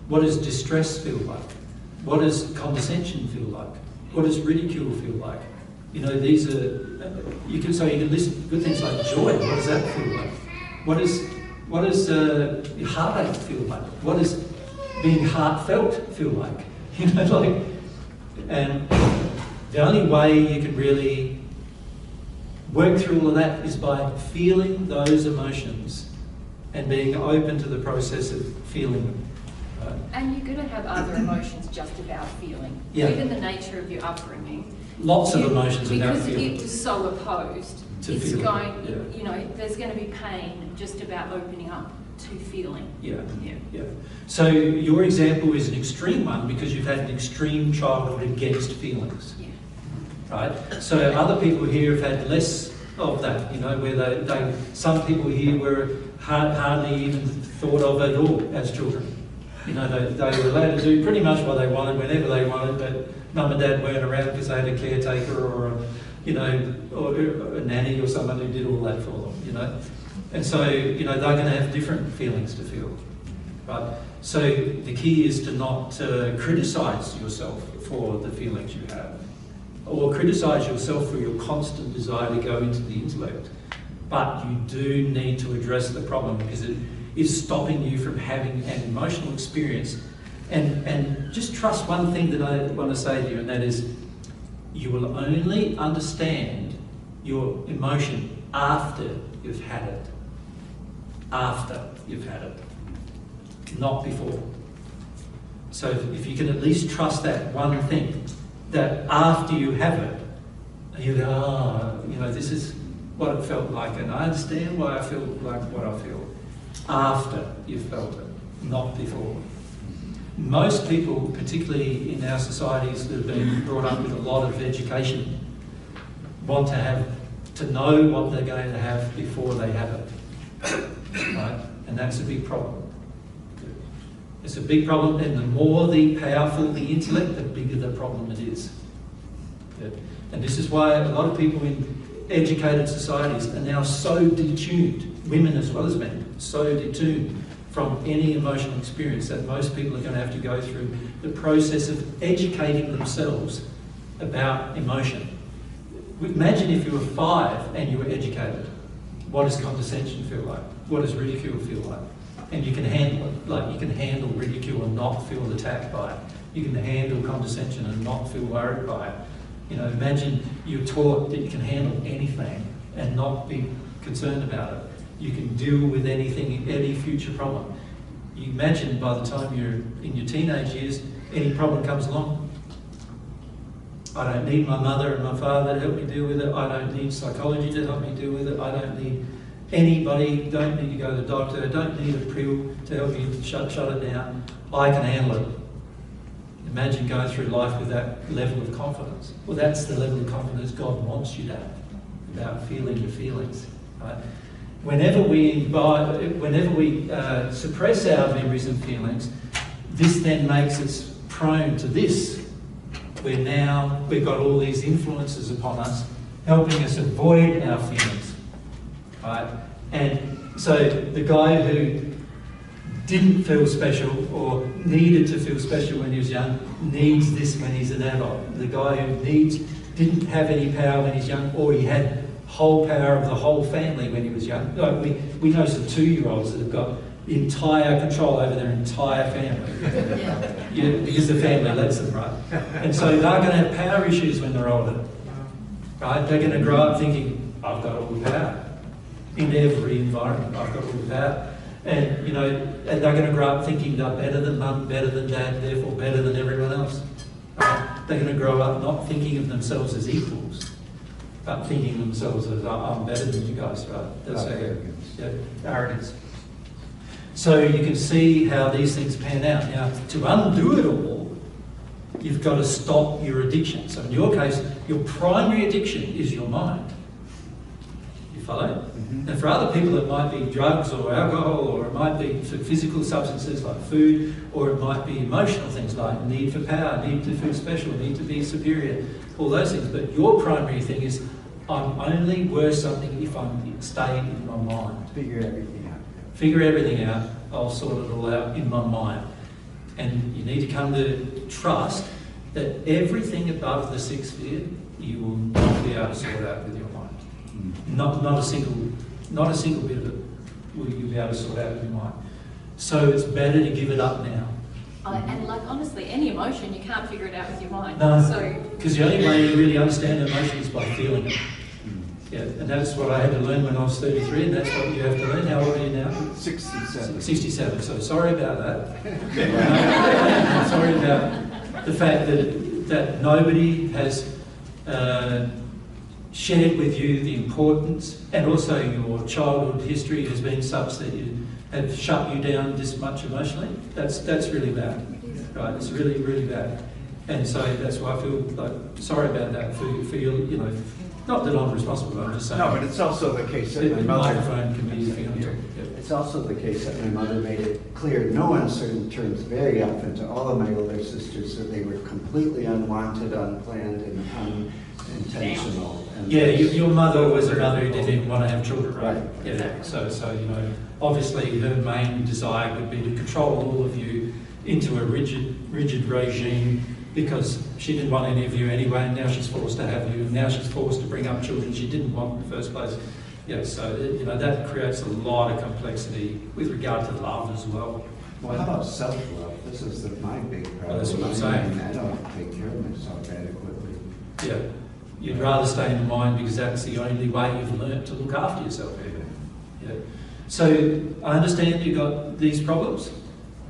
What does distress feel like? What does condescension feel like? What does ridicule feel like? These are, you can listen to good things like joy. What does that feel like? What does heartache feel like? What does being heartfelt feel like? And the only way you can really work through all of that is by feeling those emotions and being open to the process of feeling them. Right? And you're going to have other emotions just about feeling. Yeah. Given the nature of your upbringing. Lots of emotions about feeling. Because it was so opposed, to it's feeling. going, there's going to be pain just about opening up to feeling. Yeah. So your example is an extreme one because you've had an extreme childhood against feelings. Yeah. Right? So other people here have had less of that, where some people here were hardly even thought of at all as children. They were allowed to do pretty much what they wanted whenever they wanted, but mum and dad weren't around because they had a caretaker or a nanny or someone who did all that for them, And so, they're going to have different feelings to feel, right? So the key is to not criticise yourself for the feelings you have, or criticise yourself for your constant desire to go into the intellect. But you do need to address the problem because it is stopping you from having an emotional experience. And just trust one thing that I want to say to you, and that is you will only understand your emotion after you've had it. After you've had it, not before. So if you can at least trust that one thing, that after you have it, you go, oh, you know, this is what it felt like, and I understand why I feel like what I feel. After you've felt it, not before. Most people, particularly in our societies that have been brought up with a lot of education, want to know what they're going to have before they have it. Right? And that's a big problem. It's a big problem, and the more the powerful the intellect, the bigger the problem it is. And this is why a lot of people in educated societies are now so detuned, women as well as men, so detuned from any emotional experience that most people are going to have to go through the process of educating themselves about emotion. Imagine if you were 5 and you were educated. What does condescension feel like? What does ridicule feel like? And you can handle it. Like you can handle ridicule and not feel attacked by it. You can handle condescension and not feel worried by it. You know, imagine you're taught that you can handle anything and not be concerned about it. You can deal with anything, any future problem. You imagine by the time you're in your teenage years, any problem comes along. I don't need my mother and my father to help me deal with it. I don't need psychology to help me deal with it. I don't need anybody, don't need to go to the doctor, don't need a pill to help you shut it down. I can handle it. Imagine going through life with that level of confidence. Well, that's the level of confidence God wants you to have about feeling your feelings. Right? Whenever we suppress our memories and feelings, this then makes us prone to this. Where now we've got all these influences upon us, helping us avoid our feelings. Right? And so the guy who didn't feel special or needed to feel special when he was young needs this when he's an adult. The guy who didn't have any power when he's young, or he had whole power of the whole family when he was young. Like we know some 2-year-olds that have got entire control over their entire family. Yeah, because the family lets them, right? And so they're going to have power issues when they're older. Right? They're going to grow up thinking, I've got all the power. In every environment, I've got all the power. And, you know, and they're going to grow up thinking they're better than mum, better than dad, therefore better than everyone else. Right? They're going to grow up not thinking of themselves as equals, but thinking of themselves as, I'm better than you guys, right? That's arrogance. So you can see how these things pan out. Now, to undo it all, you've got to stop your addiction. So in your case, your primary addiction is your mind. You follow? Mm-hmm. And for other people, it might be drugs or alcohol, or it might be physical substances like food, or it might be emotional things like need for power, need to feel special, need to be superior, all those things. But your primary thing is, I'm only worth something if I'm staying in my mind. Figure everything out. Figure everything out, I'll sort it all out in my mind. And you need to come to trust that everything above the 6th sphere, you will not be able to sort out with your mind. Not a single bit of it will you be able to sort out with your mind. So it's better to give it up now. And like honestly, any emotion, you can't figure it out with your mind. No, because the only way you really understand emotion is by feeling it. Yeah, and that's what I had to learn when I was 33, and that's what you have to learn. How old are you now? 67. 67, so sorry about that. Sorry about the fact that nobody has shared with you the importance, and also your childhood history has been such that you have shut you down this much emotionally. That's really bad, right? It's really, really bad. And so that's why I feel like sorry about that for your, you know, not that I'm responsible, but I'm just saying. No, but it's also the case that my mother... microphone can be easy on top. It's also the case that my mother made it clear, no uncertain terms, very often to all of my older sisters that they were completely unwanted, unplanned, and unintentional. And yeah, your mother was a mother who didn't even want to have children, right? Right. Yeah. So you know, obviously her main desire would be to control all of you into a rigid regime, because she didn't want any of you anyway, and now she's forced to have you, and now she's forced to bring up children she didn't want in the first place. Yeah, so that creates a lot of complexity with regard to love as well. Well, how about self-love? This is my big problem. Well, that's what I'm saying. I don't take care of myself adequately. Yeah, you'd rather stay in the mind because that's the only way you've learnt to look after yourself. Yeah. So I understand you've got these problems.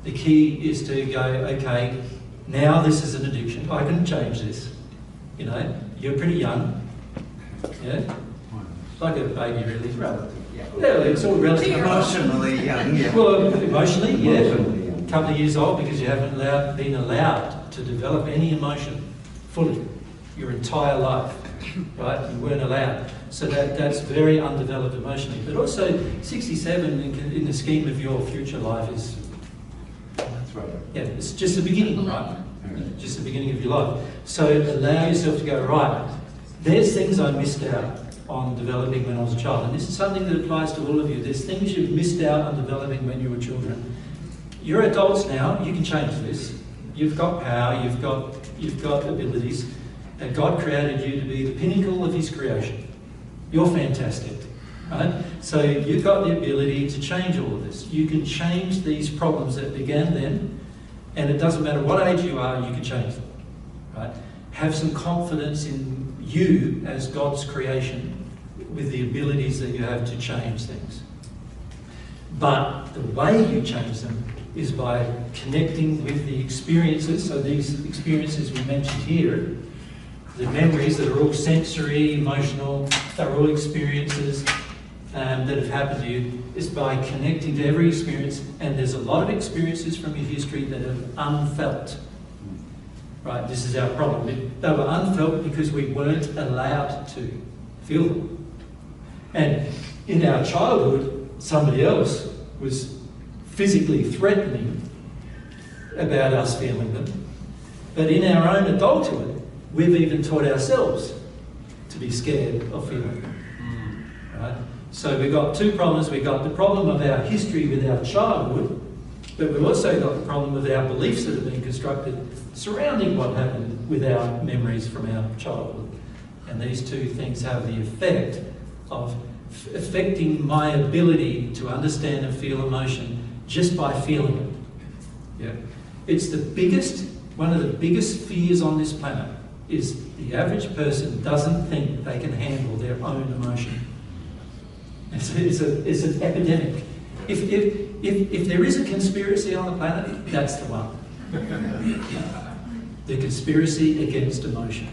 The key is to go, okay, now this is an addiction. I can change this. You're pretty young. Yeah. Like a baby, really. Relative, yeah. Yeah, it's all relative. Emotionally young, yeah. Well, emotionally, yeah. Emotionally young. A couple of years old because you haven't been allowed to develop any emotion fully your entire life, right? You weren't allowed. So that's very undeveloped emotionally. But also, 67 in the scheme of your future life is... That's right. Yeah, it's just the beginning, right? Just the beginning of your life. So allow yourself to go, right, there's things I missed out on developing when I was a child. And this is something that applies to all of you. There's things you've missed out on developing when you were children. You're adults now, you can change this. You've got power, you've got abilities, and God created you to be the pinnacle of His creation. You're fantastic, right? So you've got the ability to change all of this. You can change these problems that began then, and it doesn't matter what age you are, you can change them, right? Have some confidence in you as God's creation with the abilities that you have to change things. But the way you change them is by connecting with the experiences. So these experiences we mentioned here, the memories that are all sensory, emotional, they're all experiences that have happened to you, is by connecting to every experience. And there's a lot of experiences from your history that are unfelt. Right, this is our problem. They were unfelt because we weren't allowed to feel them. And in our childhood, somebody else was physically threatening about us feeling them. But in our own adulthood, we've even taught ourselves to be scared of feeling them. Right? So we've got two problems. We've got the problem of our history with our childhood, but we've also got the problem of our beliefs that have been constructed surrounding what happened with our memories from our childhood. And these two things have the effect of affecting my ability to understand and feel emotion just by feeling it. Yeah. It's one of the biggest fears on this planet is the average person doesn't think they can handle their own emotion. It's an epidemic. If there is a conspiracy on the planet, that's the one. The conspiracy against emotion.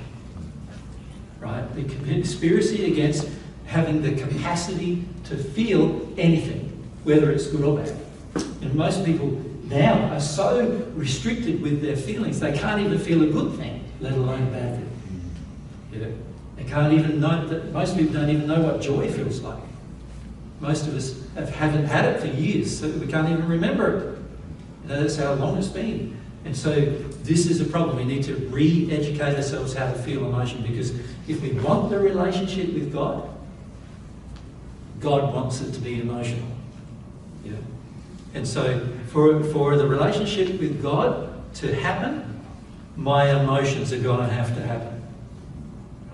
Right? The conspiracy against having the capacity to feel anything, whether it's good or bad. And most people now are so restricted with their feelings, they can't even feel a good thing, let alone a bad thing. Yeah? They can't even know that. Most people don't even know what joy feels like. Most of us haven't had it for years, so we can't even remember it. That's how long it's been. And so this is a problem. We need to re-educate ourselves how to feel emotion, because if we want the relationship with God, God wants it to be emotional. Yeah. And so for the relationship with God to happen, my emotions are going to have to happen.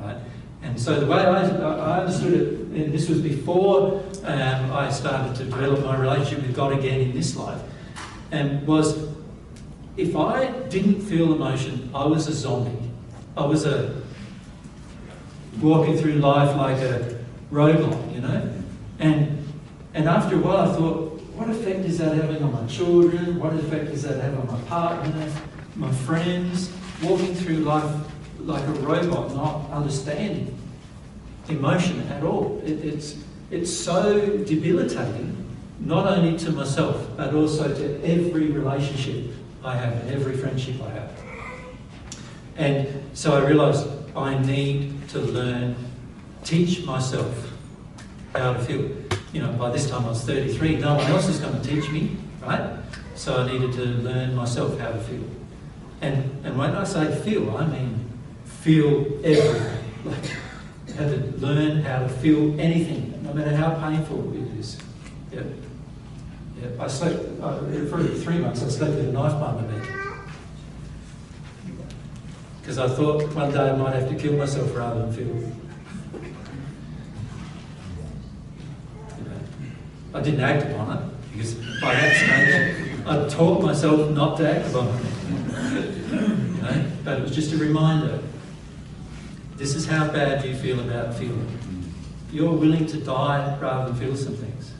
Right? And so the way I understood it, and this was before I started to develop my relationship with God again in this life, was if I didn't feel emotion, I was a zombie. I was walking through life like a robot, And after a while I thought, what effect is that having on my children? What effect does that have on my partner, my friends? Walking through life like a robot, not understanding emotion at all. It's so debilitating, not only to myself, but also to every relationship I have and every friendship I have. And so I realised I need to teach myself how to feel. By this time I was 33, no one else is going to teach me, right? So I needed to learn myself how to feel. And when I say feel, I mean feel everything. Like, I had to learn how to feel anything, no matter how painful it is. Yeah. I slept, for 3 months I slept with a knife by my bed. Because I thought one day I might have to kill myself rather than feel. I didn't act upon it, because by that stage, I taught myself not to act upon it. You know? But it was just a reminder. This is how bad you feel about feeling. You're willing to die rather than feel some things.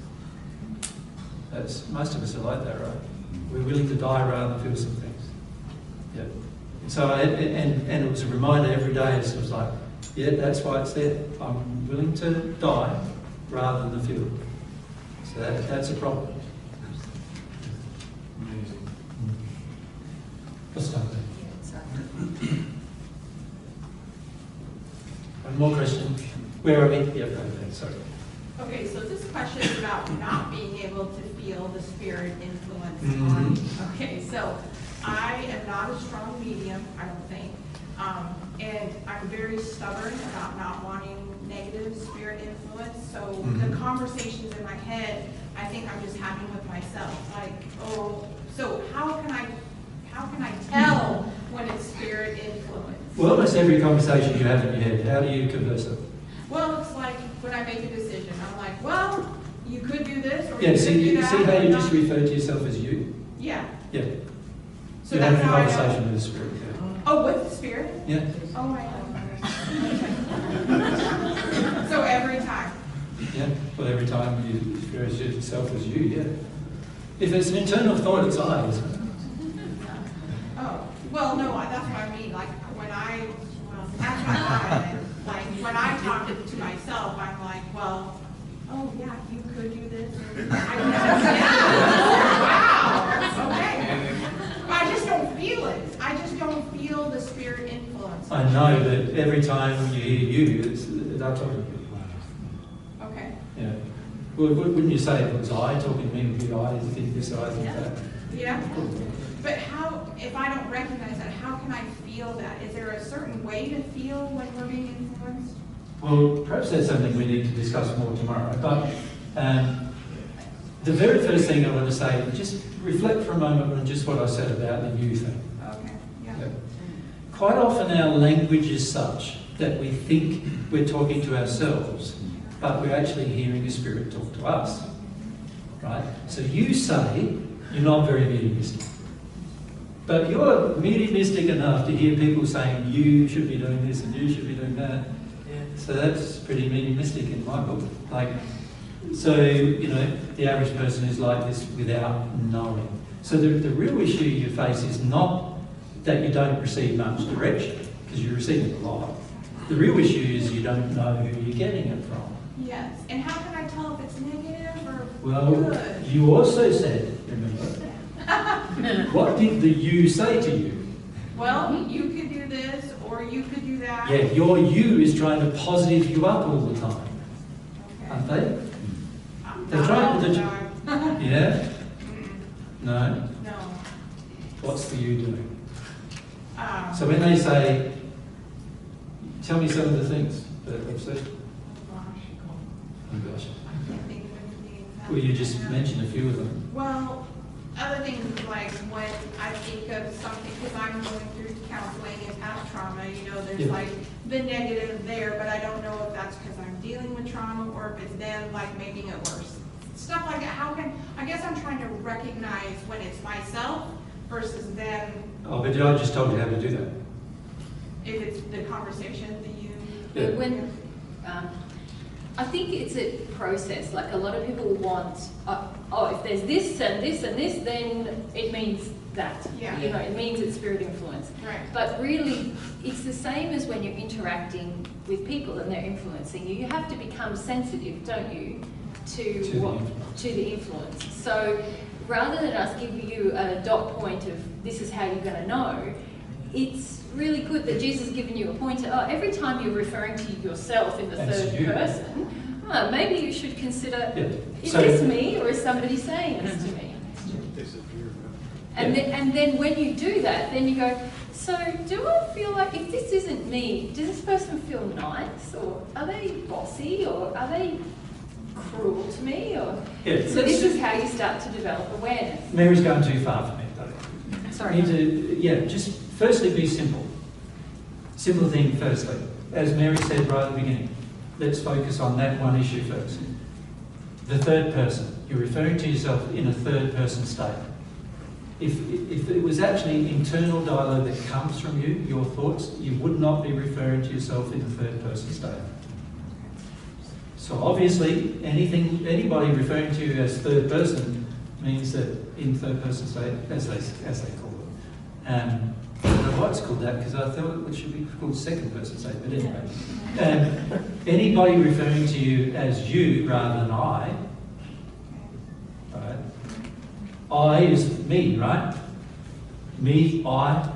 Most of us are like that, right? We're willing to die rather than feel some things. Yeah. So, and it was a reminder every day. So it was like, yeah, that's why it's there. I'm willing to die rather than feel. So that's a problem. Amazing. Let's start there. One more question. Where are we? Yeah, okay, sorry. Okay, so this question is about not being able to feel the spirit influence Mm-hmm. on. Okay, so I am not a strong medium, I don't think. And I'm very stubborn about not wanting negative spirit influence. So the conversations in my head, I think I'm just having with myself. Like, oh, so how can I tell when it's spirit influence? Well, almost every conversation you have in your head, how do you converse it? Well, it's like when I make a decision, I'm like, well, you could do this or Yeah, you could see do that. how or you not. just refer to yourself as you? Yeah. Yeah. So You're that's having a how I know. conversation with the spirit. Yeah. Oh, with the spirit? Yeah. Oh my God. So every time. Yeah. Well, every time you refer to yourself as you, yeah. If it's an internal thought, it's I, isn't it? Oh, well, no, that's what I mean. Like that's my mind. Like when I talk to myself, I'm like, well, oh yeah, you could do this. Wow. Okay. But I just don't feel it. I just don't feel the spirit influence. I know that every time you hear you, they're talking to you. Okay. Yeah. Well, wouldn't you say it was I talking to me with big eyes, think this, I think that? Yeah. But how, if I don't recognize that, how can I feel that? Is there a certain way to feel when we're being influenced? Well, perhaps that's something we need to discuss more tomorrow. But the very first thing I want to say, just reflect for a moment on just what I said about the you thing. Okay. Yeah. Yeah. Quite often our language is such that we think we're talking to ourselves, but we're actually hearing a spirit talk to us. Right? So you say you're not very mediumistic. But you're mediumistic enough to hear people saying you should be doing this and you should be doing that. So that's pretty mediumistic in my book. So, you know, the average person is like this without knowing. So the real issue you face is not that you don't receive much direction, because you're receiving a lot. The real issue is you don't know who you're getting it from. Yes. And how can I tell if it's negative or Well, good? you also said, remember, what did the you say to you? Well, you could do this or you could do that. Yeah, your you is trying to positive you up all the time, aren't they? They're trying to. Yeah? No? No. What's the you doing? So when they say, tell me some of the things that they've said. Oh gosh. I can't think of anything. Well, you just mentioned a few of them. Well, other things like when I think of something, because I'm going through counseling and past trauma, you know, there's like the negative there, but I don't know if that's because I'm dealing with trauma or if it's them like making it worse. Stuff like that. I guess I'm trying to recognize when it's myself versus them. Oh, but I just told you how to do that. If it's the conversation that you. Yeah. When, I think it's a process. Like a lot of people want, if there's this and this and this, then it means that. Yeah. You know, it means it's spirit influence. Right. But really, it's the same as when you're interacting with people and they're influencing you. You have to become sensitive, don't you, to the influence. So rather than us giving you a dot point of this is how you're going to know, it's really good that Jesus has given you a pointer. Oh, every time you're referring to yourself in the third person, maybe you should consider, is this me or is somebody saying this to me? And then when you do that, then you go, so do I feel like if this isn't me, does this person feel nice or are they bossy or are they cruel to me? Or so this is how you start to develop awareness. Mary's going too far for me, though. Sorry. You need to, just firstly be simple. Simple thing firstly. As Mary said right at the beginning, let's focus on that one issue first. the third person. You're referring to yourself in a third person state. If it was actually internal dialogue that comes from you, your thoughts, you would not be referring to yourself in a third person state. So obviously, anybody referring to you as third person means that in third person state, as they call it. I don't know why it's called that, because I thought it should be called second person state, but anyway. Anybody referring to you as you rather than I, right? I is me, right? Me, I,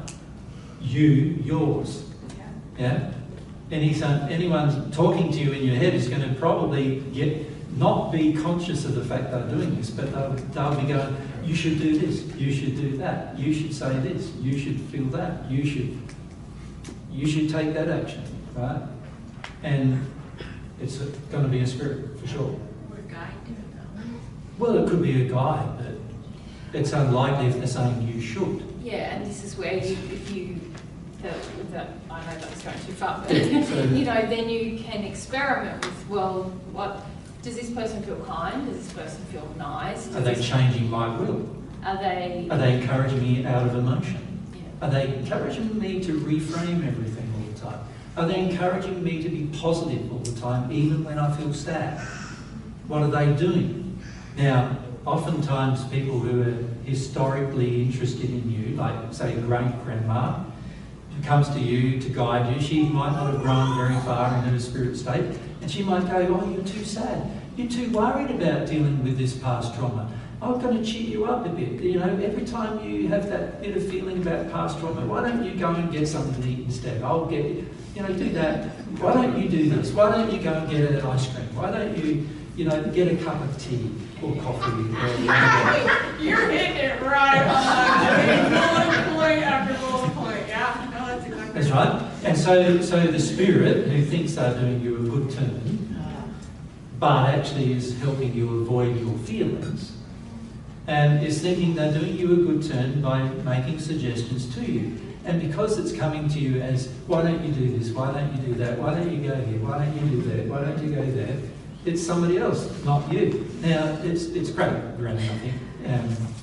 you, yours. Yeah? Anyone talking to you in your head is going to probably not be conscious of the fact they're doing this, but they'll be going, you should do this, you should do that, you should say this, you should feel that, you should take that action, right? And it's going to be a spirit, for sure. Or a guide do it though. Well, it could be a guide, but it's unlikely if they're saying you should. Yeah, and this is where I know that's going too far, but So, then you can experiment with, well, what does this person feel kind? Does this person feel nice? Are they changing my will? Are they encouraging me out of emotion? Yeah. Are they encouraging me to reframe everything all the time? Are they encouraging me to be positive all the time, even when I feel sad? What are they doing? Now, oftentimes people who are historically interested in you, like say great-grandma, who comes to you to guide you, she might not have grown very far in her spirit state, and she might go, oh, you're too sad. You're too worried about dealing with this past trauma. I'm going to cheer you up a bit. Every time you have that bit of feeling about past trauma, why don't you go and get something to eat instead? I'll get you, do that. Why don't you do this? Why don't you go and get an ice cream? Why don't you, get a cup of tea or coffee? You're hitting it right on. Bullet point after bullet point. Yeah, no, that's exactly That's right. And so the spirit who thinks they're doing you a good turn, but actually is helping you avoid your feelings, and is thinking they're doing you a good turn by making suggestions to you. And because it's coming to you as, why don't you do this, why don't you do that, why don't you go here, why don't you do that, why don't you go there, it's somebody else, not you. Now, it's great, Granny, I think.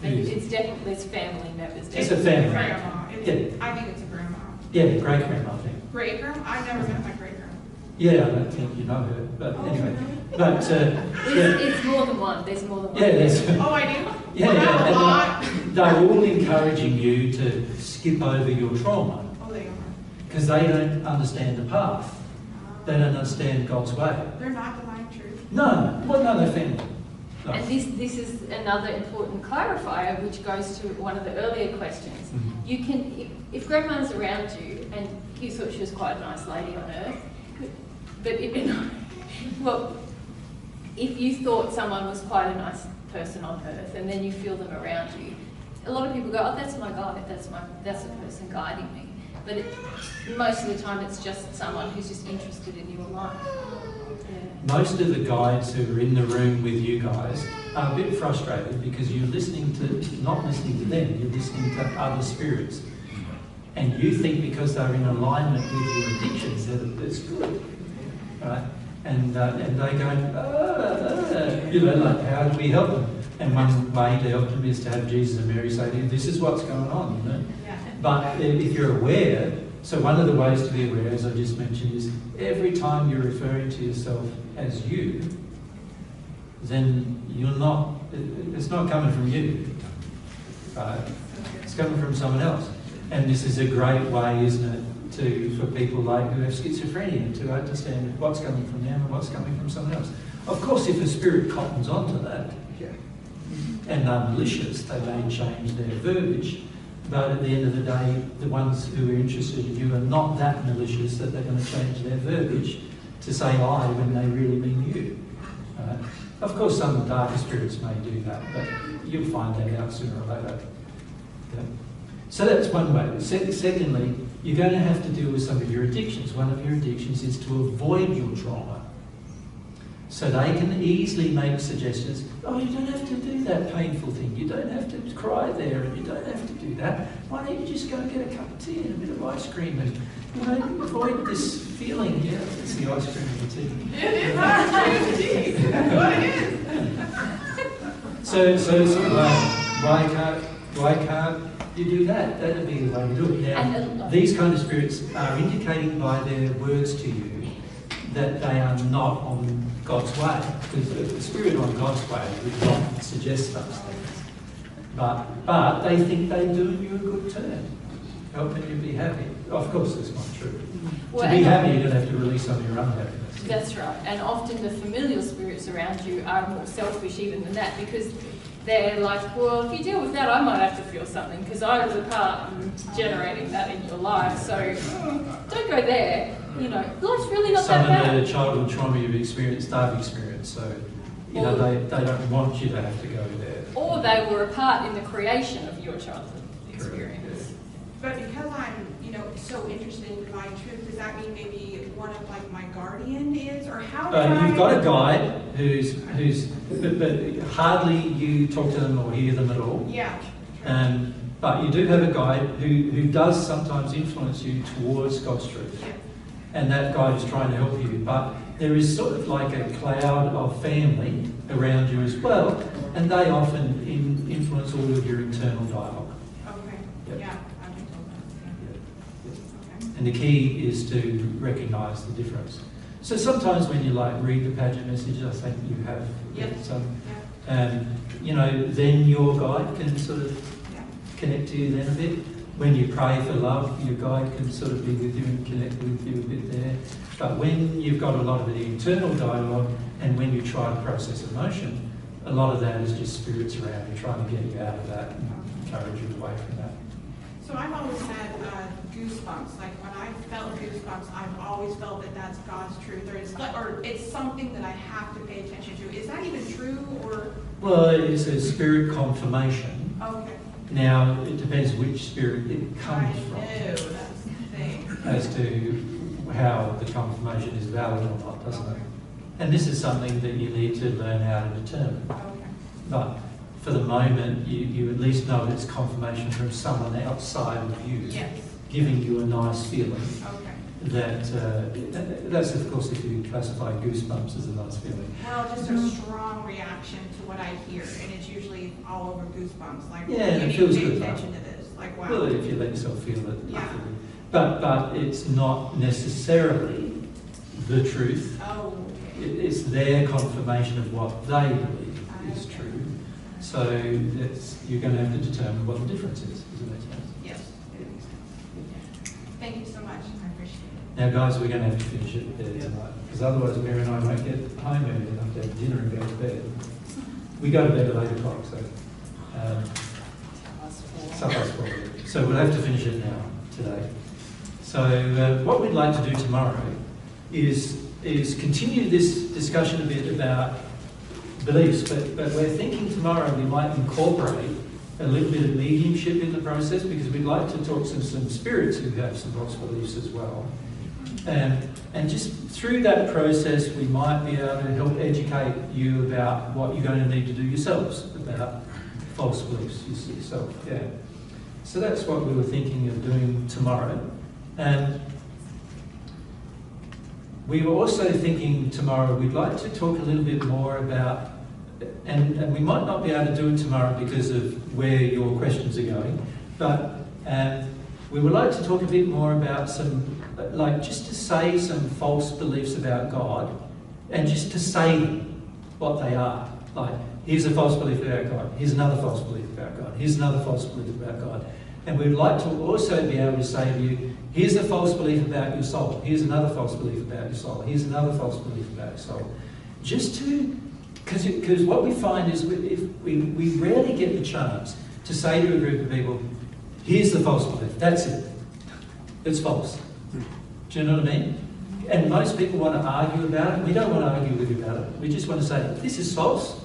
it's definitely, it's family members. It's a family. grandma. Yeah. I think it's a grandma. Yeah, great-grandma, I think. Great grandma? I never met my great grandma. Yeah, I don't think you know her, but anyway. But, It's more than one, there's more than one. Yeah, there's... Oh, I do? Yeah, Well, a lot. they're all encouraging you to skip over your trauma. Oh, they are. Because they don't understand the path. They don't understand God's way. They're not divine truth. No, they're family. No. And this is another important clarifier, which goes to one of the earlier questions. Mm-hmm. You can, if grandma's around you and you thought she was quite a nice lady on earth, but if you thought someone was quite a nice person on earth and then you feel them around you, a lot of people go, oh, that's my guide, that's the person guiding me. But most of the time it's just someone who's just interested in your life. Yeah. Most of the guides who are in the room with you guys are a bit frustrated because you're not listening to them, you're listening to other spirits. And you think because they're in alignment with your addictions that it's good, right? And they go, like, how do we help them? And one way to help them is to have Jesus and Mary say to you, this is what's going on, Yeah. But if you're aware, so one of the ways to be aware, as I just mentioned, is every time you're referring to yourself as you, then it's not coming from you, right? It's coming from someone else. And this is a great way, isn't it, for people who have schizophrenia to understand what's coming from them and what's coming from someone else. Of course, if a spirit cottons onto that, and they're malicious, they may change their verbiage, but at the end of the day, the ones who are interested in you are not that malicious that they're going to change their verbiage to say I when they really mean you. Of course, some darker spirits may do that, but you'll find that out sooner or later. Yeah. So that's one way. Secondly, you're going to have to deal with some of your addictions. One of your addictions is to avoid your trauma. So they can easily make suggestions, oh, you don't have to do that painful thing, you don't have to cry there, and you don't have to do that. Why don't you just go and get a cup of tea and a bit of ice cream and avoid this feeling? Yeah, it's the ice cream and the tea. It is ice cream and tea. That's what it is. So sort of like, why can't you do that? That'd be the way to do it. Now, these kind of spirits are indicating by their words to you that they are not on God's way, because the spirit on God's way would not suggest those things. But they think they're doing you a good turn, helping you be happy. Of course, that's not true. Well, to be happy, you're going to have to release some of your unhappiness. That's right. And often the familial spirits around you are more selfish even than that, because they're like, well, if you deal with that, I might have to feel something because I was a part in generating that in your life. So don't go there. You know, life's really not that bad. Some of the childhood trauma you've experienced, they've experienced. So, you know, they don't want you to have to go there. Or they were a part in the creation of your childhood experience. But because I'm, you know, so interested in divine truth, does that mean maybe one of like my guardian is, or how do I? You've got a guide who's but hardly you talk to them or hear them at all. Yeah. But you do have a guide who does sometimes influence you towards God's truth. Yeah. And that guide is trying to help you. But there is sort of like a cloud of family around you as well, and they often influence all of your internal dialogue. Okay. Yep. Yeah. I've been told that. Yeah. Okay. And the key is to recognise the difference. So sometimes when you like read the pageant message, I think you have some, you know, then your guide can sort of connect to you then a bit. When you pray for love, your guide can sort of be with you and connect with you a bit there. But when you've got a lot of the internal dialogue, and when you try to process emotion, a lot of that is just spirits around you trying to get you out of that and encourage you away from that. So I've always had goosebumps. Like when I felt goosebumps, I've always felt that that's God's truth, or it's something that I have to pay attention to. Is that even true, or? Well, it's a spirit confirmation. Okay. Now, it depends which spirit it comes from. That's the thing. As to how the confirmation is valid or not, doesn't it? And this is something that you need to learn how to determine. Okay. But for the moment, you at least know it's confirmation from someone outside of you, giving you a nice feeling. Okay. That's of course if you classify goosebumps as a nice feeling. Well, just a strong reaction to what I hear, and it's usually all over goosebumps. Like, Yeah, and you it need feels to pay good. attention to this. Like, wow. Well, if you let yourself feel it. Yeah. But it's not necessarily the truth. Oh. It's their confirmation of what they believe is true. So you're going to have to determine what the difference is. Does it make sense? Yes. Thank you so much. I appreciate it. Now, guys, we're going to have to finish it there tonight, because otherwise Mary and I won't get home early enough to have dinner and go to bed. We go to bed at 8 o'clock, so so we'll have to finish it now today. So what we'd like to do tomorrow is continue this discussion a bit about beliefs, but we're thinking tomorrow we might incorporate a little bit of mediumship in the process, because we'd like to talk to some spirits who have some false beliefs as well. And just through that process, we might be able to help educate you about what you're going to need to do yourselves about false beliefs yourself. Yeah. So that's what we were thinking of doing tomorrow. And we were also thinking tomorrow we'd like to talk a little bit more about, and we might not be able to do it tomorrow because of where your questions are going, but we would like to talk a bit more about some, like just to say some false beliefs about God, and just to say what they are. Like, here's a false belief about God, here's another false belief about God, here's another false belief about God. And we'd like to also be able to say to you, here's a false belief about your soul, here's another false belief about your soul, here's another false belief about your soul. Just to, because what we find is we rarely get the chance to say to a group of people, here's the false belief, that's it. It's false. Do you know what I mean? And most people want to argue about it. We don't want to argue with you about it. We just want to say, this is false,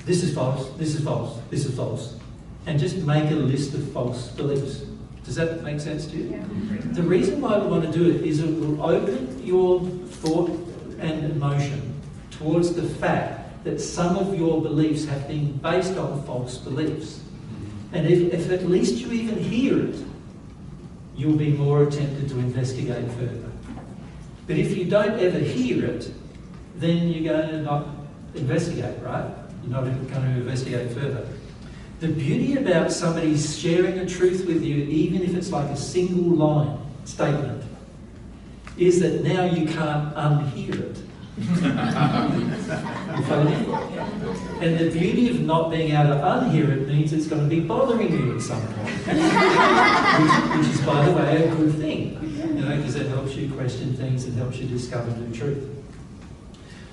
this is false, this is false, this is false. And just make a list of false beliefs. Does that make sense to you? Yeah. The reason why we want to do it is it will open your thought and emotion towards the fact that some of your beliefs have been based on false beliefs. And if at least you even hear it, you'll be more tempted to investigate further. But if you don't ever hear it, then you're going to not investigate, right? You're not going to investigate further. The beauty about somebody sharing a truth with you, even if it's like a single line statement, is that now you can't unhear it. You follow me? And the beauty of not being able to unhear it means it's going to be bothering you at some point. which is, by the way, a good thing, because it helps you question things and helps you discover new truth.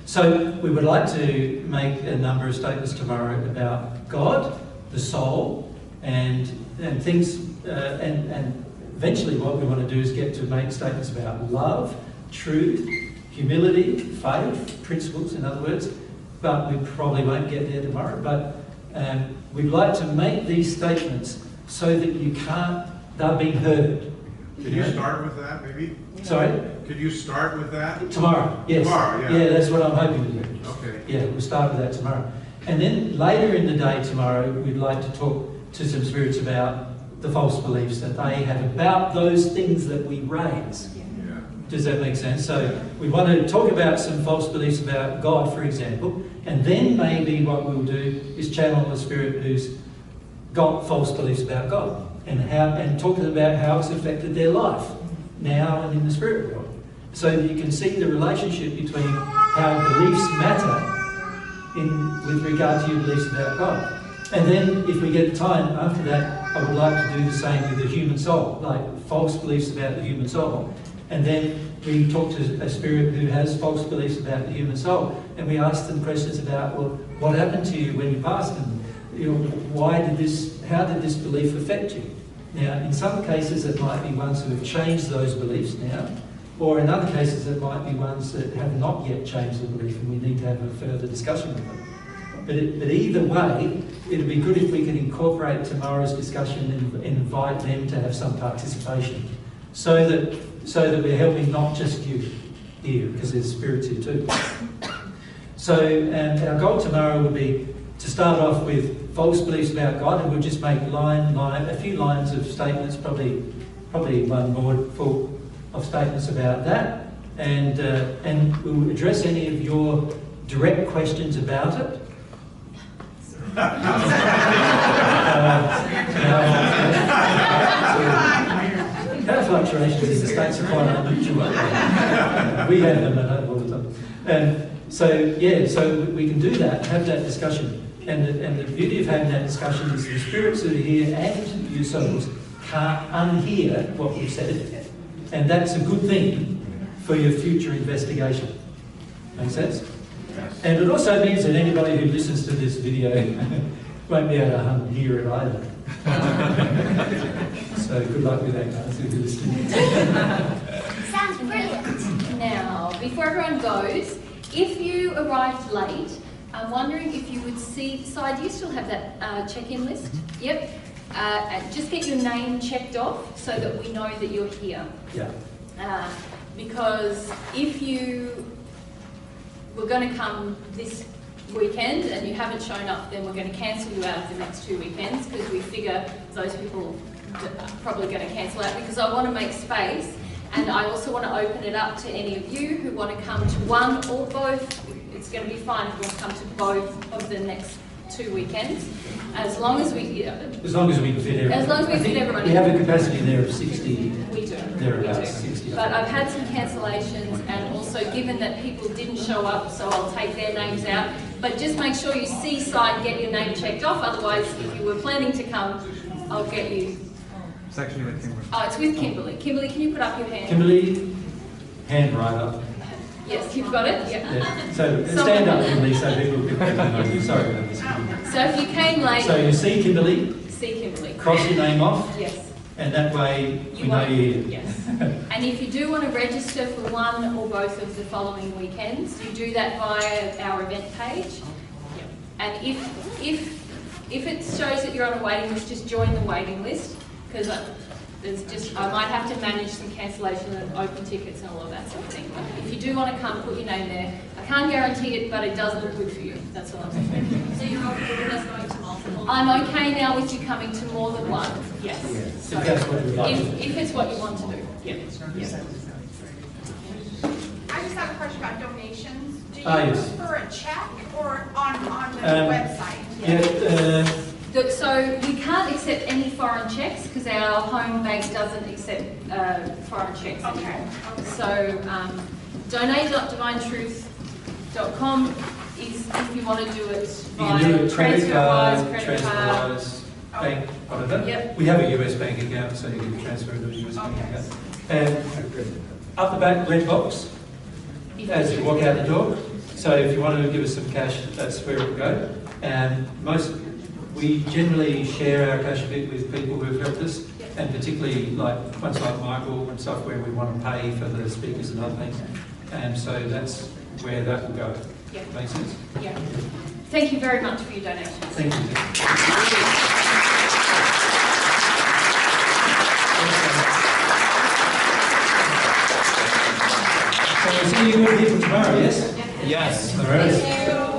So we would like to make a number of statements tomorrow about God, the soul, and things, and eventually what we want to do is get to make statements about love, truth, humility, faith, principles, in other words, but we probably won't get there tomorrow. But we'd like to make these statements so that they're being heard. Could you start with that, maybe? Sorry? Could you start with that? Tomorrow, yes. Tomorrow, yeah. Yeah, that's what I'm hoping to do. Okay. Yeah, we'll start with that tomorrow. And then later in the day tomorrow, we'd like to talk to some spirits about the false beliefs that they have about those things that we raise. Yeah. Does that make sense? So we want to talk about some false beliefs about God, for example, and then maybe what we'll do is channel a spirit who's got false beliefs about God and talk to them about how it's affected their life now and in the spirit world. So that you can see the relationship between how beliefs matter with regard to your beliefs about God. And then if we get time after that, I would like to do the same with the human soul, like false beliefs about the human soul. And then we talk to a spirit who has false beliefs about the human soul, and we ask them questions about, well, what happened to you when you passed, and how did this belief affect you? Now, in some cases, it might be ones who have changed those beliefs now, or in other cases, it might be ones that have not yet changed the belief, and we need to have a further discussion with them. But either way, it would be good if we could incorporate tomorrow's discussion and invite them to have some participation, so that we're helping not just you here, because there's spirits here too. So our goal tomorrow would be to start off with false beliefs about God, and we'll just make a few lines of statements, probably one board full of statements about that, and we'll address any of your direct questions about it. Power fluctuations in the States are quite unusual. We have them all the time. And so we can do that, have that discussion. And the beauty of having that discussion is the spirits that are here and yourselves can't unhear what we've said. And that's a good thing for your future investigation. Make sense? And it also means that anybody who listens to this video won't be able to hear it either. So good luck with that, guys, if you're listening. Sounds brilliant. Now, before everyone goes, if you arrived late, I'm wondering if you would see, Si, do you still have that check-in list? Yep. Just get your name checked off so that we know that you're here. Yeah. Because if you were going to come this weekend and you haven't shown up, then we're going to cancel you out of the next 2 weekends, because we figure those people are probably going to cancel out, because I want to make space, and I also want to open it up to any of you who want to come to one or both. It's going to be fine if you want to come to both of the next 2 weekends, as long as we As long as we can fit everyone. As long as we fit everyone. We have a capacity there of 60. We do. Thereabouts, 60. But I've had some cancellations, and also given that people didn't show up, so I'll take their names out. But just make sure you see side, get your name checked off. Otherwise, if you were planning to come, I'll get you. It's actually with Kimberly. Oh, it's with Kimberly. Kimberly, can you put up your hand? Kimberly, hand right up. Yes, you've got it? Yeah. Yeah. So stand up, Kimberly, so people can know you. Sorry about this. So if you came late... So you see Kimberly. See Kimberly. Cross your name off. Yes. And that way we know you're here. Yes. And if you do want to register for one or both of the following weekends, you do that via our event page. And if it shows that you're on a waiting list, just join the waiting list, because I might have to manage some cancellation and open tickets and all of that sort of thing. But if you do want to come, put your name there. I can't guarantee it, but it does look good for you. That's all I'm saying. So you're okay with us going to multiple? I'm okay now with you coming to more than one. Yes. Yes. If that's what you'd like to do. If it's what you want to do. Yeah. I just have a question about donations. Do you yes. prefer a check or on the website? So we can't accept any foreign checks because our home bank doesn't accept foreign checks anymore. So donate.divinetruth.com is if you want to do it You can do via it credit transfer-wise, card, credit card. bank, whatever. Yep. We have a US bank account, so you can transfer to a US bank account. And up the back, red box, as you walk out the door. So if you want to give us some cash, that's where it will go. And we generally share our cash a bit with people who have helped us, and particularly like ones like Michael and stuff where we want to pay for the speakers and other things. And so that's where that will go. Yeah. Make sense? Yeah. Thank you very much for your donations. Thank you. So we'll see you all here tomorrow, yes? Yes. All right. Thank you.